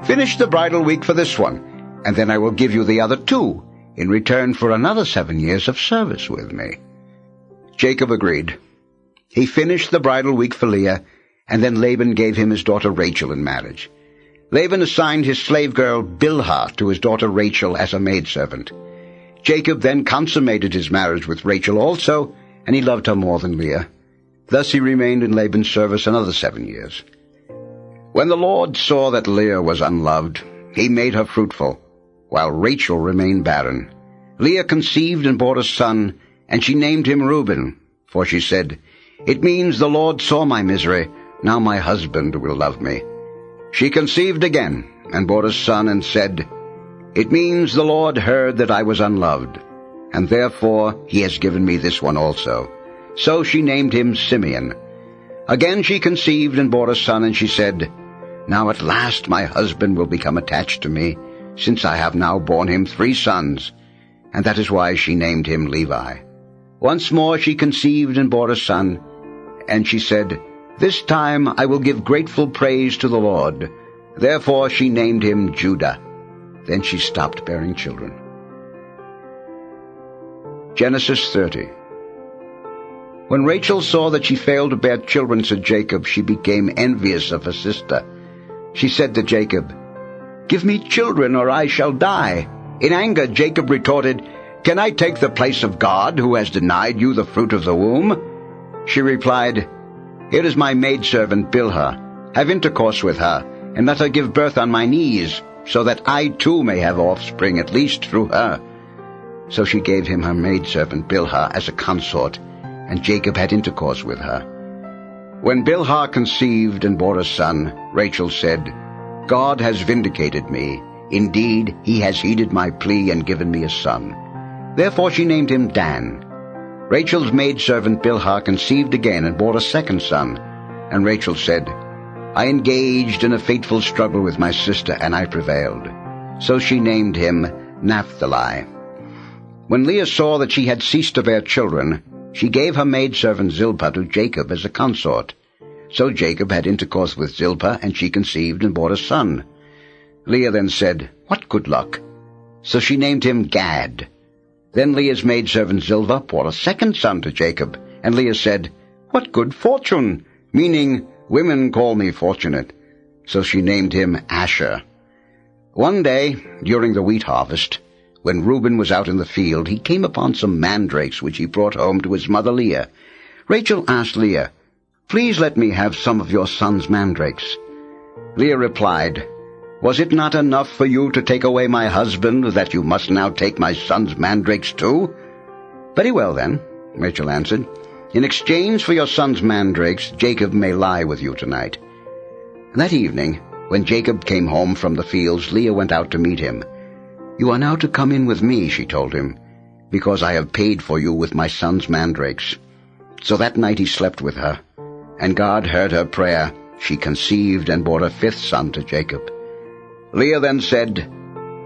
Finish the bridal week for this one, and then I will give you the other 2, in return for another 7 years of service with me." Jacob agreed. He finished the bridal week for Leah, and then Laban gave him his daughter Rachel in marriage. Laban assigned his slave girl Bilhah to his daughter Rachel as a maidservant. Jacob then consummated his marriage with Rachel also, and he loved her more than Leah. Thus he remained in Laban's service another 7 years. When the Lord saw that Leah was unloved, he made her fruitful, while Rachel remained barren. Leah conceived and bore a son, and she named him Reuben, for she said, "It means the Lord saw my misery, now my husband will love me." She conceived again, and bore a son, and said, "It means the Lord heard that I was unloved, and therefore he has given me this one also." So she named him Simeon. Again she conceived and bore a son, and she said, "Now at last my husband will become attached to me, since I have now borne him 3 sons, and that is why she named him Levi." Once more she conceived and bore a son, and she said, "This time I will give grateful praise to the Lord." Therefore she named him Judah. Then she stopped bearing children. Genesis 30. When Rachel saw that she failed to bear children to Jacob, she became envious of her sister. She said to Jacob, "Give me children, or I shall die." In anger Jacob retorted, "Can I take the place of God, who has denied you the fruit of the womb?" She replied, "Here is my maidservant Bilhah. Have intercourse with her, and let her give birth on my knees, so that I too may have offspring, at least through her." So she gave him her maidservant Bilhah as a consort, and Jacob had intercourse with her. When Bilhah conceived and bore a son, Rachel said, "God has vindicated me. Indeed, he has heeded my plea and given me a son." Therefore she named him Dan. Rachel's maidservant Bilhah conceived again and bore a second son. And Rachel said, "I engaged in a fateful struggle with my sister, and I prevailed." So she named him Naphtali. When Leah saw that she had ceased to bear children, she gave her maidservant Zilpah to Jacob as a consort. So Jacob had intercourse with Zilpah, and she conceived and bore a son. Leah then said, "What good luck!" So she named him Gad. Then Leah's maidservant Zilpah bore a second son to Jacob, and Leah said, "What good fortune!" meaning, "Women call me fortunate." So she named him Asher. One day, during the wheat harvest, when Reuben was out in the field, he came upon some mandrakes which he brought home to his mother Leah. Rachel asked Leah, "Please let me have some of your son's mandrakes." Leah replied, "Was it not enough for you to take away my husband, that you must now take my son's mandrakes too?" "Very well then," Rachel answered. "In exchange for your son's mandrakes, Jacob may lie with you tonight." That evening, when Jacob came home from the fields, Leah went out to meet him. "You are now to come in with me," she told him, "because I have paid for you with my son's mandrakes." So that night he slept with her, and God heard her prayer, she conceived and bore a fifth son to Jacob. Leah then said,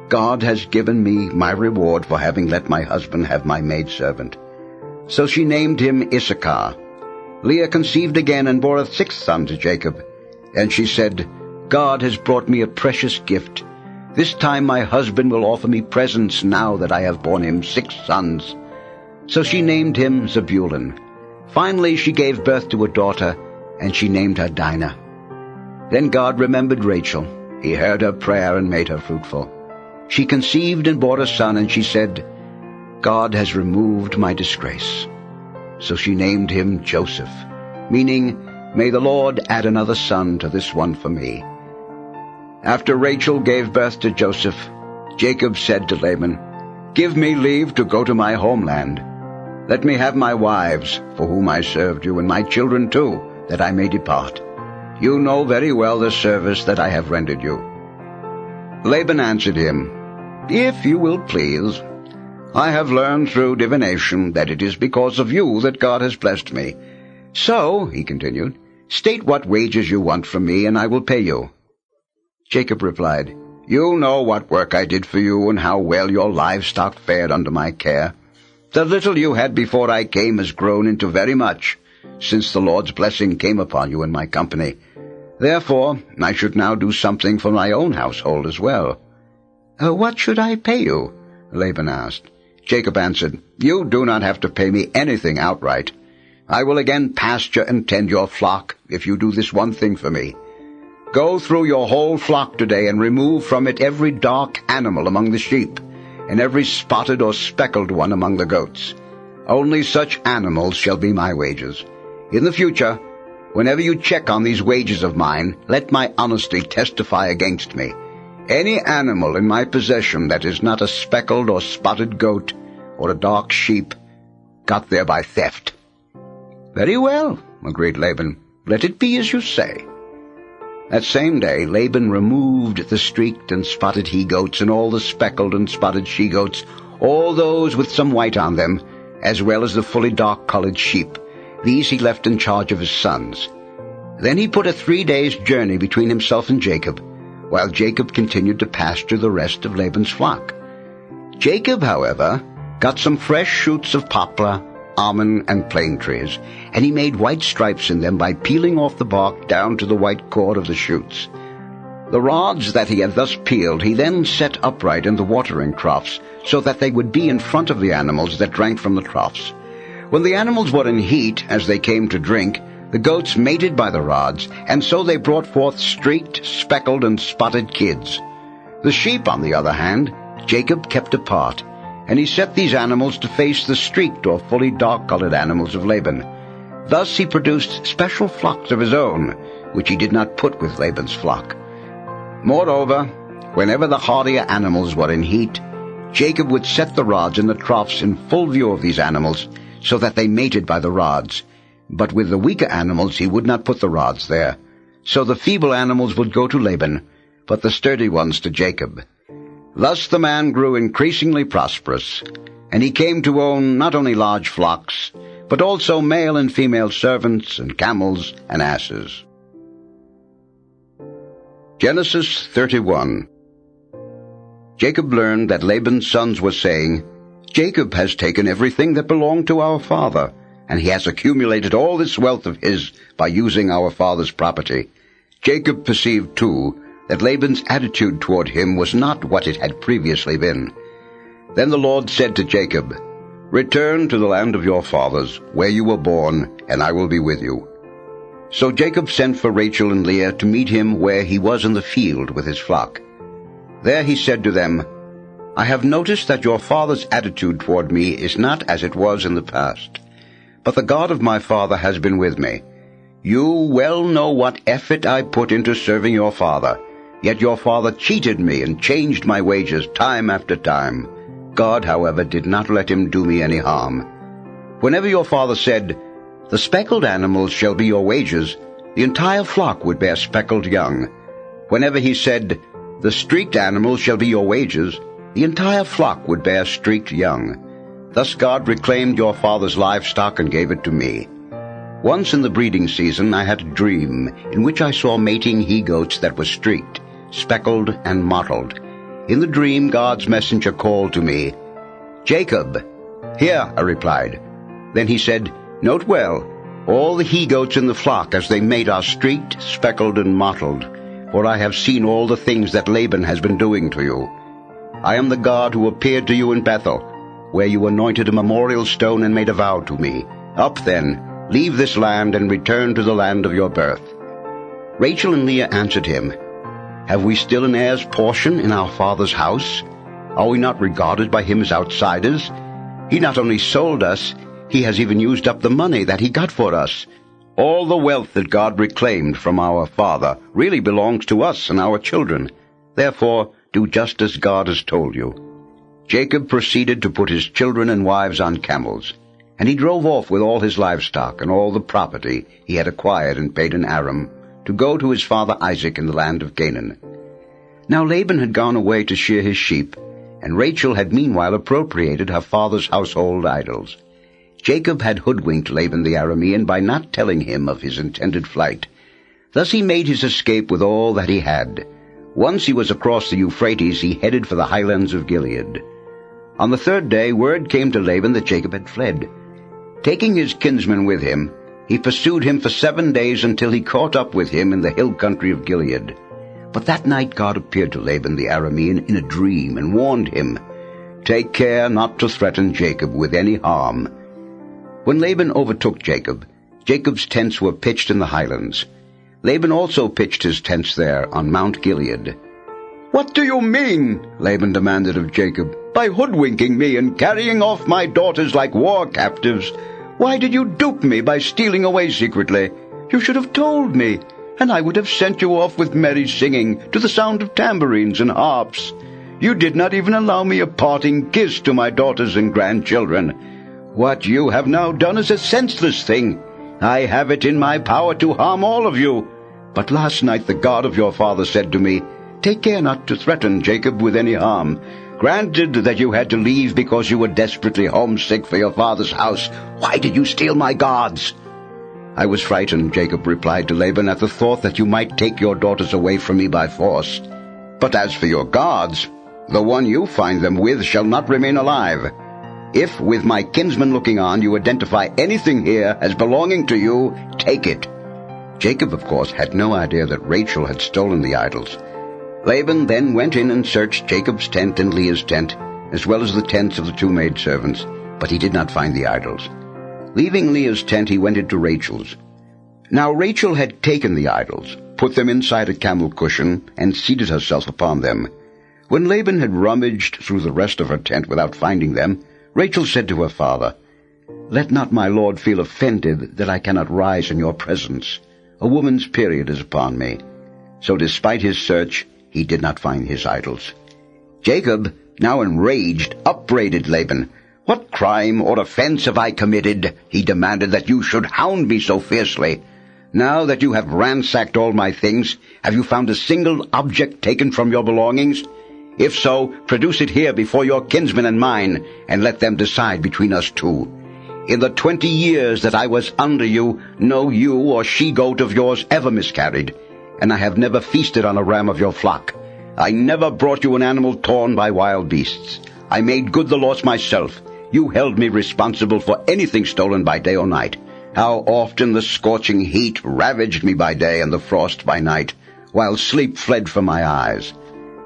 God has given me my reward for having let my husband have my maidservant. So she named him Issachar. Leah conceived again and bore a sixth son to Jacob. And she said, God has brought me a precious gift. This time my husband will offer me presents now that I have borne him 6 sons. So she named him Zebulun. Finally she gave birth to a daughter, and she named her Dinah. Then God remembered Rachel. He heard her prayer and made her fruitful. She conceived and bore a son, and she said, God has removed my disgrace. So she named him Joseph, meaning, May the Lord add another son to this one for me. After Rachel gave birth to Joseph, Jacob said to Laban, Give me leave to go to my homeland. Let me have my wives, for whom I served you, and my children too, that I may depart. You know very well the service that I have rendered you. Laban answered him, If you will please, I have learned through divination that it is because of you that God has blessed me. So, he continued, state what wages you want from me, and I will pay you. Jacob replied, You know what work I did for you, and how well your livestock fared under my care. The little you had before I came has grown into very much, since the Lord's blessing came upon you in my company. Therefore, I should now do something for my own household as well. What should I pay you? Laban asked. Jacob answered, You do not have to pay me anything outright. I will again pasture and tend your flock if you do this one thing for me. Go through your whole flock today and remove from it every dark animal among the sheep, and every spotted or speckled one among the goats. Only such animals shall be my wages. In the future, whenever you check on these wages of mine, let my honesty testify against me. Any animal in my possession that is not a speckled or spotted goat or a dark sheep, got there by theft. Very well, agreed Laban. Let it be as you say. That same day Laban removed the streaked and spotted he-goats and all the speckled and spotted she-goats, all those with some white on them, as well as the fully dark-colored sheep. These he left in charge of his sons. Then he put a 3 days' journey between himself and Jacob, while Jacob continued to pasture the rest of Laban's flock. Jacob, however, got some fresh shoots of poplar, almond, and plane trees, and he made white stripes in them by peeling off the bark down to the white core of the shoots. The rods that he had thus peeled he then set upright in the watering troughs, so that they would be in front of the animals that drank from the troughs. When the animals were in heat as they came to drink, the goats mated by the rods, and so they brought forth streaked, speckled, and spotted kids. The sheep, on the other hand, Jacob kept apart, and he set these animals to face the streaked or fully dark-colored animals of Laban. Thus he produced special flocks of his own, which he did not put with Laban's flock. Moreover, whenever the hardier animals were in heat, Jacob would set the rods in the troughs in full view of these animals, so that they mated by the rods. But with the weaker animals he would not put the rods there. So the feeble animals would go to Laban, but the sturdy ones to Jacob. Thus the man grew increasingly prosperous, and he came to own not only large flocks, but also male and female servants and camels and asses. Genesis 31. Jacob learned that Laban's sons were saying, Jacob has taken everything that belonged to our father, and he has accumulated all this wealth of his by using our father's property. Jacob perceived, too, that Laban's attitude toward him was not what it had previously been. Then the Lord said to Jacob, Return to the land of your fathers, where you were born, and I will be with you. So Jacob sent for Rachel and Leah to meet him where he was in the field with his flock. There he said to them, I have noticed that your father's attitude toward me is not as it was in the past, but the God of my father has been with me. You well know what effort I put into serving your father, yet your father cheated me and changed my wages time after time. God, however, did not let him do me any harm. Whenever your father said, The speckled animals shall be your wages, the entire flock would bear speckled young. Whenever he said, The streaked animals shall be your wages, the entire flock would bear streaked young. Thus God reclaimed your father's livestock and gave it to me. Once in the breeding season I had a dream in which I saw mating he-goats that were streaked, speckled, and mottled. In the dream God's messenger called to me, "Jacob." "Here," I replied. Then he said, "Note well, all the he-goats in the flock as they mate are streaked, speckled, and mottled, for I have seen all the things that Laban has been doing to you. I am the God who appeared to you in Bethel, where you anointed a memorial stone and made a vow to me. Up then, leave this land and return to the land of your birth." Rachel and Leah answered him, "Have we still an heir's portion in our father's house? Are we not regarded by him as outsiders? He not only sold us, he has even used up the money that he got for us. All the wealth that God reclaimed from our father really belongs to us and our children. Therefore, do just as God has told you." Jacob proceeded to put his children and wives on camels, and he drove off with all his livestock and all the property he had acquired in Padan Aram to go to his father Isaac in the land of Canaan. Now Laban had gone away to shear his sheep, and Rachel had meanwhile appropriated her father's household idols. Jacob had hoodwinked Laban the Aramean by not telling him of his intended flight. Thus he made his escape with all that he had. Once he was across the Euphrates, he headed for the highlands of Gilead. On the third day word came to Laban that Jacob had fled. Taking his kinsman with him, he pursued him for 7 days until he caught up with him in the hill country of Gilead. But that night God appeared to Laban the Aramean in a dream and warned him, "Take care not to threaten Jacob with any harm." When Laban overtook Jacob, Jacob's tents were pitched in the highlands. Laban also pitched his tents there on Mount Gilead. "What do you mean," Laban demanded of Jacob, "by hoodwinking me and carrying off my daughters like war captives? Why did you dupe me by stealing away secretly? You should have told me, and I would have sent you off with merry singing to the sound of tambourines and harps. You did not even allow me a parting kiss to my daughters and grandchildren. What you have now done is a senseless thing. I have it in my power to harm all of you. But last night the God of your father said to me, 'Take care not to threaten Jacob with any harm.' Granted that you had to leave because you were desperately homesick for your father's house, why did you steal my gods?" "I was frightened," Jacob replied to Laban, "at the thought that you might take your daughters away from me by force. But as for your gods, the one you find them with shall not remain alive. If, with my kinsman looking on, you identify anything here as belonging to you, take it." Jacob, of course, had no idea that Rachel had stolen the idols. Laban then went in and searched Jacob's tent and Leah's tent, as well as the tents of the 2 maidservants, but he did not find the idols. Leaving Leah's tent, he went into Rachel's. Now Rachel had taken the idols, put them inside a camel cushion, and seated herself upon them. When Laban had rummaged through the rest of her tent without finding them, Rachel said to her father, "Let not my lord feel offended that I cannot rise in your presence. A woman's period is upon me." So despite his search, he did not find his idols. Jacob, now enraged, upbraided Laban. "What crime or offense have I committed," he demanded, "that you should hound me so fiercely? Now that you have ransacked all my things, have you found a single object taken from your belongings? If so, produce it here before your kinsmen and mine, and let them decide between us two. In the 20 years that I was under you, no ewe or she-goat of yours ever miscarried, and I have never feasted on a ram of your flock. I never brought you an animal torn by wild beasts. I made good the loss myself. You held me responsible for anything stolen by day or night. How often the scorching heat ravaged me by day and the frost by night, while sleep fled from my eyes.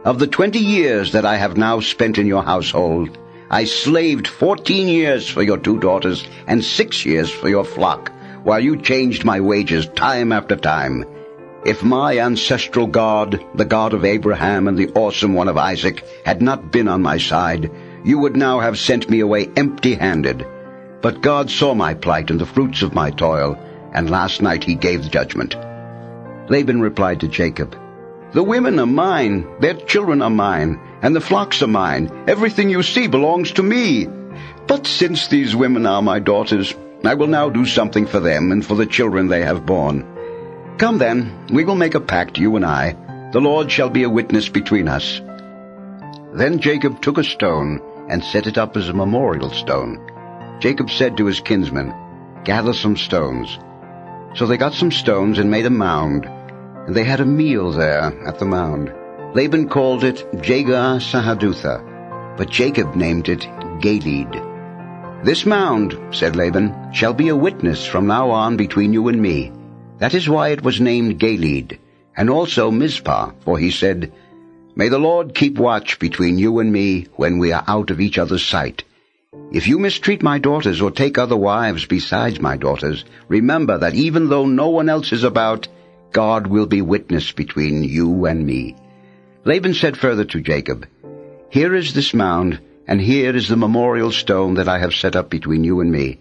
Of the 20 years that I have now spent in your household, I slaved 14 years for your 2 daughters and 6 years for your flock, while you changed my wages time after time. If my ancestral God, the God of Abraham and the awesome one of Isaac, had not been on my side, you would now have sent me away empty-handed. But God saw my plight and the fruits of my toil, and last night he gave judgment." Laban replied to Jacob, "The women are mine, their children are mine, and the flocks are mine. Everything you see belongs to me. But since these women are my daughters, I will now do something for them and for the children they have borne. Come then, we will make a pact, you and I. The Lord shall be a witness between us." Then Jacob took a stone and set it up as a memorial stone. Jacob said to his kinsmen, "Gather some stones." So they got some stones and made a mound, and they had a meal there at the mound. Laban called it Jegar-Sahadutha, but Jacob named it Galeed. "This mound," said Laban, "shall be a witness from now on between you and me." That is why it was named Galeed, and also Mizpah, for he said, "May the Lord keep watch between you and me when we are out of each other's sight. If you mistreat my daughters or take other wives besides my daughters, remember that even though no one else is about, God will be witness between you and me." Laban said further to Jacob, "Here is this mound, and here is the memorial stone that I have set up between you and me.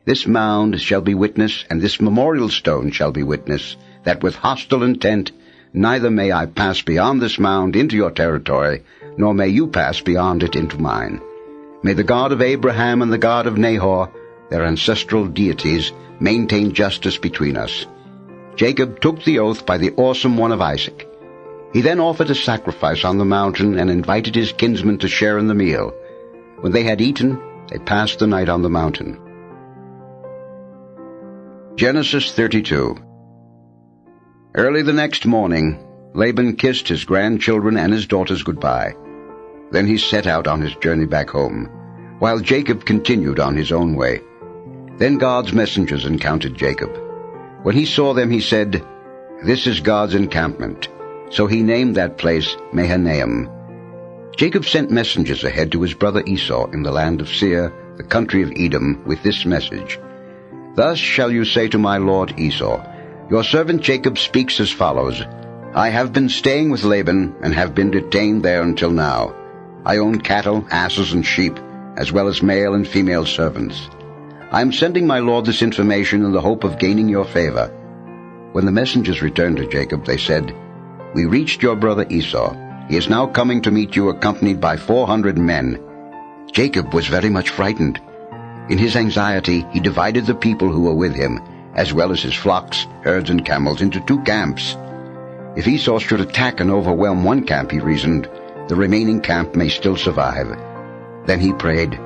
This mound shall be witness, and this memorial stone shall be witness, that with hostile intent neither may I pass beyond this mound into your territory, nor may you pass beyond it into mine. May the God of Abraham and the God of Nahor, their ancestral deities, maintain justice between us." Jacob took the oath by the awesome one of Isaac. He then offered a sacrifice on the mountain and invited his kinsmen to share in the meal. When they had eaten, they passed the night on the mountain. Genesis 32. Early the next morning, Laban kissed his grandchildren and his daughters goodbye. Then he set out on his journey back home, while Jacob continued on his own way. Then God's messengers encountered Jacob. When he saw them, he said, "This is God's encampment." So he named that place Mahanaim. Jacob sent messengers ahead to his brother Esau in the land of Seir, the country of Edom, with this message: "Thus shall you say to my lord Esau, Your servant Jacob speaks as follows: I have been staying with Laban, and have been detained there until now. I own cattle, asses, and sheep, as well as male and female servants. I am sending my lord this information in the hope of gaining your favor." When the messengers returned to Jacob, they said, "We reached your brother Esau. He is now coming to meet you accompanied by 400 men." Jacob was very much frightened. In his anxiety, he divided the people who were with him, as well as his flocks, herds, and camels, into 2 camps. If Esau should attack and overwhelm one camp, he reasoned, the remaining camp may still survive. Then he prayed,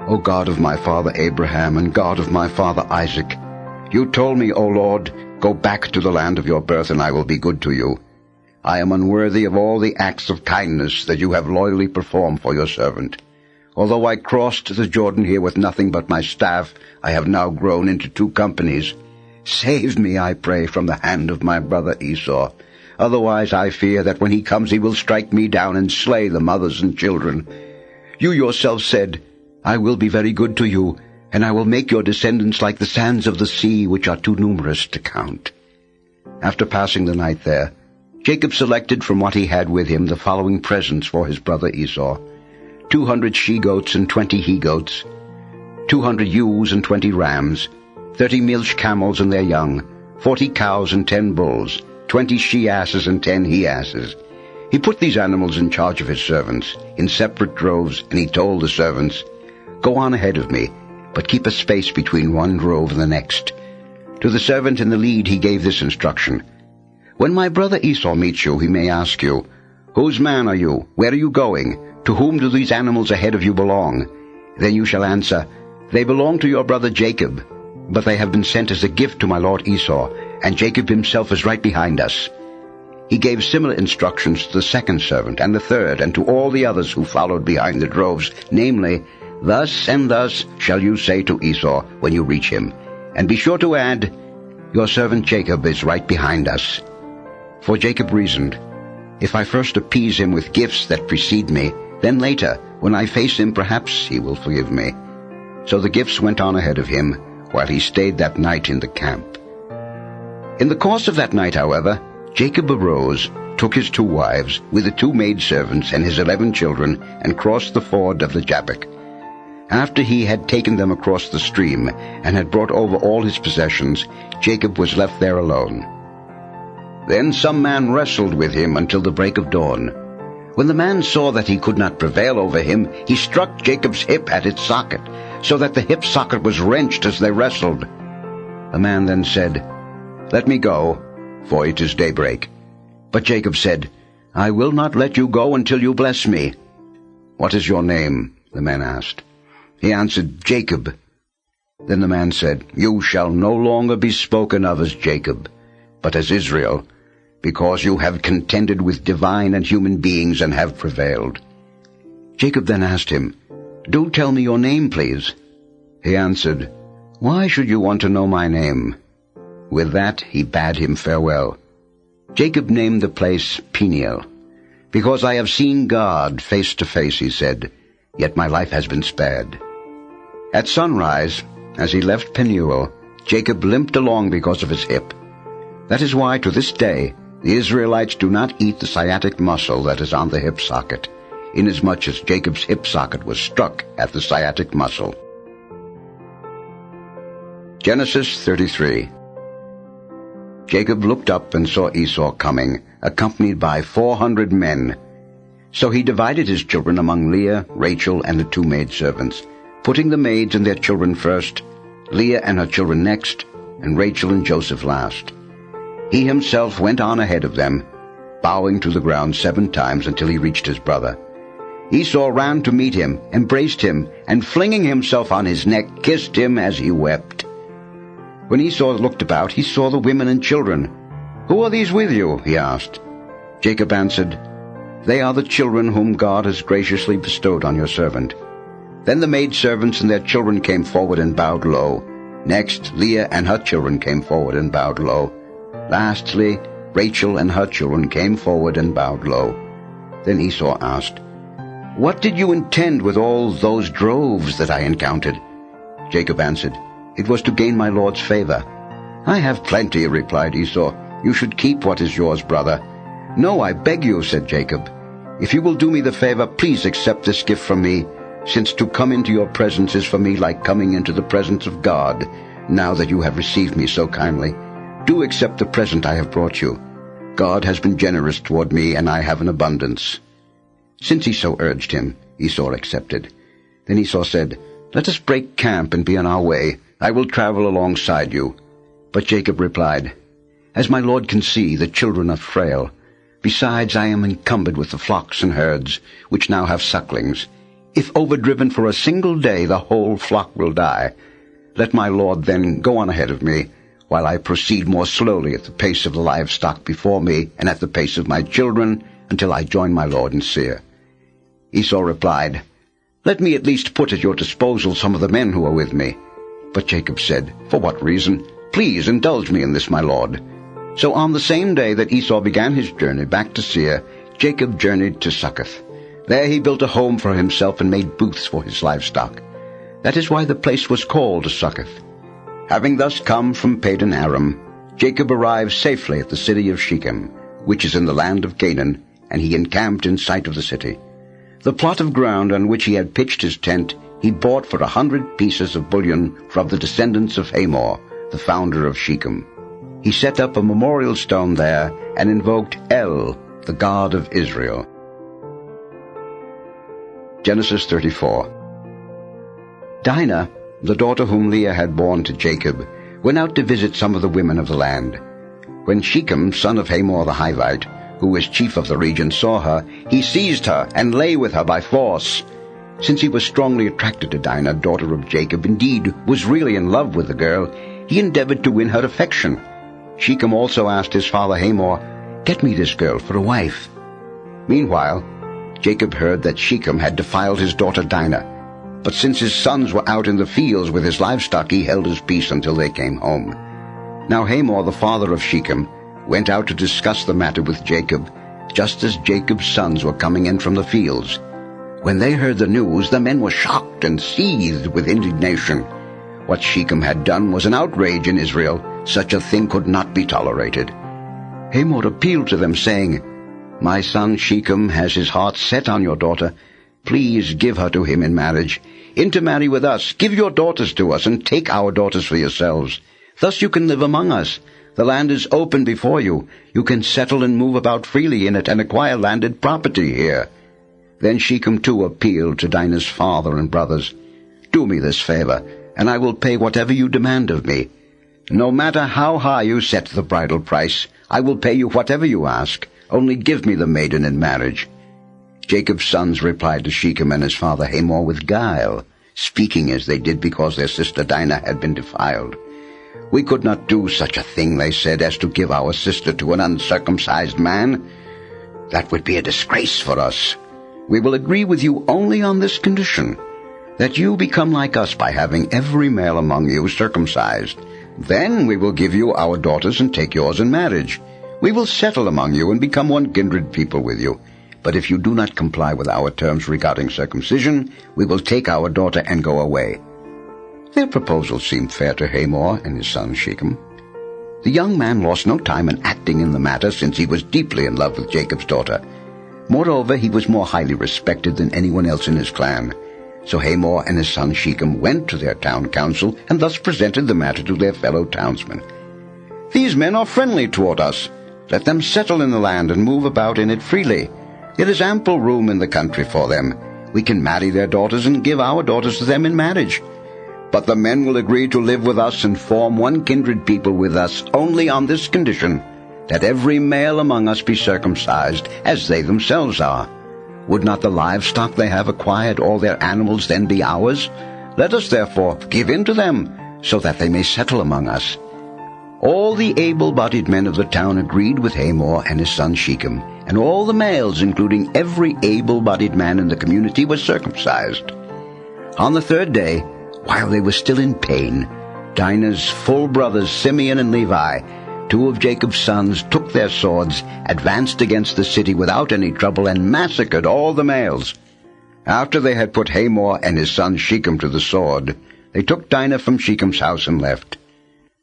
"O God of my father Abraham and God of my father Isaac, you told me, O Lord, go back to the land of your birth and I will be good to you. I am unworthy of all the acts of kindness that you have loyally performed for your servant. Although I crossed the Jordan here with nothing but my staff, I have now grown into 2 companies. Save me, I pray, from the hand of my brother Esau. Otherwise I fear that when he comes he will strike me down and slay the mothers and children. You yourself said, I will be very good to you, and I will make your descendants like the sands of the sea, which are too numerous to count." After passing the night there, Jacob selected from what he had with him the following presents for his brother Esau: 200 she-goats and 20 he-goats, 200 ewes and 20 rams, 30 milch camels and their young, 40 cows and 10 bulls, 20 she-asses and 10 he-asses. He put these animals in charge of his servants, in separate droves, and he told the servants, "Go on ahead of me, but keep a space between one drove and the next." To the servant in the lead he gave this instruction: "When my brother Esau meets you, he may ask you, 'Whose man are you? Where are you going? To whom do these animals ahead of you belong?' Then you shall answer, 'They belong to your brother Jacob, but they have been sent as a gift to my lord Esau, and Jacob himself is right behind us.'" He gave similar instructions to the second servant and the third, and to all the others who followed behind the droves, namely, "Thus and thus shall you say to Esau when you reach him, and be sure to add, 'Your servant Jacob is right behind us.'" For Jacob reasoned, "If I first appease him with gifts that precede me, then later, when I face him, perhaps he will forgive me." So the gifts went on ahead of him, while he stayed that night in the camp. In the course of that night, however, Jacob arose, took his 2 wives, with the 2 maidservants and his 11 children, and crossed the ford of the Jabbok. After he had taken them across the stream, and had brought over all his possessions, Jacob was left there alone. Then some man wrestled with him until the break of dawn. When the man saw that he could not prevail over him, he struck Jacob's hip at its socket, so that the hip socket was wrenched as they wrestled. The man then said, "Let me go, for it is daybreak." But Jacob said, "I will not let you go until you bless me." "What is your name?" the man asked. He answered, "Jacob." Then the man said, "You shall no longer be spoken of as Jacob, but as Israel, because you have contended with divine and human beings and have prevailed." Jacob then asked him, "Do tell me your name, please." He answered, "Why should you want to know my name?" With that he bade him farewell. Jacob named the place Peniel. "Because I have seen God face to face," he said, "yet my life has been spared." At sunrise, as he left Peniel, Jacob limped along because of his hip. That is why, to this day, the Israelites do not eat the sciatic muscle that is on the hip socket, inasmuch as Jacob's hip socket was struck at the sciatic muscle. Genesis 33. Jacob looked up and saw Esau coming, accompanied by 400 men. So he divided his children among Leah, Rachel, and the 2 maidservants, putting the maids and their children first, Leah and her children next, and Rachel and Joseph last. He himself went on ahead of them, bowing to the ground 7 times until he reached his brother. Esau ran to meet him, embraced him, and flinging himself on his neck, kissed him as he wept. When Esau looked about, he saw the women and children. "Who are these with you?" he asked. Jacob answered, "They are the children whom God has graciously bestowed on your servant." Then the maidservants and their children came forward and bowed low. Next, Leah and her children came forward and bowed low. Lastly, Rachel and her children came forward and bowed low. Then Esau asked, "What did you intend with all those droves that I encountered?" Jacob answered, "It was to gain my Lord's favor." "I have plenty," replied Esau. "You should keep what is yours, brother." "No, I beg you," said Jacob. "If you will do me the favor, please accept this gift from me, since to come into your presence is for me like coming into the presence of God, now that you have received me so kindly. Do accept the present I have brought you. God has been generous toward me, and I have an abundance." Since he so urged him, Esau accepted. Then Esau said, "Let us break camp and be on our way. I will travel alongside you." But Jacob replied, "As my Lord can see, the children are frail. Besides, I am encumbered with the flocks and herds, which now have sucklings. If overdriven for a single day, the whole flock will die. Let my Lord then go on ahead of me, while I proceed more slowly at the pace of the livestock before me and at the pace of my children, until I join my Lord in Seir." Esau replied, "Let me at least put at your disposal some of the men who are with me." But Jacob said, "For what reason? Please indulge me in this, my lord." So on the same day that Esau began his journey back to Seir, Jacob journeyed to Succoth. There he built a home for himself and made booths for his livestock. That is why the place was called Succoth. Having thus come from Padan Aram, Jacob arrived safely at the city of Shechem, which is in the land of Canaan, and he encamped in sight of the city. The plot of ground on which he had pitched his tent he bought for 100 pieces of bullion from the descendants of Hamor, the founder of Shechem. He set up a memorial stone there and invoked El, the God of Israel. Genesis 34. Dinah, the daughter whom Leah had borne to Jacob, went out to visit some of the women of the land. When Shechem, son of Hamor the Hivite, who was chief of the region, saw her, he seized her and lay with her by force. Since he was strongly attracted to Dinah, daughter of Jacob, indeed was really in love with the girl, he endeavored to win her affection. Shechem also asked his father Hamor, "Get me this girl for a wife." Meanwhile, Jacob heard that Shechem had defiled his daughter Dinah. But since his sons were out in the fields with his livestock, he held his peace until they came home. Now Hamor, the father of Shechem, went out to discuss the matter with Jacob, just as Jacob's sons were coming in from the fields. When they heard the news, the men were shocked and seethed with indignation. What Shechem had done was an outrage in Israel. Such a thing could not be tolerated. Hamor appealed to them, saying, "My son Shechem has his heart set on your daughter. Please give her to him in marriage. Intermarry with us. Give your daughters to us, and take our daughters for yourselves. Thus you can live among us. The land is open before you. You can settle and move about freely in it and acquire landed property here." Then Shechem too appealed to Dinah's father and brothers. "Do me this favor, and I will pay whatever you demand of me. No matter how high you set the bridal price, I will pay you whatever you ask. Only give me the maiden in marriage." Jacob's sons replied to Shechem and his father Hamor with guile. speaking as they did because their sister Dinah had been defiled. "We could not do such a thing," they said, "as to give our sister to an uncircumcised man. That would be a disgrace for us. We will agree with you only on this condition, that you become like us by having every male among you circumcised. Then we will give you our daughters and take yours in marriage. We will settle among you and become one kindred people with you. But if you do not comply with our terms regarding circumcision, we will take our daughter and go away." Their proposal seemed fair to Hamor and his son Shechem. The young man lost no time in acting in the matter, since he was deeply in love with Jacob's daughter. Moreover, he was more highly respected than anyone else in his clan. So Hamor and his son Shechem went to their town council and thus presented the matter to their fellow townsmen. "These men are friendly toward us. Let them settle in the land and move about in it freely. There is ample room in the country for them. We can marry their daughters and give our daughters to them in marriage. But the men will agree to live with us and form one kindred people with us only on this condition, that every male among us be circumcised, as they themselves are. Would not the livestock they have acquired, all their animals, then be ours? Let us therefore give in to them, so that they may settle among us." All the able-bodied men of the town agreed with Hamor and his son Shechem, and all the males, including every able-bodied man in the community, were circumcised. On the third day, while they were still in pain, Dinah's full brothers Simeon and Levi, two of Jacob's sons, took their swords, advanced against the city without any trouble, and massacred all the males. After they had put Hamor and his son Shechem to the sword, they took Dinah from Shechem's house and left.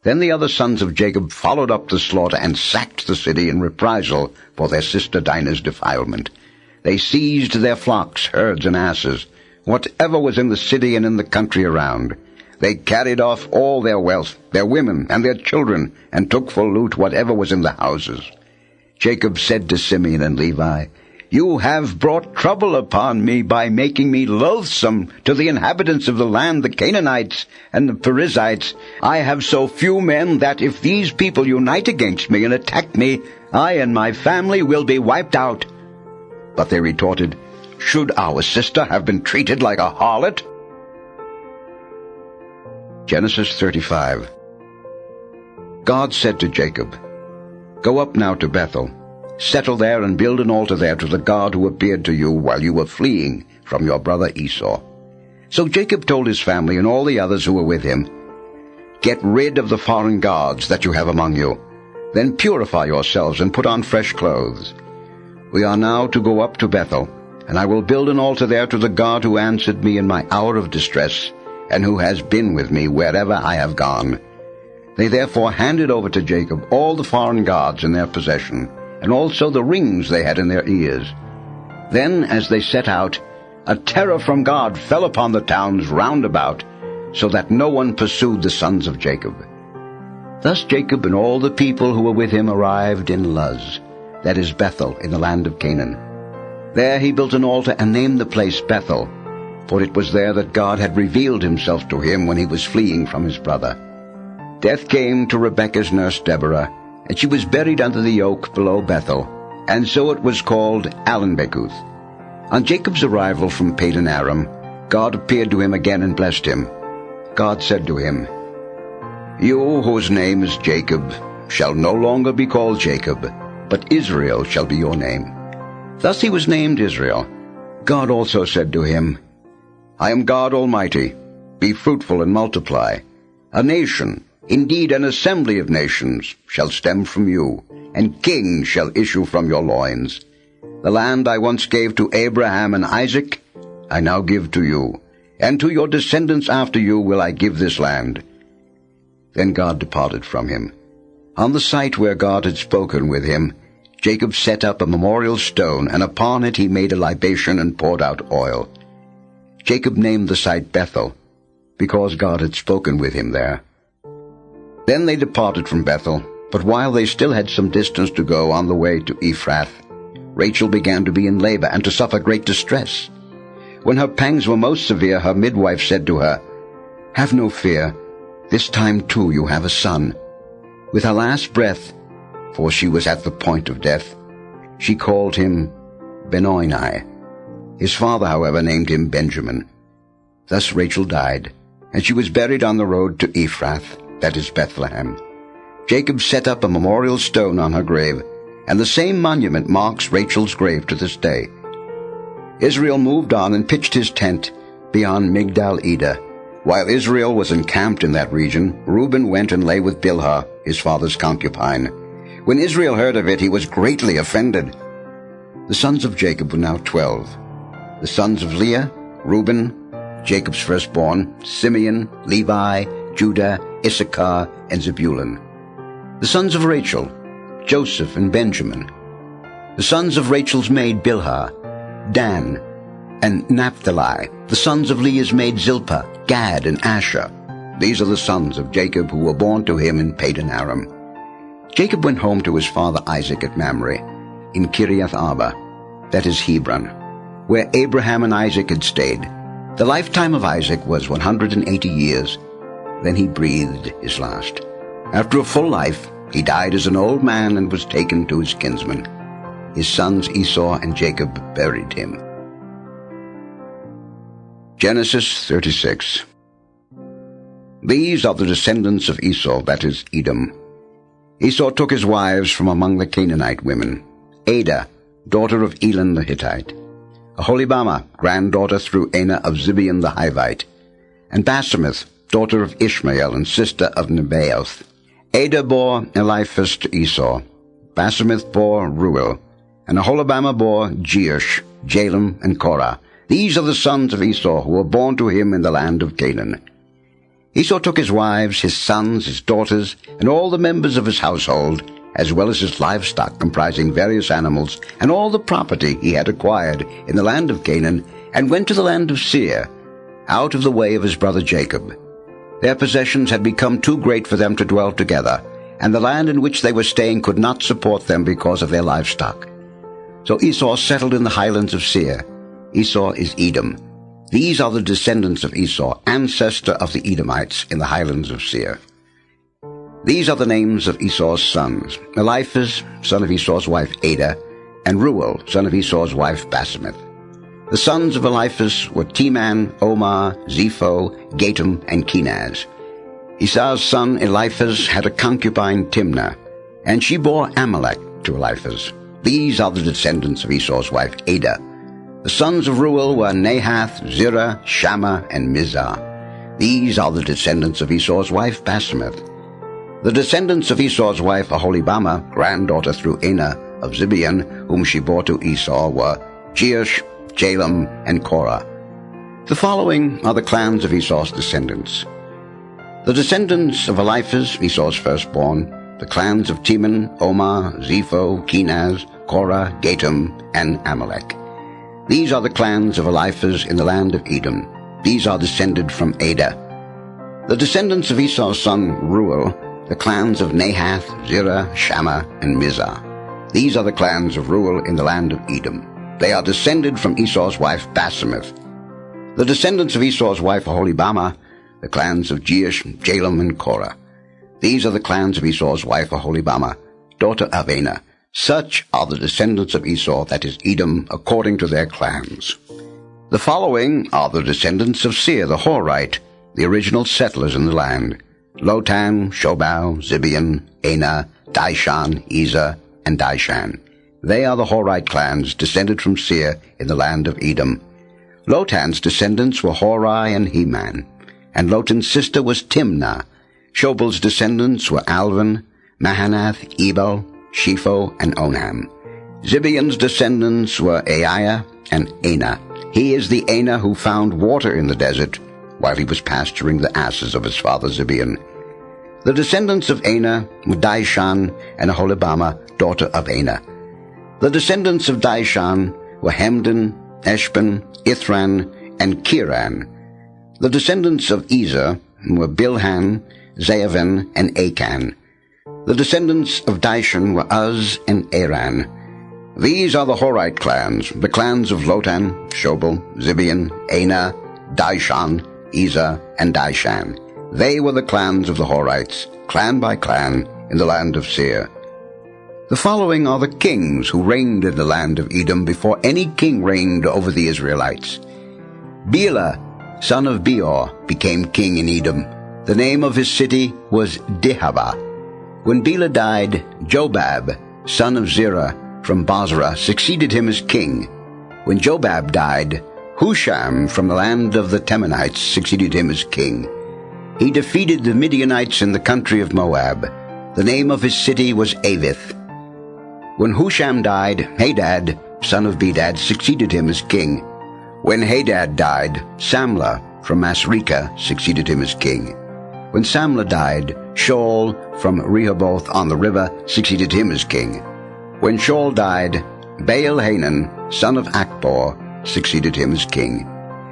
Then the other sons of Jacob followed up the slaughter and sacked the city in reprisal for their sister Dinah's defilement. They seized their flocks, herds, and asses, whatever was in the city and in the country around. They carried off all their wealth, their women, and their children, and took for loot whatever was in the houses. Jacob said to Simeon and Levi, "You have brought trouble upon me by making me loathsome to the inhabitants of the land, the Canaanites and the Perizzites. I have so few men that if these people unite against me and attack me, I and my family will be wiped out." But they retorted, "Should our sister have been treated like a harlot?" Genesis 35. God said to Jacob, "Go up now to Bethel. Settle there and build an altar there to the God who appeared to you while you were fleeing from your brother Esau." So Jacob told his family and all the others who were with him, "Get rid of the foreign gods that you have among you. Then purify yourselves and put on fresh clothes. We are now to go up to Bethel, and I will build an altar there to the God who answered me in my hour of distress, and who has been with me wherever I have gone." They therefore handed over to Jacob all the foreign gods in their possession, and also the rings they had in their ears. Then, as they set out, a terror from God fell upon the towns round about, so that no one pursued the sons of Jacob. Thus Jacob and all the people who were with him arrived in Luz, that is Bethel, in the land of Canaan. There he built an altar and named the place Bethel, for it was there that God had revealed himself to him when he was fleeing from his brother. Death came to Rebekah's nurse Deborah, and she was buried under the oak below Bethel, and so it was called Alenbekuth. On Jacob's arrival from Padan Aram, God appeared to him again and blessed him. God said to him, "You, whose name is Jacob, shall no longer be called Jacob, but Israel shall be your name." Thus he was named Israel. God also said to him, "I am God Almighty. Be fruitful and multiply. A nation, indeed an assembly of nations, shall stem from you, and kings shall issue from your loins. The land I once gave to Abraham and Isaac, I now give to you, and to your descendants after you will I give this land." Then God departed from him. On the site where God had spoken with him, Jacob set up a memorial stone, and upon it he made a libation and poured out oil. Jacob named the site Bethel, because God had spoken with him there. Then they departed from Bethel, but while they still had some distance to go on the way to Ephrath, Rachel began to be in labor and to suffer great distress. When her pangs were most severe, her midwife said to her, "Have no fear, this time too you have a son." With her last breath, for she was at the point of death, she called him Benoni. His father, however, named him Benjamin. Thus Rachel died, and she was buried on the road to Ephrath, that is Bethlehem. Jacob set up a memorial stone on her grave, and the same monument marks Rachel's grave to this day. Israel moved on and pitched his tent beyond Migdal-Eder. While Israel was encamped in that region, Reuben went and lay with Bilhah, his father's concubine. When Israel heard of it, he was greatly offended. The sons of Jacob were now 12. The sons of Leah, Reuben, Jacob's firstborn, Simeon, Levi, Judah, Issachar, and Zebulun. The sons of Rachel, Joseph and Benjamin. The sons of Rachel's maid Bilhah, Dan and Naphtali. The sons of Leah's maid Zilpah, Gad and Asher. These are the sons of Jacob who were born to him in Padan Aram. Jacob went home to his father Isaac at Mamre, in Kiriath Arba, that is Hebron, where Abraham and Isaac had stayed. The lifetime of Isaac was 180 years. Then he breathed his last. After a full life, he died as an old man and was taken to his kinsmen. His sons Esau and Jacob buried him. Genesis 36. These are the descendants of Esau, that is Edom. Esau took his wives from among the Canaanite women: Adah, daughter of Elon the Hittite; Aholibamah, granddaughter through Anah of Zibeon the Hivite; and Basemath, daughter of Ishmael and sister of Nebaioth. Adah bore Eliphaz to Esau. Basemath bore Reuel, and Aholibamah bore Jeush, Jalem, and Korah. These are the sons of Esau who were born to him in the land of Canaan. Esau took his wives, his sons, his daughters, and all the members of his household, as well as his livestock comprising various animals, and all the property he had acquired in the land of Canaan, and went to the land of Seir, out of the way of his brother Jacob. Their possessions had become too great for them to dwell together, and the land in which they were staying could not support them because of their livestock. So Esau settled in the highlands of Seir. Esau is Edom. These are the descendants of Esau, ancestor of the Edomites in the highlands of Seir. These are the names of Esau's sons: Eliphaz, son of Esau's wife Adah, and Reuel, son of Esau's wife Basemath. The sons of Eliphaz were Teman, Omar, Zepho, Gatam, and Kenaz. Esau's son Eliphaz had a concubine Timnah, and she bore Amalek to Eliphaz. These are the descendants of Esau's wife Adah. The sons of Reuel were Nahath, Zerah, Shammah, and Mizah. These are the descendants of Esau's wife Basemath. The descendants of Esau's wife Aholibamah, granddaughter through Anah of Zibeon, whom she bore to Esau, were Jeush, Jalem, and Korah. The following are the clans of Esau's descendants. The descendants of Eliphaz, Esau's firstborn, the clans of Teman, Omar, Zepho, Kenaz, Korah, Gatam, and Amalek. These are the clans of Eliphaz in the land of Edom. These are descended from Adah. The descendants of Esau's son Reuel, the clans of Nahath, Zerah, Shammah, and Mizah. These are the clans of Reuel in the land of Edom. They are descended from Esau's wife Basemath. The descendants of Esau's wife Aholibamah, the clans of Jeush, Jalem, and Korah. These are the clans of Esau's wife Aholibamah, daughter of Anah. Such are the descendants of Esau, that is Edom, according to their clans. The following are the descendants of Seir the Horite, the original settlers in the land: Lotan, Shobal, Zibeon, Anah, Dishan, Ezer, and Dishan. They are the Horite clans, descended from Seir in the land of Edom. Lotan's descendants were Hori and Heman, and Lotan's sister was Timnah. Shobal's descendants were Alvan, Mahanath, Ebal, Shepho, and Onam. Zibeon's descendants were Aiah and Anah. He is the Anah who found water in the desert while he was pasturing the asses of his father Zibeon. The descendants of Anah were Dishan and Aholibamah, daughter of Anah. The descendants of Dishan were Hemdan, Eshban, Ithran, and Kiran. The descendants of Ezer were Bilhan, Zaavan, and Achan. The descendants of Dishan were Uz and Aran. These are the Horite clans, the clans of Lotan, Shobal, Zibeon, Anah, Dishan, Ezer, and Dishan. They were the clans of the Horites, clan by clan, in the land of Seir. The following are the kings who reigned in the land of Edom before any king reigned over the Israelites: Bela, son of Beor, became king in Edom. The name of his city was Dihabah. When Bela died, Jobab, son of Zerah, from Bozrah, succeeded him as king. When Jobab died, Husham from the land of the Temanites succeeded him as king. He defeated the Midianites in the country of Moab. The name of his city was Avith. When Husham died, Hadad, son of Bedad, succeeded him as king. When Hadad died, Samlah from Masrekah succeeded him as king. When Samlah died, Shaul from Rehoboth on the river succeeded him as king. When Shaul died, Baal-Hanan, son of Akbor, succeeded him as king.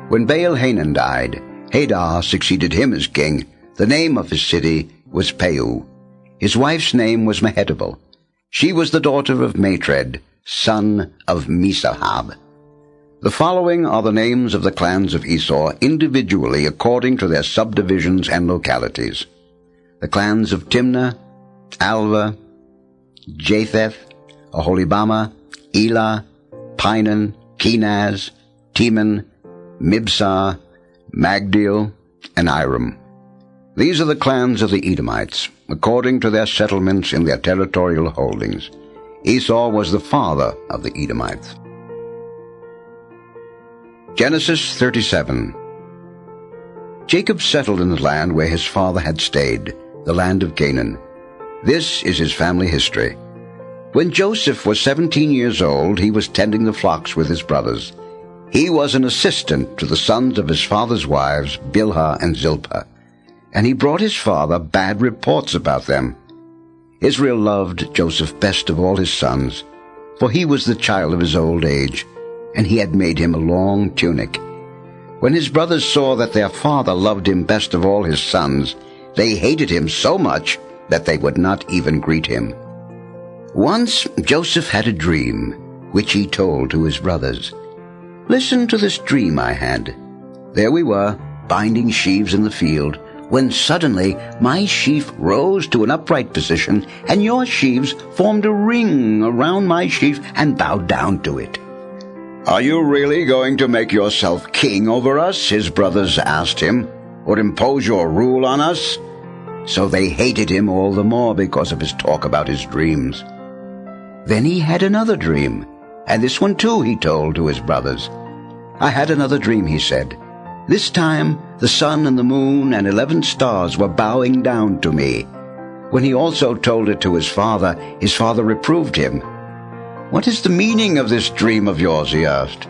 When Baal-Hanan died, Hadar succeeded him as king. The name of his city was Peu. His wife's name was Mehetabel. She was the daughter of Matred, son of Mesahab. The following are the names of the clans of Esau individually according to their subdivisions and localities. The clans of Timnah, Alva, Japheth, Aholibama, Elah, Pinan, Kenaz, Teman, Mibsar, Magdiel, and Iram. These are the clans of the Edomites, according to their settlements in their territorial holdings. Esau was the father of the Edomites. Genesis 37. Jacob settled in the land where his father had stayed, the land of Canaan. This is his family history. When Joseph was 17 years old, he was tending the flocks with his brothers. He was an assistant to the sons of his father's wives, Bilhah and Zilpah, and he brought his father bad reports about them. Israel loved Joseph best of all his sons, for he was the child of his old age, and he had made him a long tunic. When his brothers saw that their father loved him best of all his sons, they hated him so much that they would not even greet him. Once Joseph had a dream, which he told to his brothers. "Listen to this dream I had. There we were, binding sheaves in the field, when suddenly my sheaf rose to an upright position, and your sheaves formed a ring around my sheaf and bowed down to it." "Are you really going to make yourself king over us?" his brothers asked him, "or impose your rule on us?" So they hated him all the more because of his talk about his dreams. Then he had another dream, and this one too he told to his brothers. "I had another dream," he said. "This time the sun and the moon and 11 stars were bowing down to me." When he also told it to his father reproved him. "What is the meaning of this dream of yours?" he asked.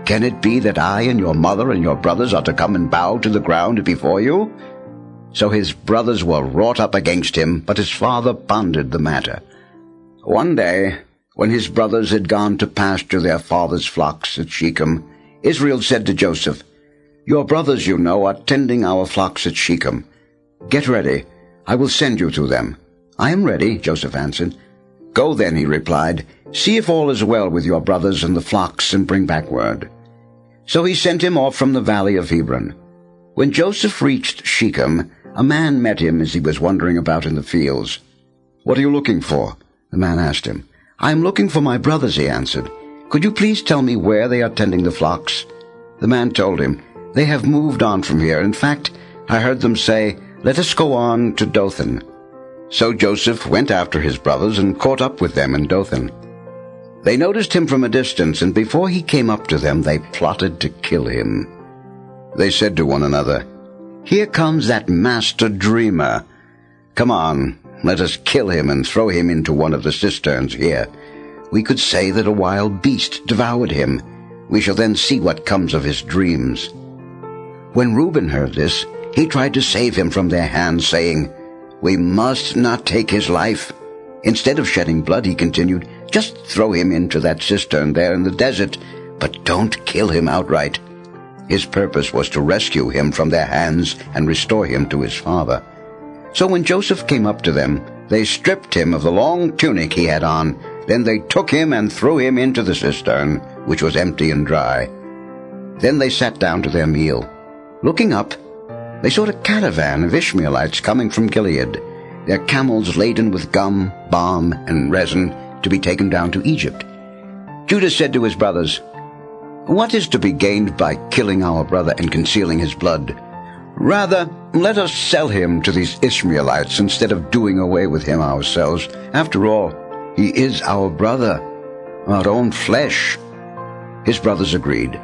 "Can it be that I and your mother and your brothers are to come and bow to the ground before you?" So his brothers were wrought up against him, but his father pondered the matter. One day, when his brothers had gone to pasture their father's flocks at Shechem, Israel said to Joseph, "Your brothers, you know, are tending our flocks at Shechem. Get ready. I will send you to them." "I am ready," Joseph answered. "Go then," he replied. "See if all is well with your brothers and the flocks, and bring back word." So he sent him off from the valley of Hebron. When Joseph reached Shechem, a man met him as he was wandering about in the fields. "What are you looking for?" the man asked him. "I am looking for my brothers," he answered. "Could you please tell me where they are tending the flocks?" The man told him, "They have moved on from here. In fact, I heard them say, 'Let us go on to Dothan.'" So Joseph went after his brothers and caught up with them in Dothan. They noticed him from a distance, and before he came up to them, they plotted to kill him. They said to one another, "Here comes that master dreamer. Come on, let us kill him and throw him into one of the cisterns here. We could say that a wild beast devoured him. We shall then see what comes of his dreams." When Reuben heard this, he tried to save him from their hands, saying, "We must not take his life." Instead of shedding blood, he continued, "Just throw him into that cistern there in the desert, but don't kill him outright." His purpose was to rescue him from their hands and restore him to his father. So when Joseph came up to them, they stripped him of the long tunic he had on. Then they took him and threw him into the cistern, which was empty and dry. Then they sat down to their meal. Looking up, they saw a caravan of Ishmaelites coming from Gilead, their camels laden with gum, balm, and resin to be taken down to Egypt. Judah said to his brothers, What is to be gained by killing our brother and concealing his blood? Rather, let us sell him to these Ishmaelites instead of doing away with him ourselves. After all, he is our brother, our own flesh." His brothers agreed.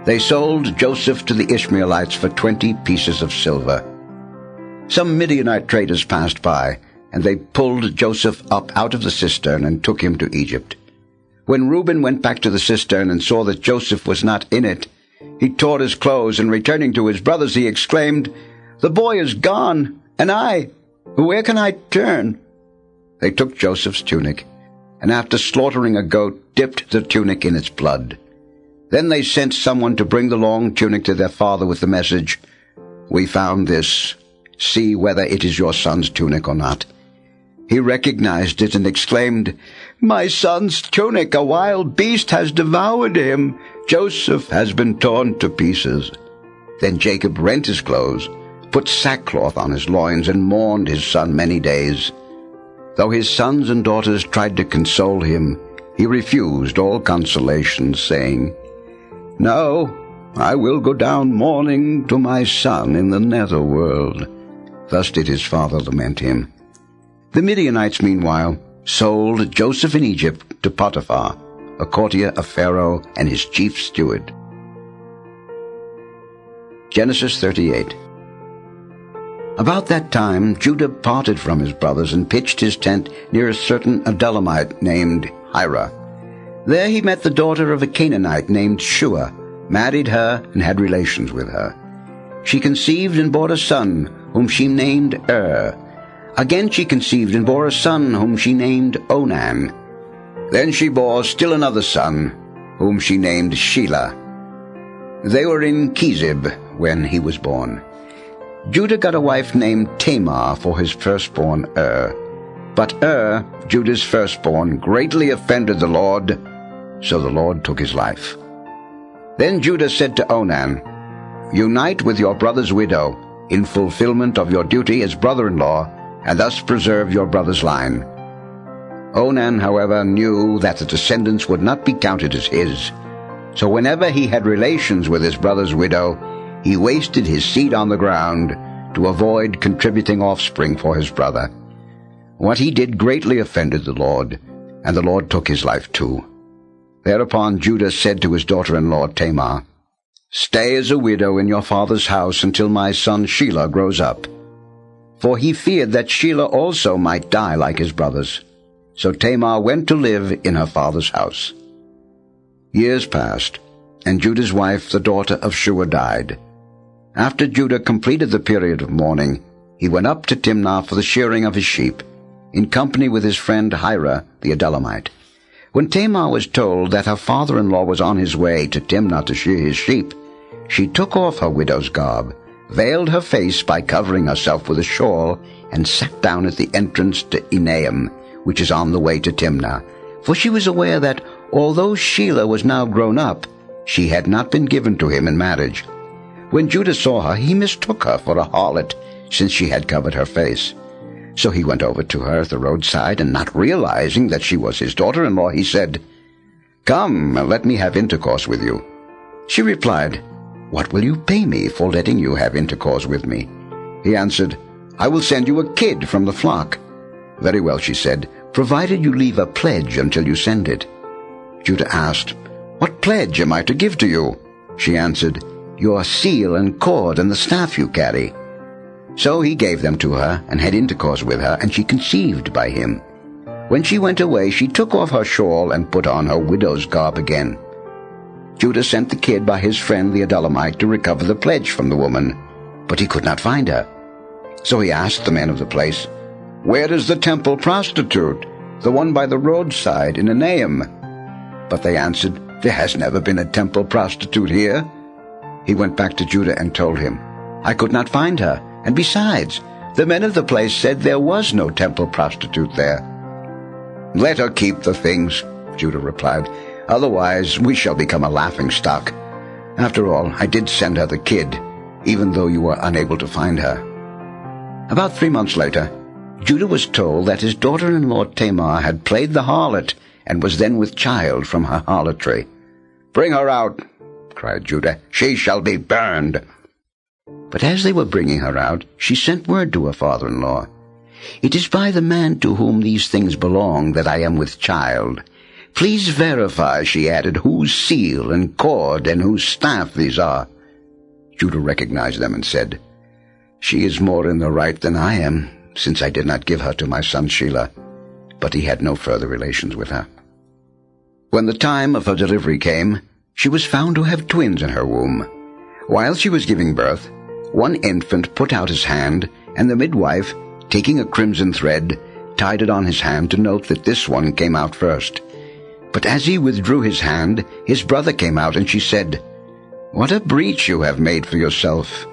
They sold Joseph to the Ishmaelites for 20 pieces of silver. Some Midianite traders passed by, and they pulled Joseph up out of the cistern and took him to Egypt. When Reuben went back to the cistern and saw that Joseph was not in it, he tore his clothes, and returning to his brothers, he exclaimed, "The boy is gone, and where can I turn?" They took Joseph's tunic, and after slaughtering a goat, dipped the tunic in its blood. Then they sent someone to bring the long tunic to their father with the message, "We found this. See whether it is your son's tunic or not." He recognized it and exclaimed, "My son's tunic! A wild beast has devoured him. Joseph has been torn to pieces." Then Jacob rent his clothes, put sackcloth on his loins, and mourned his son many days. Though his sons and daughters tried to console him, he refused all consolation, saying, "No, I will go down mourning to my son in the netherworld." Thus did his father lament him. The Midianites, meanwhile, sold Joseph in Egypt to Potiphar, a courtier of Pharaoh and his chief steward. Genesis 38. About that time Judah parted from his brothers and pitched his tent near a certain Adullamite named Hira. There he met the daughter of a Canaanite named Shua, married her, and had relations with her. She conceived and bore a son, whom she named Again she conceived and bore a son, whom she named Onan. Then she bore still another son, whom she named Shelah. They were in Chezib when he was born. Judah got a wife named Tamar for his firstborn But Judah's firstborn, greatly offended the Lord, so the Lord took his life. Then Judah said to Onan, "Unite with your brother's widow, in fulfillment of your duty as brother-in-law, and thus preserve your brother's line." Onan, however, knew that the descendants would not be counted as his. So whenever he had relations with his brother's widow, he wasted his seed on the ground to avoid contributing offspring for his brother. What he did greatly offended the Lord, and the Lord took his life too. Thereupon Judah said to his daughter-in-law Tamar, "Stay as a widow in your father's house until my son Shelah grows up." For he feared that Shelah also might die like his brothers. So Tamar went to live in her father's house. Years passed, and Judah's wife, the daughter of Shua, died. After Judah completed the period of mourning, he went up to Timnah for the shearing of his sheep, in company with his friend Hira the Adullamite. When Tamar was told that her father-in-law was on his way to Timnah to shear his sheep, she took off her widow's garb, veiled her face by covering herself with a shawl, and sat down at the entrance to Enaim, which is on the way to Timnah, for she was aware that, although Shelah was now grown up, she had not been given to him in marriage. When Judah saw her, he mistook her for a harlot, since she had covered her face. So he went over to her at the roadside, and not realizing that she was his daughter-in-law, he said, "Come, let me have intercourse with you." She replied, "What will you pay me for letting you have intercourse with me?" He answered, "I will send you a kid from the flock." "Very well," she said, "provided you leave a pledge until you send it." Judah asked, "What pledge am I to give to you?" She answered, "Your seal and cord and the staff you carry." So he gave them to her, and had intercourse with her, and she conceived by him. When she went away, she took off her shawl and put on her widow's garb again. Judah sent the kid by his friend the Adullamite to recover the pledge from the woman, but he could not find her. So he asked the men of the place, "Where is the temple prostitute, the one by the roadside in Enaim?" But they answered, "There has never been a temple prostitute here." He went back to Judah and told him, "I could not find her, and besides, the men of the place said there was no temple prostitute there." "Let her keep the things," Judah replied. "Otherwise we shall become a laughingstock. After all, I did send her the kid, even though you were unable to find her." About 3 months later, Judah was told that his daughter-in-law Tamar had played the harlot and was then with child from her harlotry. "Bring her out," cried Judah. "She shall be burned." But as they were bringing her out, she sent word to her father-in-law, "It is by the man to whom these things belong that I am with child. Please verify," she added, "whose seal and cord and whose staff these are." Judah recognized them and said, "She is more in the right than I am, since I did not give her to my son Shelah." But he had no further relations with her. When the time of her delivery came, she was found to have twins in her womb. While she was giving birth, one infant put out his hand, and the midwife, taking a crimson thread, tied it on his hand to note that this one came out first. But as he withdrew his hand, his brother came out, and she said, "What a breach you have made for yourself."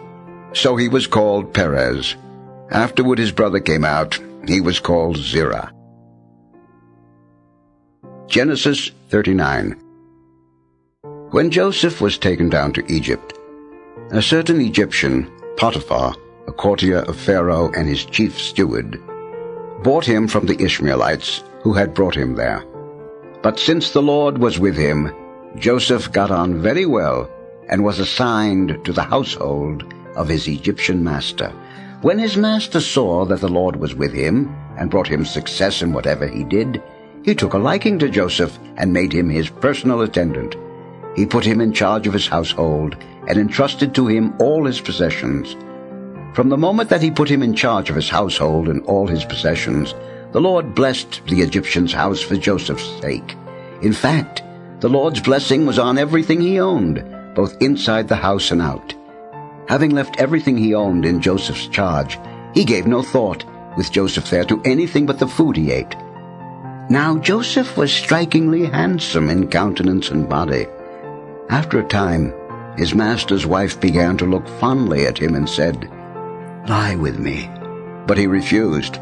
So he was called Perez. Afterward his brother came out. He was called Zerah. Genesis 39. When Joseph was taken down to Egypt, a certain Egyptian, Potiphar, a courtier of Pharaoh and his chief steward, bought him from the Ishmaelites who had brought him there. But since the Lord was with him, Joseph got on very well and was assigned to the household of his Egyptian master. When his master saw that the Lord was with him and brought him success in whatever he did, he took a liking to Joseph and made him his personal attendant. He put him in charge of his household and entrusted to him all his possessions. From the moment that he put him in charge of his household and all his possessions, the Lord blessed the Egyptian's house for Joseph's sake. In fact, the Lord's blessing was on everything he owned, both inside the house and out. Having left everything he owned in Joseph's charge, he gave no thought, with Joseph there, to anything but the food he ate. Now Joseph was strikingly handsome in countenance and body. After a time, his master's wife began to look fondly at him and said, "Lie with me." But he refused.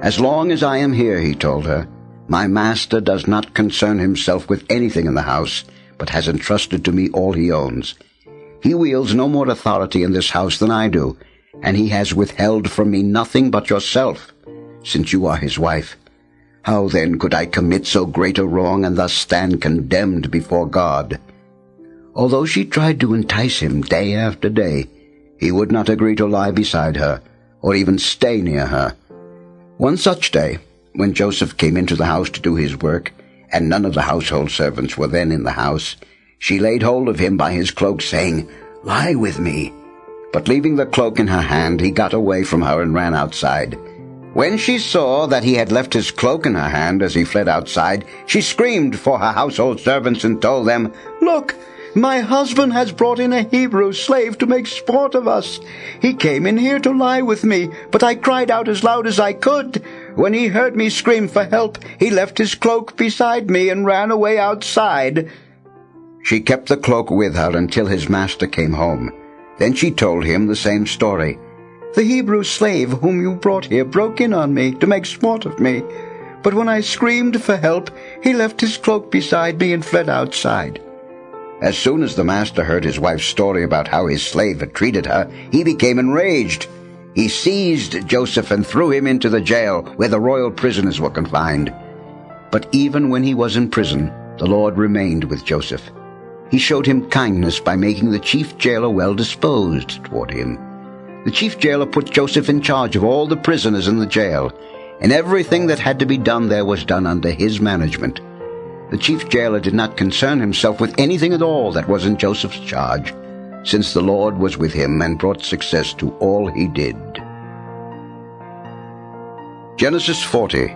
"As long as I am here," he told her, "my master does not concern himself with anything in the house, but has entrusted to me all he owns. He wields no more authority in this house than I do, and he has withheld from me nothing but yourself, since you are his wife. How then could I commit so great a wrong and thus stand condemned before God?" Although she tried to entice him day after day, he would not agree to lie beside her, or even stay near her. One such day, when Joseph came into the house to do his work, and none of the household servants were then in the house, she laid hold of him by his cloak, saying, "Lie with me." But leaving the cloak in her hand, he got away from her and ran outside. When she saw that he had left his cloak in her hand as he fled outside, she screamed for her household servants and told them, "Look, my husband has brought in a Hebrew slave to make sport of us. He came in here to lie with me, but I cried out as loud as I could. When he heard me scream for help, he left his cloak beside me and ran away outside." She kept the cloak with her until his master came home. Then she told him the same story. "The Hebrew slave whom you brought here broke in on me to make sport of me. But when I screamed for help, he left his cloak beside me and fled outside." As soon as the master heard his wife's story about how his slave had treated her, he became enraged. He seized Joseph and threw him into the jail where the royal prisoners were confined. But even when he was in prison, the Lord remained with Joseph. He showed him kindness by making the chief jailer well-disposed toward him. The chief jailer put Joseph in charge of all the prisoners in the jail, and everything that had to be done there was done under his management. The chief jailer did not concern himself with anything at all that was in Joseph's charge, since the Lord was with him and brought success to all he did. Genesis 40.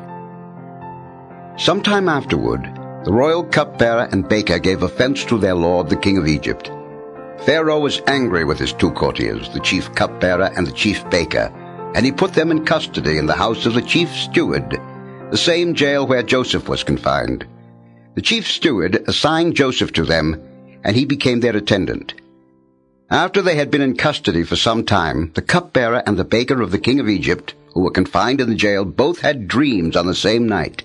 Sometime afterward, the royal cupbearer and baker gave offense to their lord, the king of Egypt. Pharaoh was angry with his two courtiers, the chief cupbearer and the chief baker, and he put them in custody in the house of the chief steward, the same jail where Joseph was confined. The chief steward assigned Joseph to them, and he became their attendant. After they had been in custody for some time, the cupbearer and the baker of the king of Egypt, who were confined in the jail, both had dreams on the same night,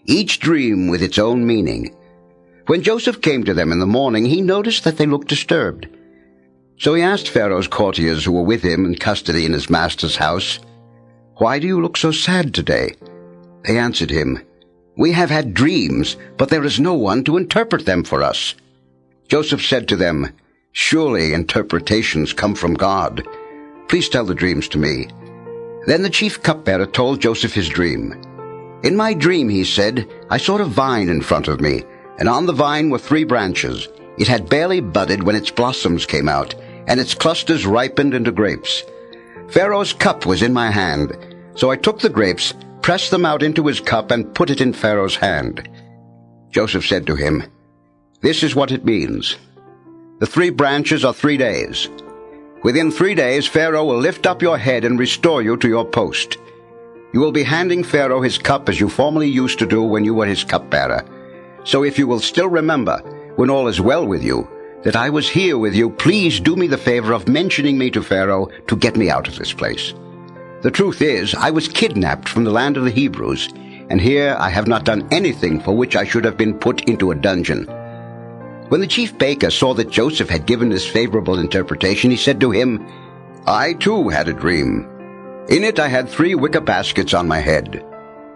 each dream with its own meaning. When Joseph came to them in the morning, he noticed that they looked disturbed. So he asked Pharaoh's courtiers who were with him in custody in his master's house, "Why do you look so sad today?" They answered him, "We have had dreams, but there is no one to interpret them for us." Joseph said to them, Surely interpretations come from God. Please tell the dreams to me." Then the chief cupbearer told Joseph his dream. "In my dream," he said, "I saw a vine in front of me, and on the vine were 3 branches. It had barely budded when its blossoms came out, and its clusters ripened into grapes. Pharaoh's cup was in my hand, so I took the grapes, pressed them out into his cup, and put it in Pharaoh's hand." Joseph said to him, "This is what it means. The 3 branches are 3 days. Within 3 days Pharaoh will lift up your head and restore you to your post. You will be handing Pharaoh his cup as you formerly used to do when you were his cupbearer. So if you will still remember, when all is well with you, that I was here with you, please do me the favor of mentioning me to Pharaoh to get me out of this place. The truth is, I was kidnapped from the land of the Hebrews, and here I have not done anything for which I should have been put into a dungeon." When the chief baker saw that Joseph had given this favorable interpretation, he said to him, "I too had a dream. In it I had 3 wicker baskets on my head.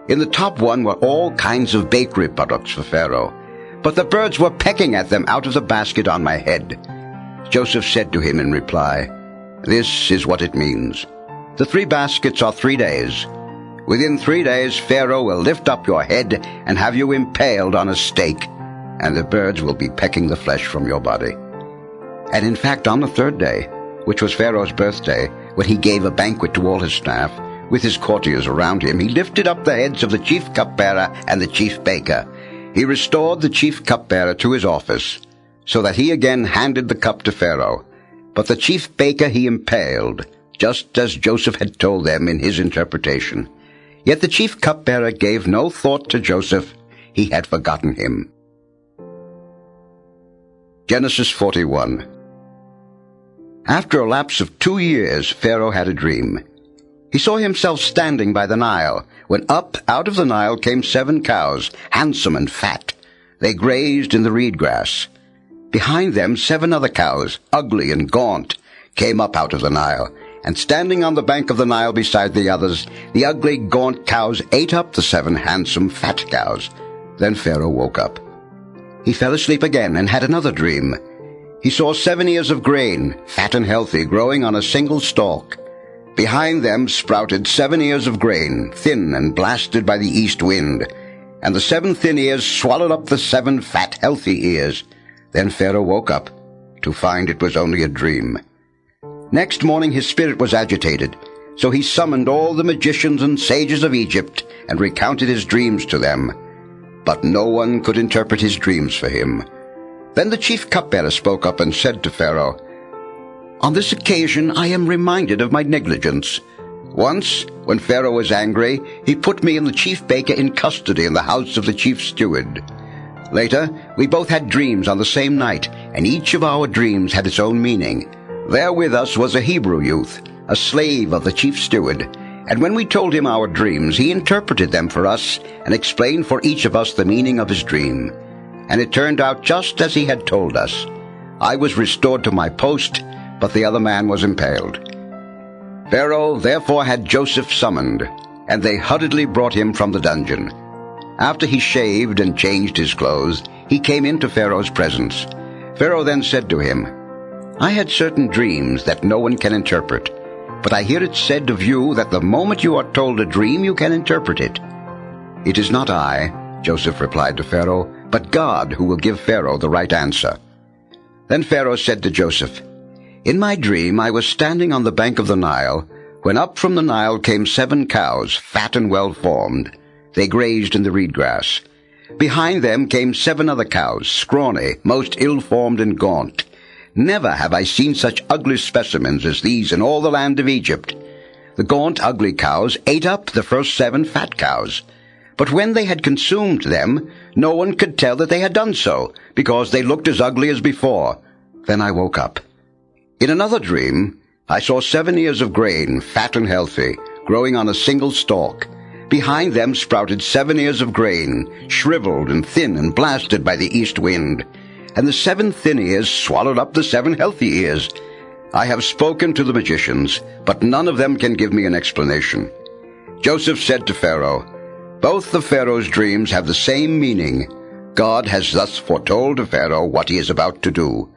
In the top one were all kinds of bakery products for Pharaoh, but the birds were pecking at them out of the basket on my head." Joseph said to him in reply, "This is what it means. The 3 baskets are 3 days. Within 3 days Pharaoh will lift up your head and have you impaled on a stake, and the birds will be pecking the flesh from your body." And in fact, on the 3rd day, which was Pharaoh's birthday, when he gave a banquet to all his staff, with his courtiers around him, he lifted up the heads of the chief cupbearer and the chief baker. He restored the chief cupbearer to his office, so that he again handed the cup to Pharaoh. But the chief baker he impaled, just as Joseph had told them in his interpretation. Yet the chief cupbearer gave no thought to Joseph. He had forgotten him. Genesis 41. After a lapse of 2 years, Pharaoh had a dream. He saw himself standing by the Nile, when up out of the Nile came 7 cows, handsome and fat. They grazed in the reed grass. Behind them 7 other cows, ugly and gaunt, came up out of the Nile, and standing on the bank of the Nile beside the others, the ugly, gaunt cows ate up the 7 handsome, fat cows. Then Pharaoh woke up. He fell asleep again and had another dream. He saw 7 ears of grain, fat and healthy, growing on a single stalk. Behind them sprouted 7 ears of grain, thin and blasted by the east wind. And the 7 thin ears swallowed up the 7 fat, healthy ears. Then Pharaoh woke up, to find it was only a dream. Next morning his spirit was agitated, so he summoned all the magicians and sages of Egypt and recounted his dreams to them. But no one could interpret his dreams for him. Then the chief cupbearer spoke up and said to Pharaoh, "On this occasion I am reminded of my negligence. Once, when Pharaoh was angry, he put me and the chief baker in custody in the house of the chief steward. Later, we both had dreams on the same night, and each of our dreams had its own meaning. There with us was a Hebrew youth, a slave of the chief steward, and when we told him our dreams, he interpreted them for us and explained for each of us the meaning of his dream. And it turned out just as he had told us. I was restored to my post, but the other man was impaled." Pharaoh therefore had Joseph summoned, and they hurriedly brought him from the dungeon. After he shaved and changed his clothes, he came into Pharaoh's presence. Pharaoh then said to him, "I had certain dreams that no one can interpret, but I hear it said of you that the moment you are told a dream you can interpret it." "It is not I," Joseph replied to Pharaoh, "but God who will give Pharaoh the right answer." Then Pharaoh said to Joseph, "In my dream I was standing on the bank of the Nile, when up from the Nile came 7 cows, fat and well-formed. They grazed in the reed grass. Behind them came 7 other cows, scrawny, most ill-formed and gaunt. Never have I seen such ugly specimens as these in all the land of Egypt. The gaunt, ugly cows ate up the first 7 fat cows. But when they had consumed them, no one could tell that they had done so, because they looked as ugly as before. Then I woke up. In another dream, I saw 7 ears of grain, fat and healthy, growing on a single stalk. Behind them sprouted 7 ears of grain, shriveled and thin and blasted by the east wind. And the 7 thin ears swallowed up the 7 healthy ears. I have spoken to the magicians, but none of them can give me an explanation." Joseph said to Pharaoh, "Both of Pharaoh's dreams have the same meaning. God has thus foretold to Pharaoh what he is about to do.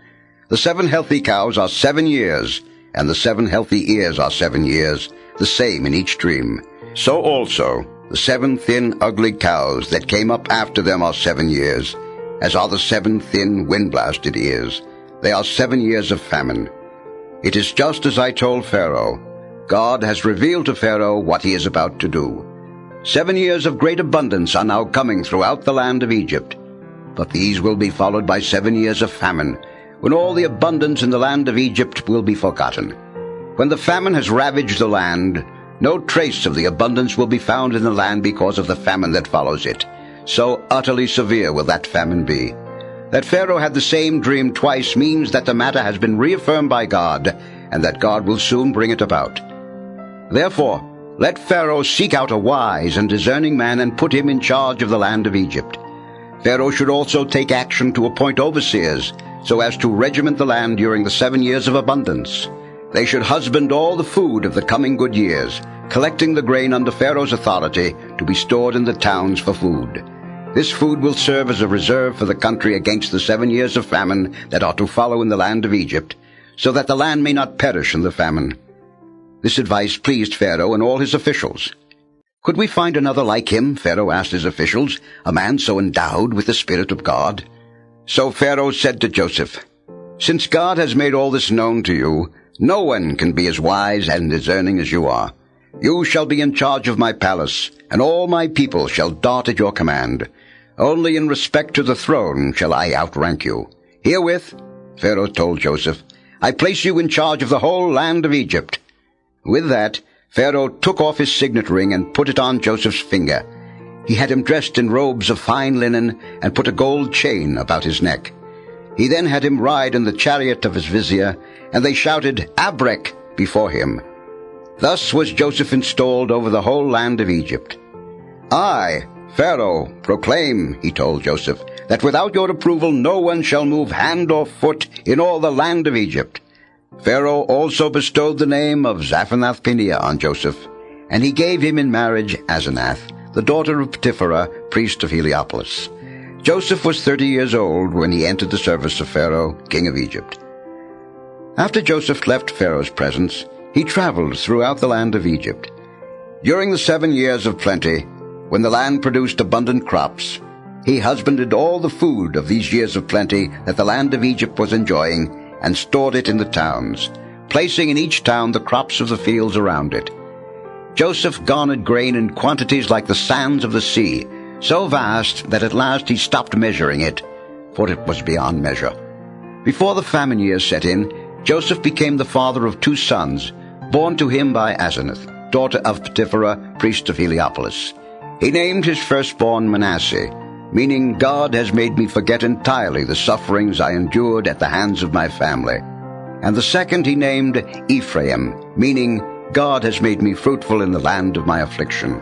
The 7 healthy cows are 7 years, and the 7 healthy ears are 7 years, the same in each stream. So also the 7 thin, ugly cows that came up after them are 7 years, as are the 7 thin, wind-blasted ears. They are 7 years of famine. It is just as I told Pharaoh. God has revealed to Pharaoh what he is about to do. 7 years of great abundance are now coming throughout the land of Egypt. But these will be followed by 7 years of famine, when all the abundance in the land of Egypt will be forgotten. When the famine has ravaged the land, no trace of the abundance will be found in the land because of the famine that follows it. So utterly severe will that famine be. That Pharaoh had the same dream twice means that the matter has been reaffirmed by God, and that God will soon bring it about. Therefore, let Pharaoh seek out a wise and discerning man and put him in charge of the land of Egypt. Pharaoh should also take action to appoint overseers, so as to regiment the land during the 7 years of abundance. They should husband all the food of the coming good years, collecting the grain under Pharaoh's authority to be stored in the towns for food. This food will serve as a reserve for the country against the 7 years of famine that are to follow in the land of Egypt, so that the land may not perish in the famine. This advice pleased Pharaoh and all his officials. Could we find another like him, Pharaoh asked his officials, a man so endowed with the Spirit of God? So Pharaoh said to Joseph, "Since God has made all this known to you, no one can be as wise and discerning as you are. You shall be in charge of my palace, and all my people shall dart at your command. Only in respect to the throne shall I outrank you. Herewith," Pharaoh told Joseph, "I place you in charge of the whole land of Egypt." With that, Pharaoh took off his signet ring and put it on Joseph's finger. He had him dressed in robes of fine linen and put a gold chain about his neck. He then had him ride in the chariot of his vizier, and they shouted, "Abrek," before him. Thus was Joseph installed over the whole land of Egypt. "I, Pharaoh, proclaim," he told Joseph, "that without your approval no one shall move hand or foot in all the land of Egypt." Pharaoh also bestowed the name of Zaphenath-Paneah on Joseph, and he gave him in marriage Asenath, the daughter of Potiphera, priest of Heliopolis. Joseph was 30 years old when he entered the service of Pharaoh, king of Egypt. After Joseph left Pharaoh's presence, he traveled throughout the land of Egypt. During the 7 years of plenty, when the land produced abundant crops, he husbanded all the food of these years of plenty that the land of Egypt was enjoying, and stored it in the towns, placing in each town the crops of the fields around it. Joseph garnered grain in quantities like the sands of the sea, so vast that at last he stopped measuring it, for it was beyond measure. Before the famine years set in, Joseph became the father of 2 sons, born to him by Asenath, daughter of Potiphera, priest of Heliopolis. He named his firstborn Manasseh, meaning God has made me forget entirely the sufferings I endured at the hands of my family. And the second he named Ephraim, meaning God has made me fruitful in the land of my affliction.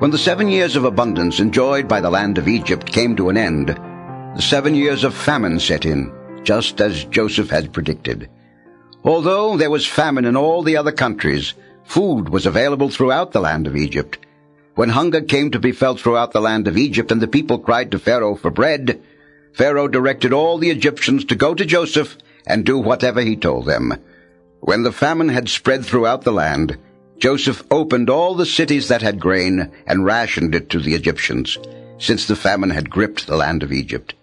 When the 7 years of abundance enjoyed by the land of Egypt came to an end, the 7 years of famine set in, just as Joseph had predicted. Although there was famine in all the other countries, food was available throughout the land of Egypt. When hunger came to be felt throughout the land of Egypt and the people cried to Pharaoh for bread, Pharaoh directed all the Egyptians to go to Joseph and do whatever he told them. When the famine had spread throughout the land, Joseph opened all the cities that had grain and rationed it to the Egyptians, since the famine had gripped the land of Egypt.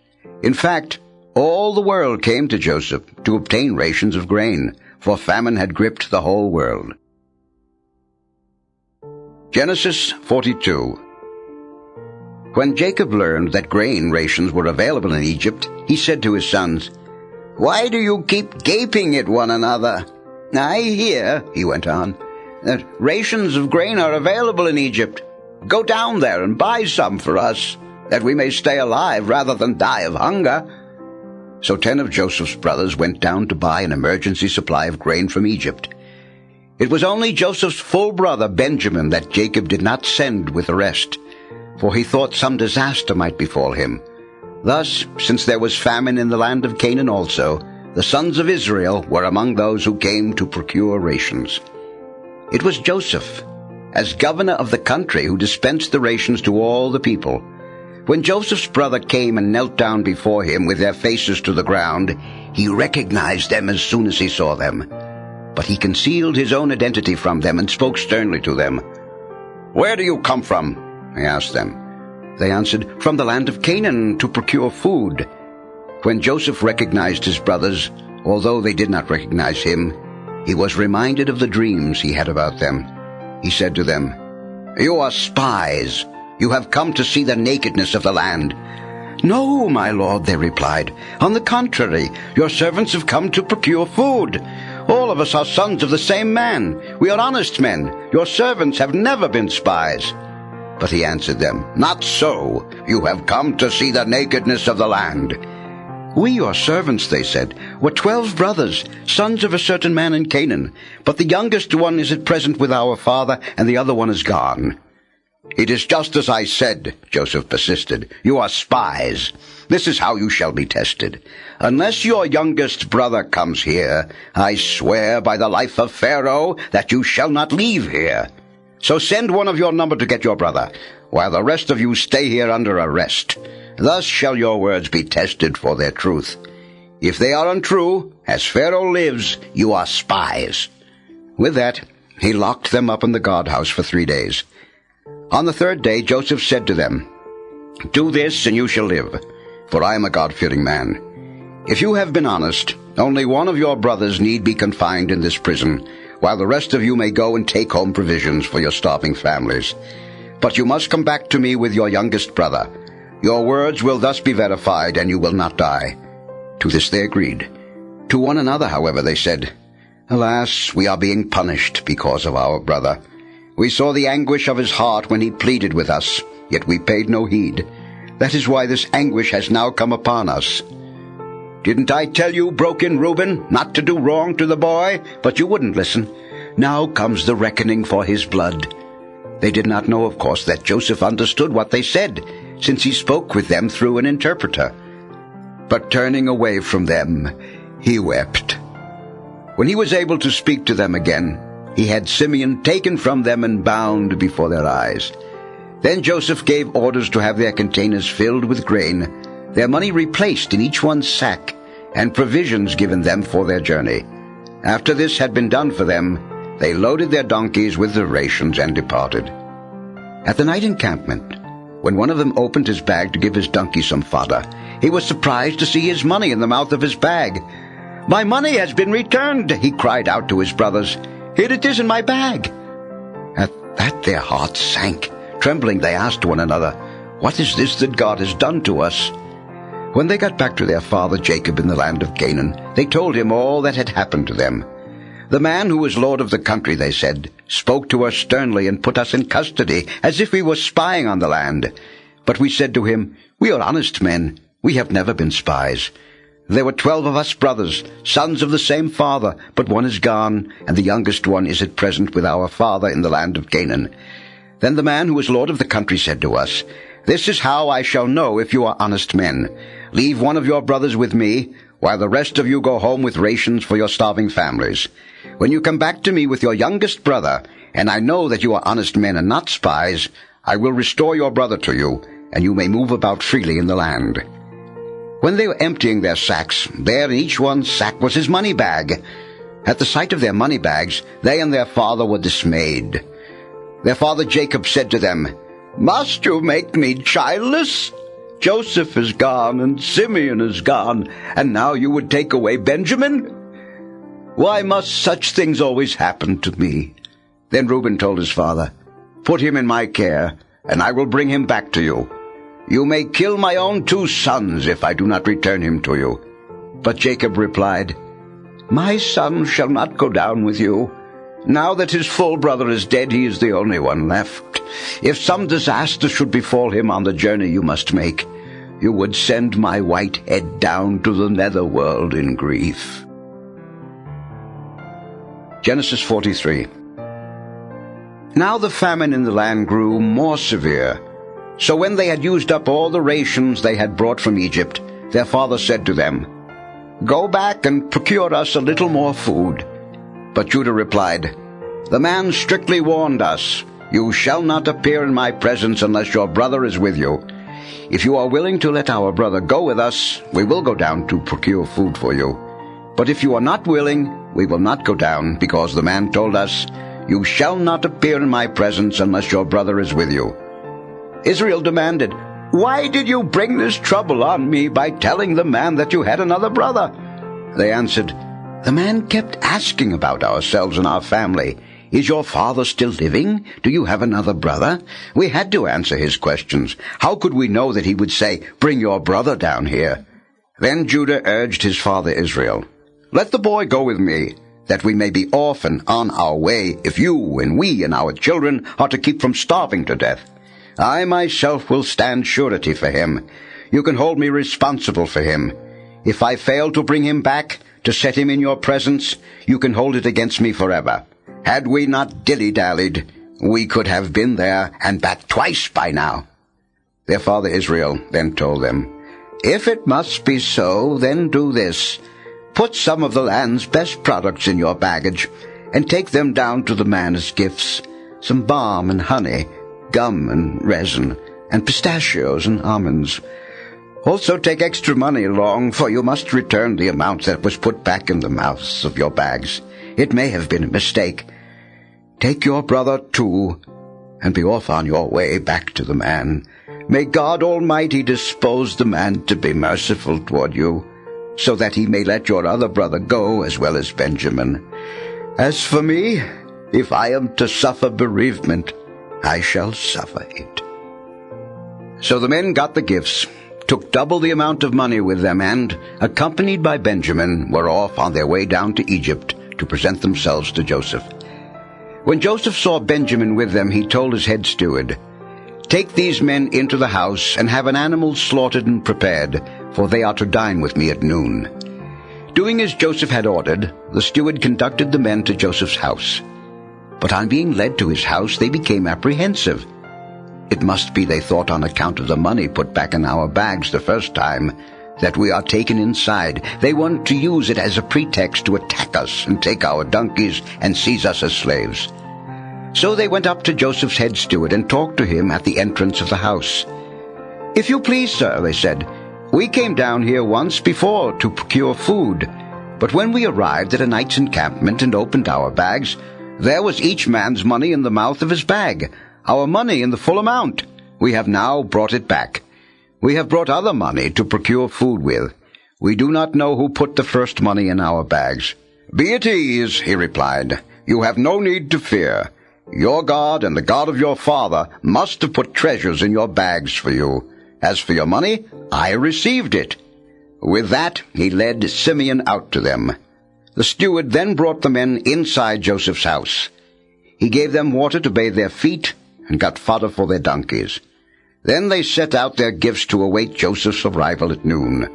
In fact, all the world came to Joseph to obtain rations of grain, for famine had gripped the whole world. Genesis 42. When Jacob learned that grain rations were available in Egypt, he said to his sons, "Why do you keep gaping at one another? I hear," he went on, "that rations of grain are available in Egypt. Go down there and buy some for us, that we may stay alive rather than die of hunger." So 10 of Joseph's brothers went down to buy an emergency supply of grain from Egypt. It was only Joseph's full brother Benjamin that Jacob did not send with the rest, for he thought some disaster might befall him. Thus, since there was famine in the land of Canaan also, the sons of Israel were among those who came to procure rations. It was Joseph, as governor of the country, who dispensed the rations to all the people. When Joseph's brother came and knelt down before him with their faces to the ground, he recognized them as soon as he saw them. But he concealed his own identity from them and spoke sternly to them. "Where do you come from?" he asked them. They answered, "From the land of Canaan, to procure food." When Joseph recognized his brothers, although they did not recognize him, he was reminded of the dreams he had about them. He said to them, "You are spies. You have come to see the nakedness of the land." "No, my lord," they replied. "On the contrary, your servants have come to procure food. All of us are sons of the same man. We are honest men. Your servants have never been spies." But he answered them, "Not so. You have come to see the nakedness of the land." "We, your servants," they said, "were 12 brothers, sons of a certain man in Canaan. But the youngest one is at present with our father, and the other one is gone." "It is just as I said," Joseph persisted. "You are spies. This is how you shall be tested. Unless your youngest brother comes here, I swear by the life of Pharaoh that you shall not leave here. So send one of your number to get your brother, while the rest of you stay here under arrest. Thus shall your words be tested for their truth. If they are untrue, as Pharaoh lives, you are spies." With that, he locked them up in the guardhouse for 3 days. On the 3rd day Joseph said to them, "Do this, and you shall live, for I am a God-fearing man. If you have been honest, only one of your brothers need be confined in this prison, while the rest of you may go and take home provisions for your starving families. But you must come back to me with your youngest brother. Your words will thus be verified, and you will not die." To this they agreed. To one another, however, they said, "Alas, we are being punished because of our brother. We saw the anguish of his heart when he pleaded with us, yet we paid no heed. That is why this anguish has now come upon us." "Didn't I tell you," broke in Reuben, "not to do wrong to the boy? But you wouldn't listen. Now comes the reckoning for his blood." They did not know, of course, that Joseph understood what they said, since he spoke with them through an interpreter. But turning away from them, he wept. When he was able to speak to them again, he had Simeon taken from them and bound before their eyes. Then Joseph gave orders to have their containers filled with grain, their money replaced in each one's sack, and provisions given them for their journey. After this had been done for them, they loaded their donkeys with the rations and departed. At the night encampment, when one of them opened his bag to give his donkey some fodder, he was surprised to see his money in the mouth of his bag. "My money has been returned," he cried out to his brothers. "Here it is in my bag." At that their hearts sank. Trembling, they asked one another, "What is this that God has done to us?" When they got back to their father Jacob in the land of Canaan, they told him all that had happened to them. "The man who was lord of the country," they said, "spoke to us sternly and put us in custody, as if we were spying on the land. But we said to him, 'We are honest men. We have never been spies. There were 12 of us brothers, sons of the same father, but one is gone, and the youngest one is at present with our father in the land of Canaan.' Then the man who was lord of the country said to us, 'This is how I shall know if you are honest men. Leave one of your brothers with me, while the rest of you go home with rations for your starving families. When you come back to me with your youngest brother, and I know that you are honest men and not spies, I will restore your brother to you, and you may move about freely in the land.' When they were emptying their sacks, there in each one's sack was his money bag. At the sight of their money bags, they and their father were dismayed. Their father Jacob said to them, 'Must you make me childless? Joseph is gone, and Simeon is gone, and now you would take away Benjamin? Why must such things always happen to me?' Then Reuben told his father, 'Put him in my care, and I will bring him back to you. You may kill my own 2 sons if I do not return him to you.' But Jacob replied, 'My son shall not go down with you. Now that his full brother is dead, he is the only one left. If some disaster should befall him on the journey you must make, you would send my white head down to the netherworld in grief.'" Genesis 43. Now the famine in the land grew more severe. So when they had used up all the rations they had brought from Egypt, their father said to them, "Go back and procure us a little more food." But Judah replied, "The man strictly warned us, 'You shall not appear in my presence unless your brother is with you.' If you are willing to let our brother go with us, we will go down to procure food for you. But if you are not willing, we will not go down, because the man told us, 'You shall not appear in my presence unless your brother is with you.' Israel demanded, 'Why did you bring this trouble on me by telling the man that you had another brother?' They answered, 'The man kept asking about ourselves and our family. Is your father still living? Do you have another brother?' We had to answer his questions. How could we know that he would say, 'Bring your brother down here'?" Then Judah urged his father Israel, "Let the boy go with me, that we may be off and on our way, if you and we and our children are to keep from starving to death. I myself will stand surety for him. You can hold me responsible for him. If I fail to bring him back, to set him in your presence, you can hold it against me forever. Had we not dilly-dallied, we could have been there and back twice by now." Their father Israel then told them, "If it must be so, then do this. Put some of the land's best products in your baggage, and take them down to the man as gifts, some balm and honey, gum and resin, and pistachios and almonds. Also take extra money along, for you must return the amount that was put back in the mouths of your bags. It may have been a mistake. Take your brother too, and be off on your way back to the man. May God Almighty dispose the man to be merciful toward you, so that he may let your other brother go as well as Benjamin. As for me, if I am to suffer bereavement, I shall suffer it." So the men got the gifts, took double the amount of money with them, and, accompanied by Benjamin, were off on their way down to Egypt to present themselves to Joseph. When Joseph saw Benjamin with them, he told his head steward, "Take these men into the house and have an animal slaughtered and prepared, for they are to dine with me at noon." Doing as Joseph had ordered, the steward conducted the men to Joseph's house. But on being led to his house, they became apprehensive. It must be, they thought, on account of the money put back in our bags the first time, that we are taken inside. They want to use it as a pretext to attack us and take our donkeys and seize us as slaves. So they went up to Joseph's head steward and talked to him at the entrance of the house. "If you please, sir," they said, "we came down here once before to procure food. But when we arrived at a night's encampment and opened our bags, there was each man's money in the mouth of his bag, our money in the full amount. We have now brought it back. We have brought other money to procure food with. We do not know who put the first money in our bags." "Be at ease," he replied. "You have no need to fear. Your God and the God of your father must have put treasures in your bags for you. As for your money, I received it." With that, he led Simeon out to them. The steward then brought the men inside Joseph's house. He gave them water to bathe their feet and got fodder for their donkeys. Then they set out their gifts to await Joseph's arrival at noon,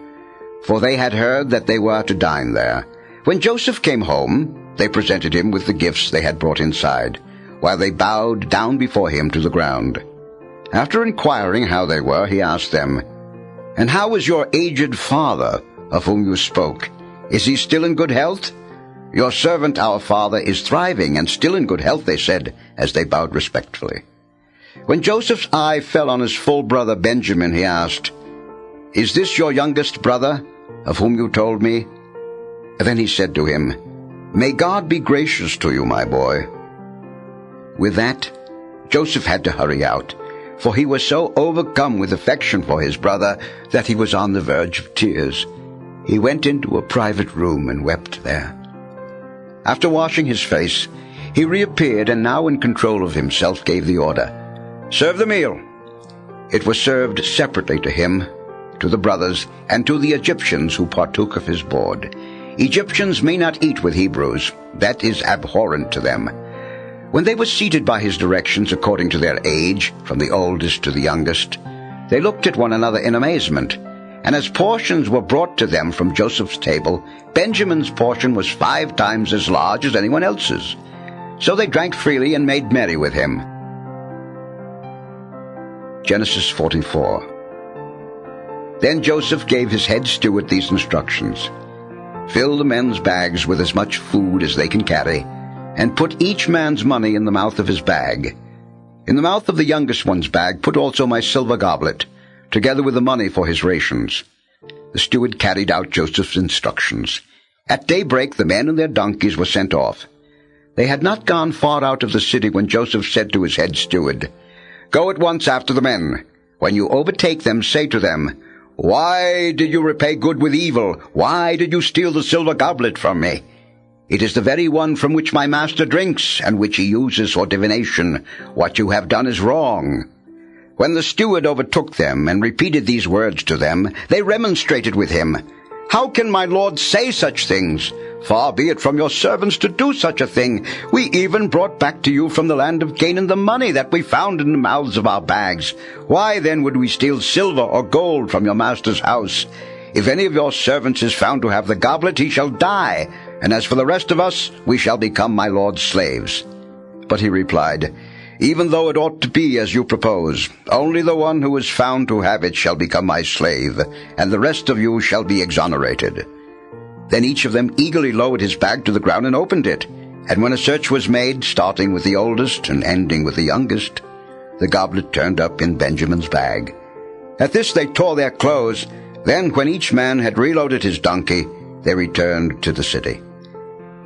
for they had heard that they were to dine there. When Joseph came home, they presented him with the gifts they had brought inside, while they bowed down before him to the ground. After inquiring how they were, he asked them, "And how is your aged father, of whom you spoke? Is he still in good health?" "Your servant, our father, is thriving and still in good health," they said, as they bowed respectfully. When Joseph's eye fell on his full brother Benjamin, he asked, "Is this your youngest brother, of whom you told me?" Then he said to him, "May God be gracious to you, my boy." With that, Joseph had to hurry out, for he was so overcome with affection for his brother that he was on the verge of tears. He went into a private room and wept there. After washing his face, he reappeared, and now in control of himself gave the order, "Serve the meal." It was served separately to him, to the brothers, and to the Egyptians who partook of his board. Egyptians may not eat with Hebrews. That is abhorrent to them. When they were seated by his directions according to their age, from the oldest to the youngest, they looked at one another in amazement. And as portions were brought to them from Joseph's table, Benjamin's portion was 5 times as large as anyone else's. So they drank freely and made merry with him. Genesis 44. Then Joseph gave his head steward these instructions. "Fill the men's bags with as much food as they can carry, and put each man's money in the mouth of his bag. In the mouth of the youngest one's bag put also my silver goblet, together with the money for his rations. The steward carried out Joseph's instructions. At daybreak the men and their donkeys were sent off. They had not gone far out of the city when Joseph said to his head steward, "Go at once after the men. When you overtake them, say to them, 'Why did you repay good with evil? Why did you steal the silver goblet from me? It is the very one from which my master drinks, and which he uses for divination. What you have done is wrong.'" When the steward overtook them and repeated these words to them, they remonstrated with him. "How can my lord say such things? Far be it from your servants to do such a thing. We even brought back to you from the land of Canaan the money that we found in the mouths of our bags. Why then would we steal silver or gold from your master's house? If any of your servants is found to have the goblet, he shall die, and as for the rest of us, we shall become my lord's slaves." But he replied, "Even though it ought to be as you propose, only the one who is found to have it shall become my slave, and the rest of you shall be exonerated." Then each of them eagerly lowered his bag to the ground and opened it. And when a search was made, starting with the oldest and ending with the youngest, the goblet turned up in Benjamin's bag. At this they tore their clothes. Then when each man had reloaded his donkey, they returned to the city.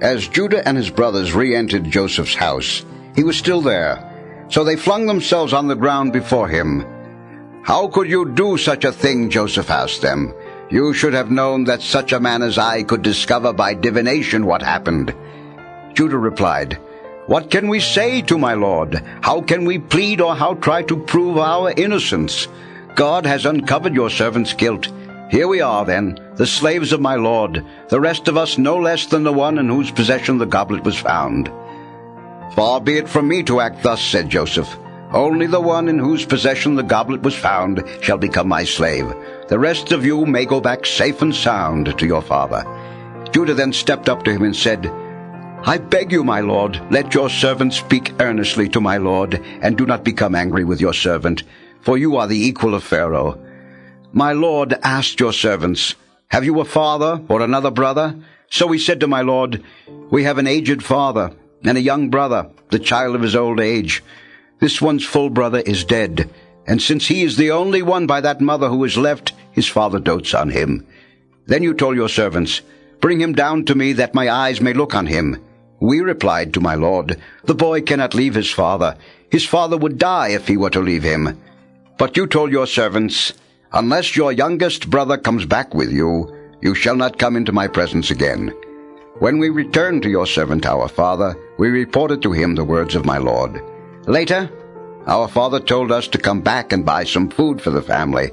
As Judah and his brothers re-entered Joseph's house, he was still there. So they flung themselves on the ground before him. "How could you do such a thing?" Joseph asked them. "You should have known that such a man as I could discover by divination what happened." Judah replied, "What can we say to my lord? How can we plead or how try to prove our innocence? God has uncovered your servant's guilt. Here we are, then, the slaves of my lord, the rest of us no less than the one in whose possession the goblet was found." "Far be it from me to act thus," said Joseph. "Only the one in whose possession the goblet was found shall become my slave. The rest of you may go back safe and sound to your father." Judah then stepped up to him and said, "I beg you, my lord, let your servant speak earnestly to my lord, and do not become angry with your servant, for you are the equal of Pharaoh. My lord asked your servants, 'Have you a father or another brother?' So we said to my lord, 'We have an aged father, and a young brother, the child of his old age. This one's full brother is dead, and since he is the only one by that mother who is left, his father dotes on him. Then you told your servants, "Bring him down to me, that my eyes may look on him." We replied to my lord, "The boy cannot leave his father. His father would die if he were to leave him." But you told your servants, "Unless your youngest brother comes back with you, you shall not come into my presence again." When we returned to your servant our father, we reported to him the words of my lord. Later, our father told us to come back and buy some food for the family.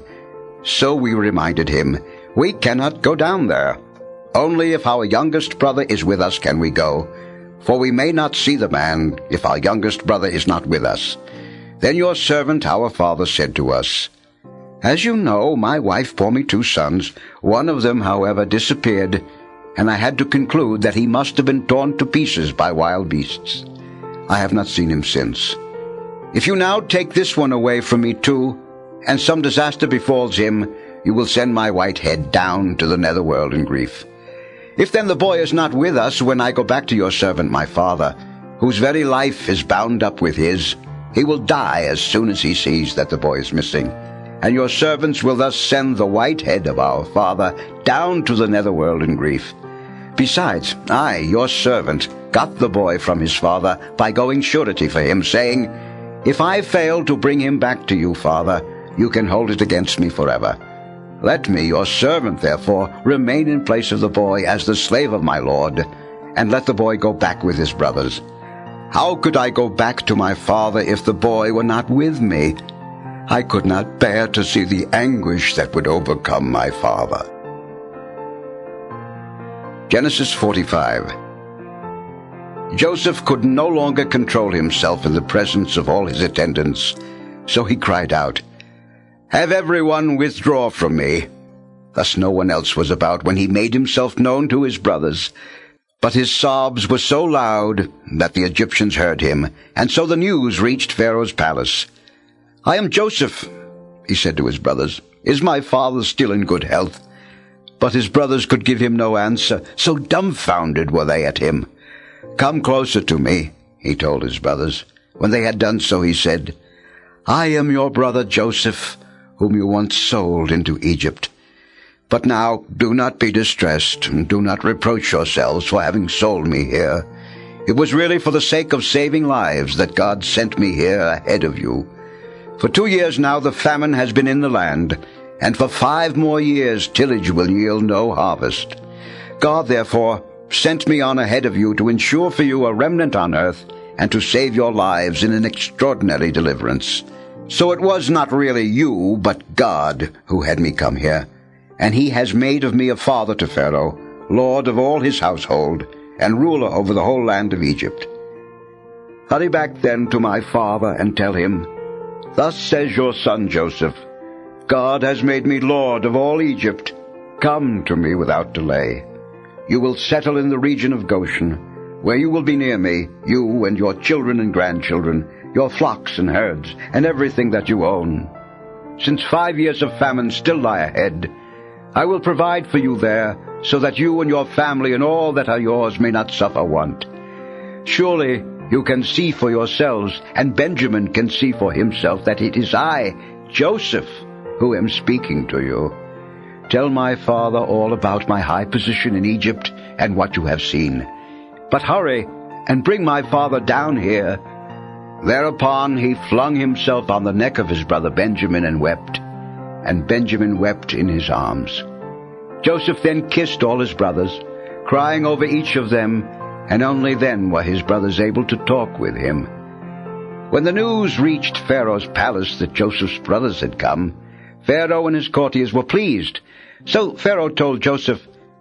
So we reminded him, "We cannot go down there. Only if our youngest brother is with us can we go, for we may not see the man if our youngest brother is not with us." Then your servant our father said to us, "As you know, my wife bore me 2 sons. One of them, however, disappeared, and I had to conclude that he must have been torn to pieces by wild beasts. I have not seen him since. If you now take this one away from me too, and some disaster befalls him, you will send my white head down to the netherworld in grief. If then the boy is not with us when I go back to your servant my father, whose very life is bound up with his, he will die as soon as he sees that the boy is missing. And your servants will thus send the white head of our father down to the netherworld in grief. Besides, I, your servant, got the boy from his father by going surety for him, saying, 'If I fail to bring him back to you, father, you can hold it against me forever.' Let me, your servant, therefore, remain in place of the boy as the slave of my lord, and let the boy go back with his brothers. How could I go back to my father if the boy were not with me? I could not bear to see the anguish that would overcome my father." Genesis 45. Joseph could no longer control himself in the presence of all his attendants, so he cried out, "Have everyone withdraw from me." Thus no one else was about when he made himself known to his brothers. But his sobs were so loud that the Egyptians heard him, and so the news reached Pharaoh's palace. "I am Joseph," he said to his brothers. "Is my father still in good health?" But his brothers could give him no answer, so dumbfounded were they at him. "Come closer to me," he told his brothers. When they had done so, he said, "I am your brother Joseph, whom you once sold into Egypt. But now do not be distressed, and do not reproach yourselves for having sold me here. It was really for the sake of saving lives that God sent me here ahead of you. For 2 years now the famine has been in the land, and for 5 more years tillage will yield no harvest. God, therefore, sent me on ahead of you to ensure for you a remnant on earth, and to save your lives in an extraordinary deliverance. So it was not really you, but God, who had me come here. And he has made of me a father to Pharaoh, lord of all his household, and ruler over the whole land of Egypt. Hurry back then to my father and tell him, Thus says your son Joseph, God has made me lord of all Egypt. Come to me without delay. You will settle in the region of Goshen, where you will be near me, you and your children and grandchildren, your flocks and herds, and everything that you own. Since 5 years of famine still lie ahead, I will provide for you there, so that you and your family and all that are yours may not suffer want. Surely you can see for yourselves, and Benjamin can see for himself, that it is I, Joseph, who am speaking to you. Tell my father all about my high position in Egypt and what you have seen. But hurry and bring my father down here. Thereupon he flung himself on the neck of his brother Benjamin and wept, and Benjamin wept in his arms. Joseph then kissed all his brothers, crying over each of them, and only then were his brothers able to talk with him. When the news reached Pharaoh's palace that Joseph's brothers had come, Pharaoh and his courtiers were pleased. So Pharaoh told Joseph,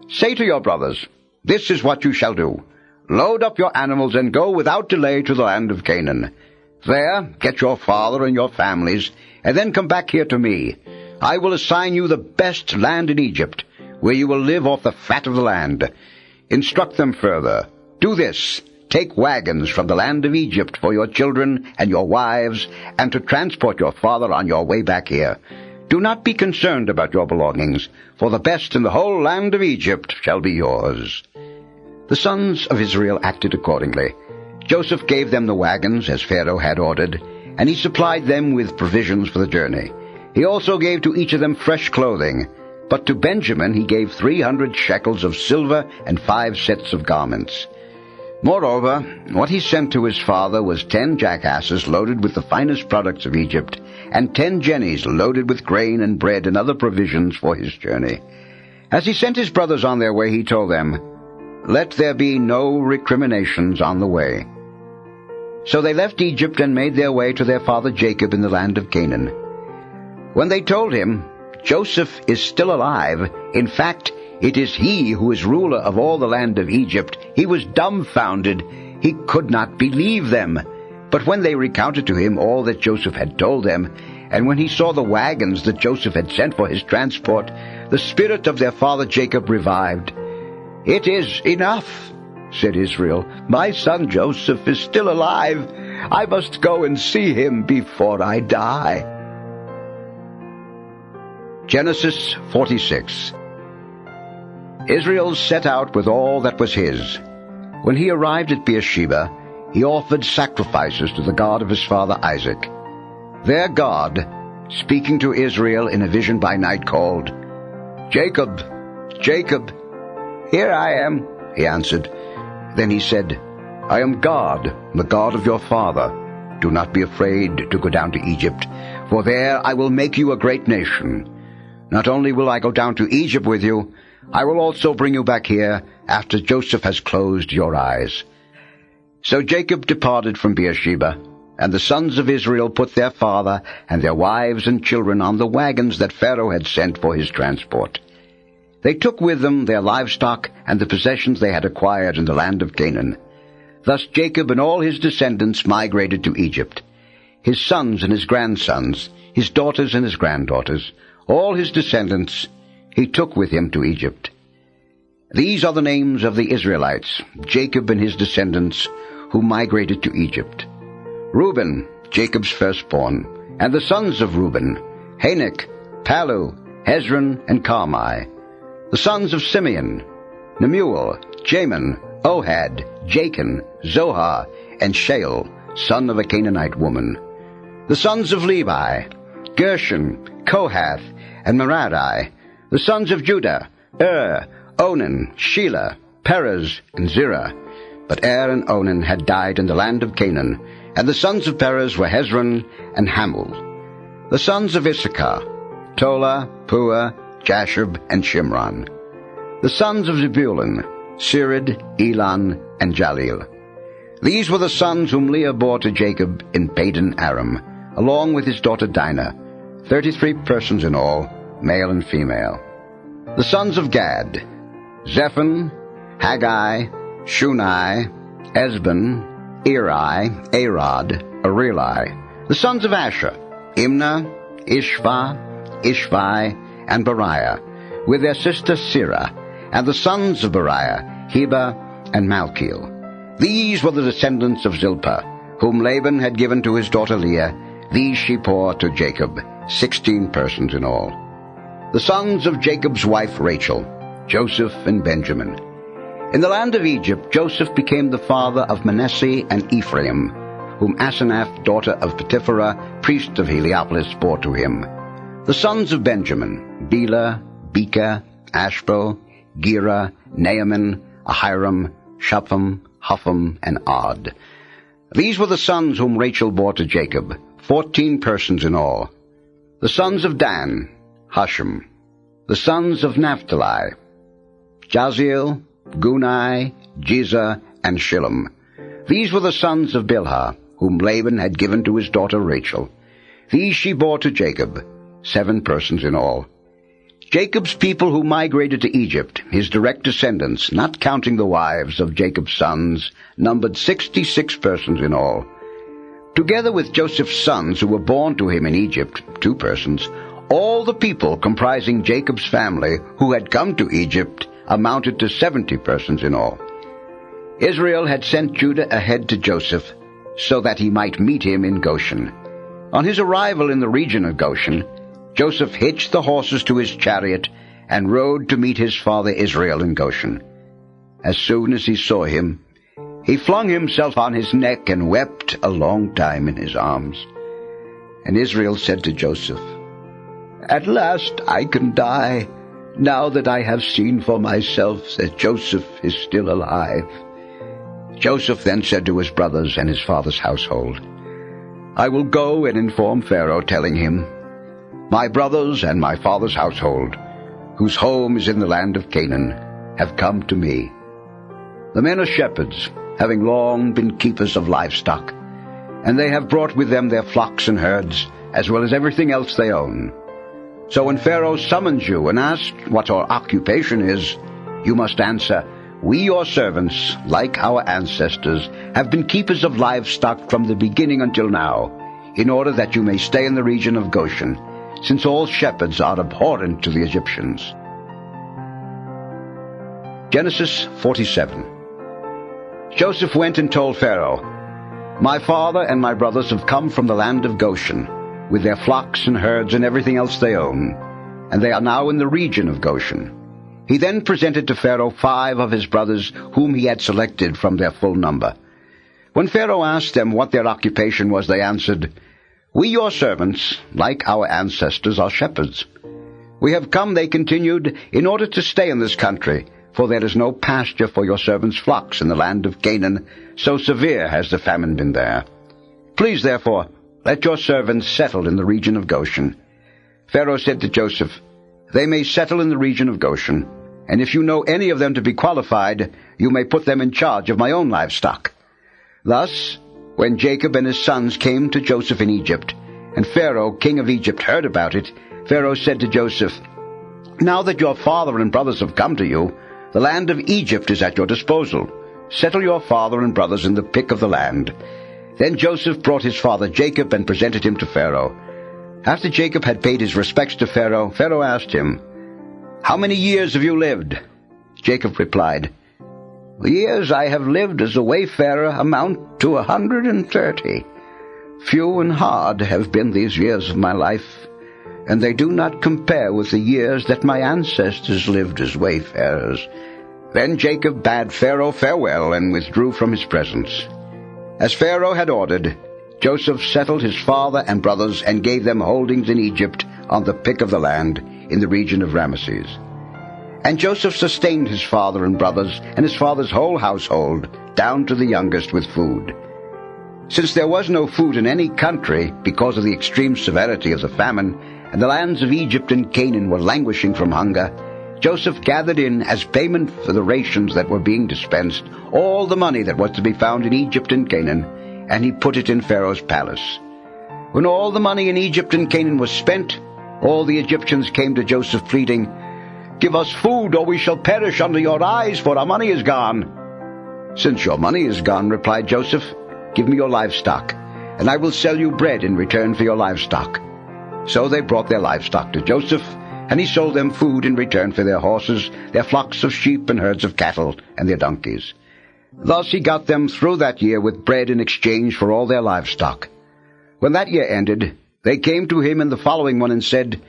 Say to your brothers, This is what you shall do. Load up your animals and go without delay to the land of Canaan. There get your father and your families, and then come back here to me. I will assign you the best land in Egypt, where you will live off the fat of the land. Instruct them further. Do this. Take wagons from the land of Egypt for your children and your wives, and to transport your father on your way back here. Do not be concerned about your belongings, for the best in the whole land of Egypt shall be yours. The sons of Israel acted accordingly. Joseph gave them the wagons, as Pharaoh had ordered, and he supplied them with provisions for the journey. He also gave to each of them fresh clothing, but to Benjamin he gave 300 shekels of silver and 5 sets of garments. Moreover, what he sent to his father was 10 jackasses loaded with the finest products of Egypt, and 10 jennies loaded with grain and bread and other provisions for his journey. As he sent his brothers on their way, he told them, Let there be no recriminations on the way. So they left Egypt and made their way to their father Jacob in the land of Canaan. When they told him, Joseph is still alive, in fact, it is he who is ruler of all the land of Egypt, he was dumbfounded. He could not believe them. But when they recounted to him all that Joseph had told them, and when he saw the wagons that Joseph had sent for his transport, the spirit of their father Jacob revived. It is enough, said Israel. My son Joseph is still alive. I must go and see him before I die. Genesis 46. Israel set out with all that was his. When he arrived at Beersheba, he offered sacrifices to the God of his father Isaac. Their God, speaking to Israel in a vision by night, called, Jacob, Jacob. Here I am, he answered. Then he said, I am God, the God of your father. Do not be afraid to go down to Egypt, for there I will make you a great nation. Not only will I go down to Egypt with you, I will also bring you back here after Joseph has closed your eyes. So Jacob departed from Beersheba, and the sons of Israel put their father and their wives and children on the wagons that Pharaoh had sent for his transport. They took with them their livestock and the possessions they had acquired in the land of Canaan. Thus Jacob and all his descendants migrated to Egypt. His sons and his grandsons, his daughters and his granddaughters, all his descendants, he took with him to Egypt. These are the names of the Israelites, Jacob and his descendants, who migrated to Egypt. Reuben, Jacob's firstborn, and the sons of Reuben, Hanok, Palu, Hezron, and Carmi. The sons of Simeon, Nemuel, Jamin, Ohad, Jachin, Zohar, and Shael, son of a Canaanite woman. The sons of Levi, Gershon, Kohath, and Merari. The sons of Judah, Onan, Shelah, Perez, and Zerah. But and Onan had died in the land of Canaan, and the sons of Perez were Hezron and Hamul. The sons of Issachar, Tola, Puah, Jashub, and Shimron. The sons of Zebulun, Sirid, Elon, and Jalil. These were the sons whom Leah bore to Jacob in Padan Aram, along with his daughter Dinah, 33 persons in all, male and female. The sons of Gad, Zephon, Haggai, Shunai, Esban, Eri, Arod, Areli. The sons of Asher, Imnah, Ishvi, and Beriah, with their sister Sirah, and the sons of Beriah, Heber, and Malchiel. These were the descendants of Zilpah, whom Laban had given to his daughter Leah. These she bore to Jacob, 16 persons in all. The sons of Jacob's wife Rachel, Joseph and Benjamin. In the land of Egypt, Joseph became the father of Manasseh and Ephraim, whom Asenath, daughter of Potipharah, priest of Heliopolis, bore to him. The sons of Benjamin, Bela, Beka, Ashbel, Gera, Naaman, Ahiram, Shupham, Hupham, and Ard. These were the sons whom Rachel bore to Jacob, 14 persons in all. The sons of Dan, Husham. The sons of Naphtali, Jaziel, Gunai, Jezer, and Shillem. These were the sons of Bilhah, whom Laban had given to his daughter Rachel. These she bore to Jacob, 7 persons in all. Jacob's people who migrated to Egypt, his direct descendants, not counting the wives of Jacob's sons, numbered 66 persons in all. Together with Joseph's sons who were born to him in Egypt, 2 persons, all the people comprising Jacob's family who had come to Egypt amounted to 70 persons in all. Israel had sent Judah ahead to Joseph so that he might meet him in Goshen. On his arrival in the region of Goshen, Joseph hitched the horses to his chariot and rode to meet his father Israel in Goshen. As soon as he saw him, he flung himself on his neck and wept a long time in his arms. And Israel said to Joseph, "At last I can die, now that I have seen for myself that Joseph is still alive." Joseph then said to his brothers and his father's household, "I will go and inform Pharaoh, telling him, 'My brothers and my father's household, whose home is in the land of Canaan, have come to me. The men are shepherds, having long been keepers of livestock, and they have brought with them their flocks and herds, as well as everything else they own. So when Pharaoh summons you and asks what your occupation is, you must answer, "We, your servants, like our ancestors, have been keepers of livestock from the beginning until now, in order that you may stay in the region of Goshen, since all shepherds are abhorrent to the Egyptians." Genesis 47. Joseph went and told Pharaoh, "My father and my brothers have come from the land of Goshen, with their flocks and herds and everything else they own, and they are now in the region of Goshen." He then presented to Pharaoh 5 of his brothers whom he had selected from their full number. When Pharaoh asked them what their occupation was, they answered, "We, your servants, like our ancestors, are shepherds. We have come," they continued, "in order to stay in this country, for there is no pasture for your servants' flocks in the land of Canaan, so severe has the famine been there. Please, therefore, let your servants settle in the region of Goshen." Pharaoh said to Joseph, "They may settle in the region of Goshen, and if you know any of them to be qualified, you may put them in charge of my own livestock." Thus, when Jacob and his sons came to Joseph in Egypt, and Pharaoh, king of Egypt, heard about it, Pharaoh said to Joseph, "Now that your father and brothers have come to you, the land of Egypt is at your disposal. Settle your father and brothers in the pick of the land." Then Joseph brought his father Jacob and presented him to Pharaoh. After Jacob had paid his respects to Pharaoh, Pharaoh asked him, "How many years have you lived?" Jacob replied, "The years I have lived as a wayfarer amount to 130. Few and hard have been these years of my life, and they do not compare with the years that my ancestors lived as wayfarers." Then Jacob bade Pharaoh farewell and withdrew from his presence. As Pharaoh had ordered, Joseph settled his father and brothers and gave them holdings in Egypt on the pick of the land in the region of Ramesses. And Joseph sustained his father and brothers and his father's whole household, down to the youngest, with food. Since there was no food in any country because of the extreme severity of the famine, and the lands of Egypt and Canaan were languishing from hunger, Joseph gathered in, as payment for the rations that were being dispensed, all the money that was to be found in Egypt and Canaan, and he put it in Pharaoh's palace. When all the money in Egypt and Canaan was spent, all the Egyptians came to Joseph pleading, "Give us food, or we shall perish under your eyes, for our money is gone." "Since your money is gone," replied Joseph, "give me your livestock, and I will sell you bread in return for your livestock." So they brought their livestock to Joseph, and he sold them food in return for their horses, their flocks of sheep and herds of cattle, and their donkeys. Thus he got them through that year with bread in exchange for all their livestock. When that year ended, they came to him in the following one and said,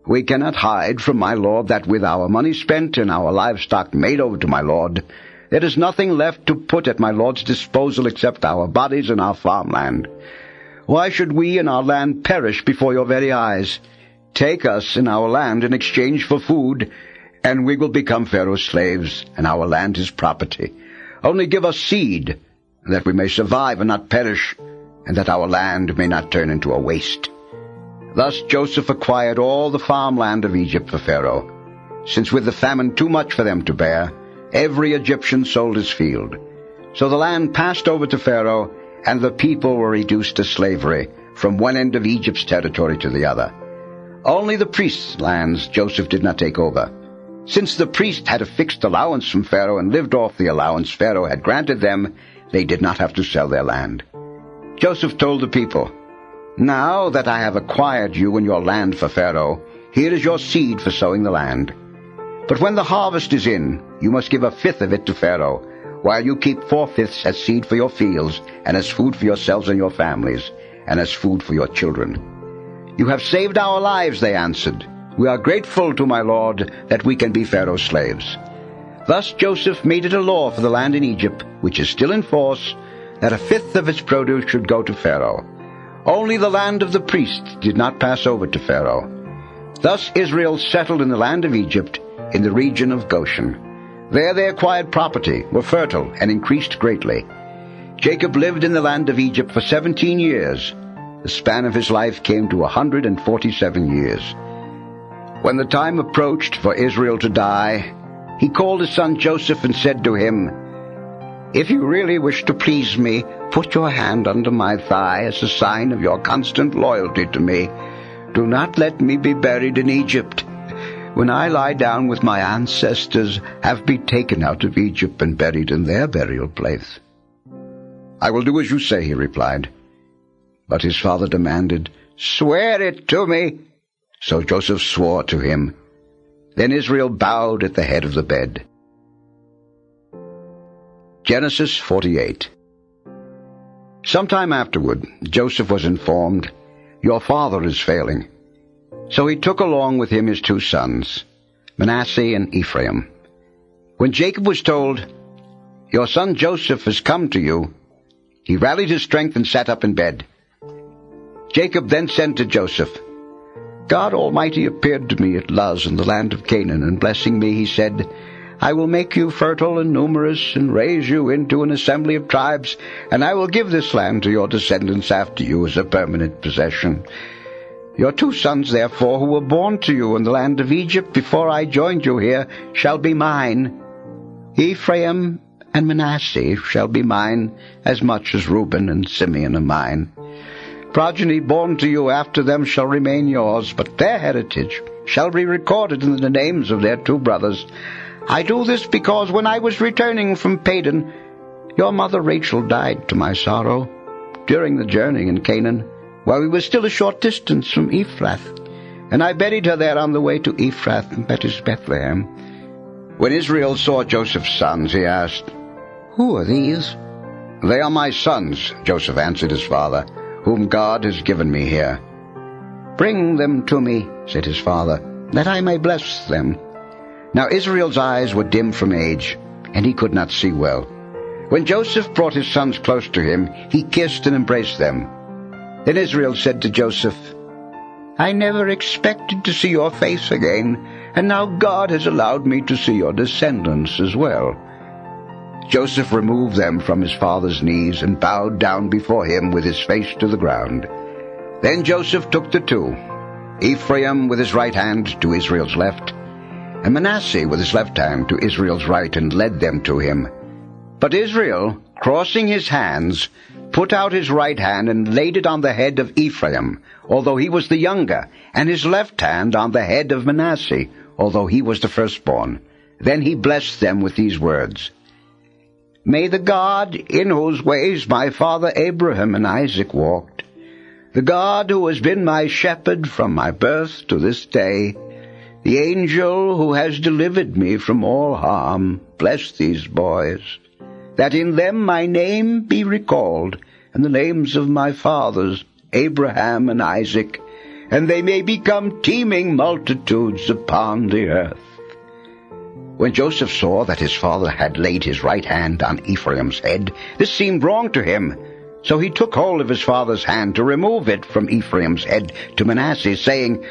"We cannot hide from my lord that with our money spent and our livestock made over to my lord, there is nothing left to put at my lord's disposal except our bodies and our farmland. Why should we and our land perish before your very eyes? Take us and our land in exchange for food, and we will become Pharaoh's slaves, and our land his property. Only give us seed, that we may survive and not perish, and that our land may not turn into a waste." Thus Joseph acquired all the farmland of Egypt for Pharaoh, since with the famine too much for them to bear, every Egyptian sold his field. So the land passed over to Pharaoh, and the people were reduced to slavery from one end of Egypt's territory to the other. Only the priests' lands Joseph did not take over. Since the priests had a fixed allowance from Pharaoh and lived off the allowance Pharaoh had granted them, they did not have to sell their land. Joseph told the people, "Now that I have acquired you and your land for Pharaoh, here is your seed for sowing the land. But when the harvest is in, you must give 1/5 of it to Pharaoh, while you keep 4/5 as seed for your fields, and as food for yourselves and your families, and as food for your children." "You have saved our lives," they answered. "We are grateful to my lord that we can be Pharaoh's slaves." Thus Joseph made it a law for the land in Egypt, which is still in force, that 1/5 of its produce should go to Pharaoh. Only the land of the priests did not pass over to Pharaoh. Thus Israel settled in the land of Egypt, in the region of Goshen. There they acquired property, were fertile, and increased greatly. Jacob lived in the land of Egypt for 17 years. The span of his life came to 147 years. When the time approached for Israel to die, he called his son Joseph and said to him, "If you really wish to please me, put your hand under my thigh as a sign of your constant loyalty to me. Do not let me be buried in Egypt. When I lie down with my ancestors, have me taken out of Egypt and buried in their burial place." "I will do as you say," he replied. But his father demanded, "Swear it to me." So Joseph swore to him. Then Israel bowed at the head of the bed. Genesis 48. Sometime afterward, Joseph was informed, "Your father is failing." So he took along with him his 2 sons, Manasseh and Ephraim. When Jacob was told, "Your son Joseph has come to you," he rallied his strength and sat up in bed. Jacob then said to Joseph, "God Almighty appeared to me at Luz in the land of Canaan, and blessing me, he said, 'I will make you fertile and numerous, and raise you into an assembly of tribes, and I will give this land to your descendants after you as a permanent possession. Your 2 sons, therefore, who were born to you in the land of Egypt before I joined you here, shall be mine. Ephraim and Manasseh shall be mine as much as Reuben and Simeon are mine. Progeny born to you after them shall remain yours, but their heritage shall be recorded in the names of their 2 brothers. I do this because when I was returning from Padan, your mother Rachel died to my sorrow during the journey in Canaan, while we were still a short distance from Ephrath, and I buried her there on the way to Ephrath, that is Bethlehem." When Israel saw Joseph's sons, he asked, "Who are these?" "They are my sons," Joseph answered his father, "whom God has given me here." "Bring them to me," said his father, "that I may bless them." Now Israel's eyes were dim from age, and he could not see well. When Joseph brought his sons close to him, he kissed and embraced them. Then Israel said to Joseph, I never expected to see your face again, and now God has allowed me to see your descendants as well." Joseph removed them from his father's knees and bowed down before him with his face to the ground. Then Joseph took the two, Ephraim with his right hand to Israel's left, and Manasseh with his left hand to Israel's right, and led them to him. But Israel, crossing his hands, put out his right hand and laid it on the head of Ephraim, although he was the younger, and his left hand on the head of Manasseh, although he was the firstborn. Then he blessed them with these words: "May the God in whose ways my father Abraham and Isaac walked, the God who has been my shepherd from my birth to this day, the angel who has delivered me from all harm, bless these boys, that in them my name be recalled, and the names of my fathers, Abraham and Isaac, and they may become teeming multitudes upon the earth." When Joseph saw that his father had laid his right hand on Ephraim's head, this seemed wrong to him. So he took hold of his father's hand to remove it from Ephraim's head to Manasseh, saying,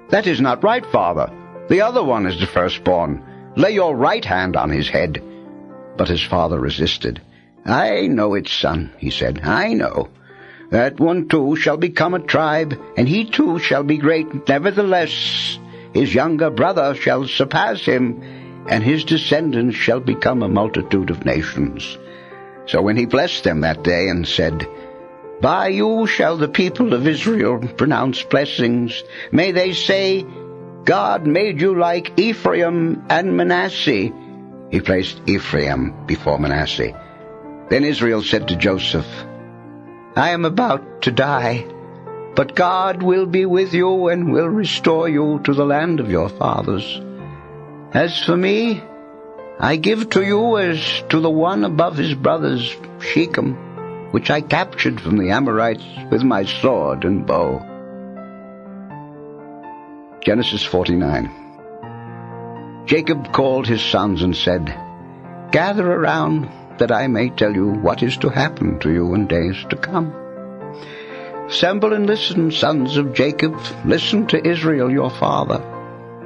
"That is not right, father. The other one is the firstborn. Lay your right hand on his head." But his father resisted. "I know it, son," he said. "I know. That one too shall become a tribe, and he too shall be great. Nevertheless, his younger brother shall surpass him, and his descendants shall become a multitude of nations." So when he blessed them that day and said, "By you shall the people of Israel pronounce blessings. May they say, God made you like Ephraim and Manasseh." He placed Ephraim before Manasseh. Then Israel said to Joseph, "I am about to die, but God will be with you and will restore you to the land of your fathers. As for me, I give to you as to the one above his brothers, Shechem, which I captured from the Amorites with my sword and bow." Genesis 49. Jacob called his sons and said, "Gather around, that I may tell you what is to happen to you in days to come. Assemble and listen, sons of Jacob. Listen to Israel your father.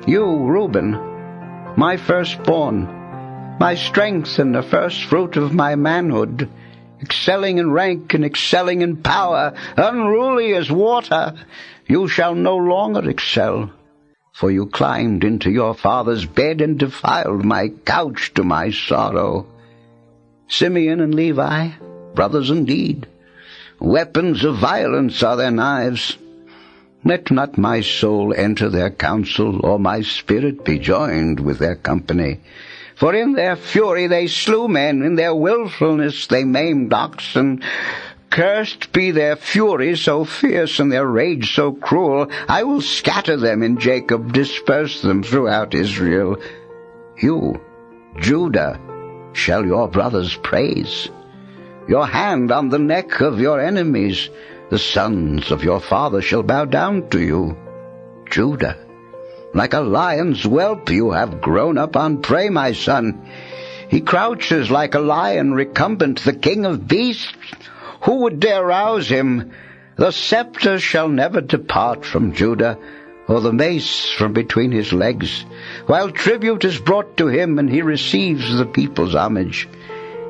You, Reuben, my firstborn, my strength and the first fruit of my manhood, excelling in rank and excelling in power, unruly as water, you shall no longer excel. For you climbed into your father's bed and defiled my couch to my sorrow. Simeon and Levi, brothers indeed, weapons of violence are their knives. Let not my soul enter their counsel, or my spirit be joined with their company. For in their fury they slew men, in their willfulness they maimed oxen. Cursed be their fury so fierce, and their rage so cruel. I will scatter them in Jacob, disperse them throughout Israel. You, Judah, shall your brothers praise. Your hand on the neck of your enemies. The sons of your father shall bow down to you. Judah, like a lion's whelp you have grown up on prey, my son. He crouches like a lion recumbent, the king of beasts. Who would dare rouse him? The scepter shall never depart from Judah, or the mace from between his legs, while tribute is brought to him, and he receives the people's homage.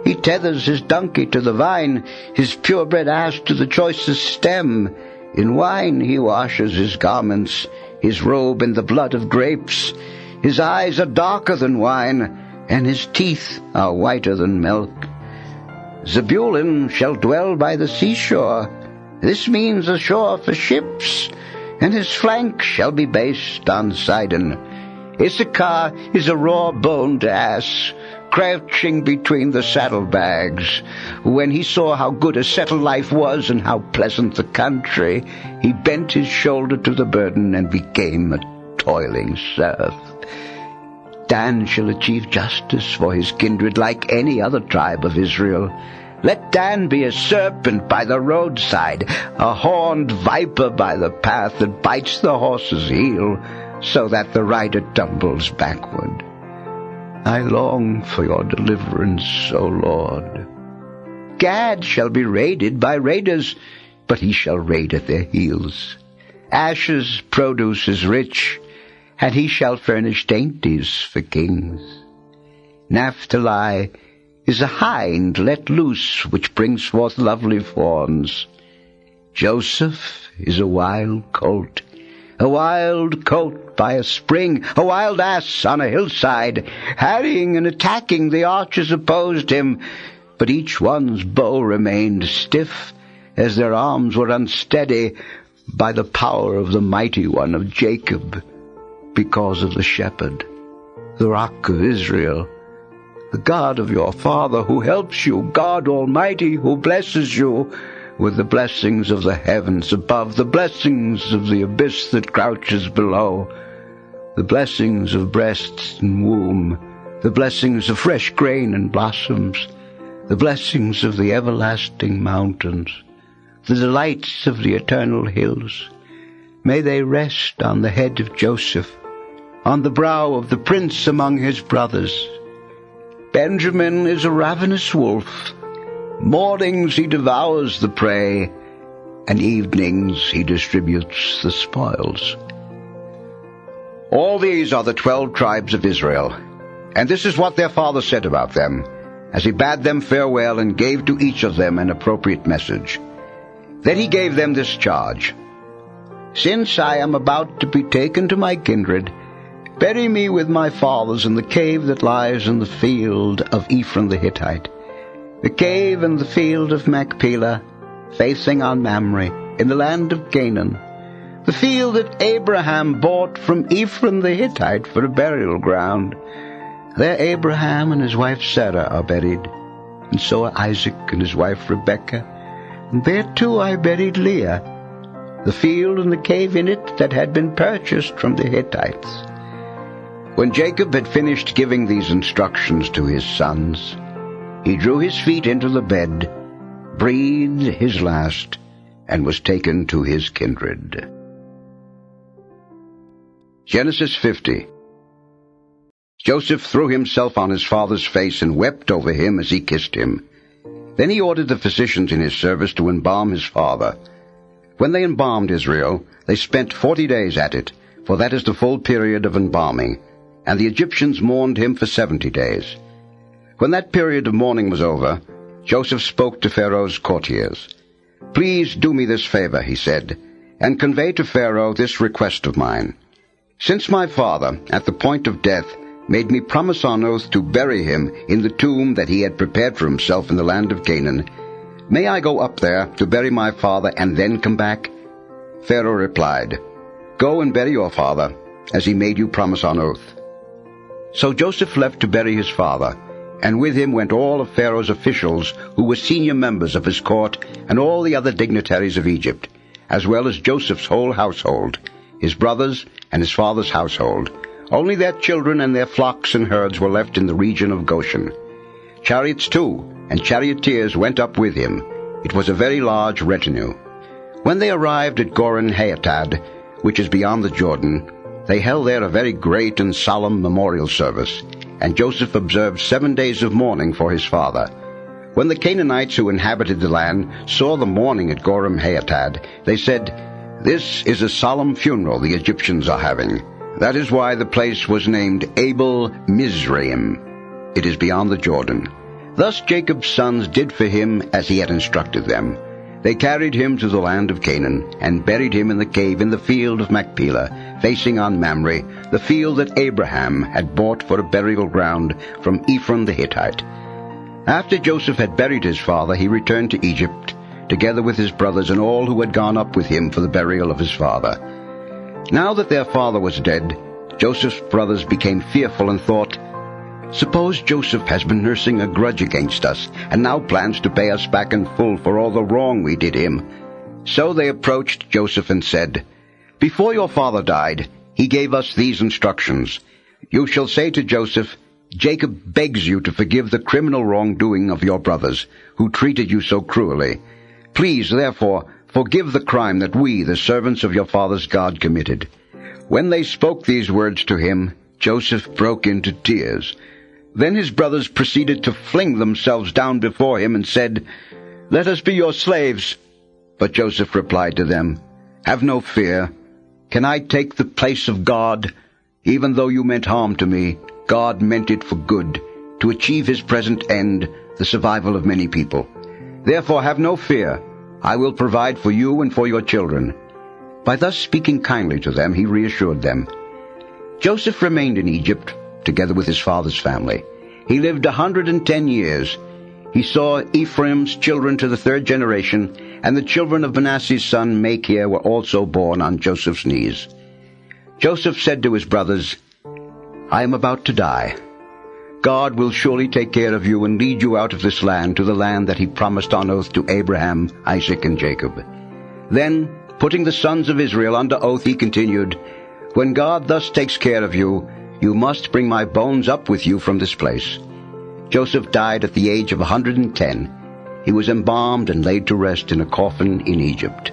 He tethers his donkey to the vine, his purebred ass to the choicest stem. In wine he washes his garments, his robe in the blood of grapes. His eyes are darker than wine, and his teeth are whiter than milk. Zebulun shall dwell by the seashore. This means a shore for ships, and his flank shall be based on Sidon. Issachar is a raw-boned ass, crouching between the saddlebags. When he saw how good a settled life was and how pleasant the country, he bent his shoulder to the burden and became a toiling serf. Dan shall achieve justice for his kindred like any other tribe of Israel. Let Dan be a serpent by the roadside, a horned viper by the path that bites the horse's heel, so that the rider tumbles backward. I long for your deliverance, O Lord. Gad shall be raided by raiders, but he shall raid at their heels. Asher's produce is rich, and he shall furnish dainties for kings. Naphtali is a hind let loose, which brings forth lovely fawns. Joseph is a wild colt by a spring, a wild ass on a hillside. Harrying and attacking, the archers opposed him, but each one's bow remained stiff, as their arms were unsteady by the power of the mighty one of Jacob, because of the shepherd, the rock of Israel, the God of your father who helps you, God Almighty who blesses you with the blessings of the heavens above, the blessings of the abyss that crouches below, the blessings of breasts and womb, the blessings of fresh grain and blossoms, the blessings of the everlasting mountains, the delights of the eternal hills. May they rest on the head of Joseph, on the brow of the prince among his brothers. Benjamin is a ravenous wolf. Mornings he devours the prey, and evenings he distributes the spoils. All these are the 12 tribes of Israel, and this is what their father said about them, as he bade them farewell and gave to each of them an appropriate message. Then he gave them this charge: Since I am about to be taken to my kindred, bury me with my fathers in the cave that lies in the field of Ephron the Hittite, the cave in the field of Machpelah, facing on Mamre, in the land of Canaan, the field that Abraham bought from Ephron the Hittite for a burial ground. There Abraham and his wife Sarah are buried, and so are Isaac and his wife Rebekah, and there too I buried Leah, the field and the cave in it that had been purchased from the Hittites. When Jacob had finished giving these instructions to his sons, he drew his feet into the bed, breathed his last, and was taken to his kindred. Genesis 50. Joseph threw himself on his father's face and wept over him as he kissed him. Then he ordered the physicians in his service to embalm his father. When they embalmed Israel, they spent 40 days at it, for that is the full period of embalming, and the Egyptians mourned him for 70 days. When that period of mourning was over, Joseph spoke to Pharaoh's courtiers. Please do me this favor, he said, and convey to Pharaoh this request of mine. Since my father, at the point of death, made me promise on oath to bury him in the tomb that he had prepared for himself in the land of Canaan, may I go up there to bury my father and then come back? Pharaoh replied, Go and bury your father, as he made you promise on oath. So Joseph left to bury his father, and with him went all of Pharaoh's officials who were senior members of his court, and all the other dignitaries of Egypt, as well as Joseph's whole household, his brothers and his father's household. Only their children and their flocks and herds were left in the region of Goshen. Chariots too, and charioteers went up with him. It was a very large retinue. When they arrived at Goren-Hatad, which is beyond the Jordan, they held there a very great and solemn memorial service, and Joseph observed 7 days of mourning for his father. When the Canaanites who inhabited the land saw the mourning at Goren-Hatad, they said, This is a solemn funeral the Egyptians are having. That is why the place was named Abel Mizraim. It is beyond the Jordan. Thus Jacob's sons did for him as he had instructed them. They carried him to the land of Canaan, and buried him in the cave in the field of Machpelah, facing on Mamre, the field that Abraham had bought for a burial ground from Ephron the Hittite. After Joseph had buried his father, he returned to Egypt, together with his brothers and all who had gone up with him for the burial of his father. Now that their father was dead, Joseph's brothers became fearful and thought, Suppose Joseph has been nursing a grudge against us, and now plans to pay us back in full for all the wrong we did him. So they approached Joseph and said, Before your father died, he gave us these instructions. You shall say to Joseph, Jacob begs you to forgive the criminal wrongdoing of your brothers, who treated you so cruelly. Please, therefore, forgive the crime that we, the servants of your father's God, committed. When they spoke these words to him, Joseph broke into tears. Then his brothers proceeded to fling themselves down before him and said, Let us be your slaves. But Joseph replied to them, Have no fear, Can I take the place of God? Even though you meant harm to me, God meant it for good, to achieve his present end, the survival of many people. Therefore have no fear. I will provide for you and for your children." By thus speaking kindly to them, he reassured them. Joseph remained in Egypt, together with his father's family. He lived 110 years. He saw Ephraim's children to the third generation, and the children of Manasseh's son Machir were also born on Joseph's knees. Joseph said to his brothers, "I am about to die. God will surely take care of you and lead you out of this land to the land that he promised on oath to Abraham, Isaac, and Jacob." Then, putting the sons of Israel under oath, he continued, "When God thus takes care of you, you must bring my bones up with you from this place." Joseph died at the age of 110. He was embalmed and laid to rest in a coffin in Egypt.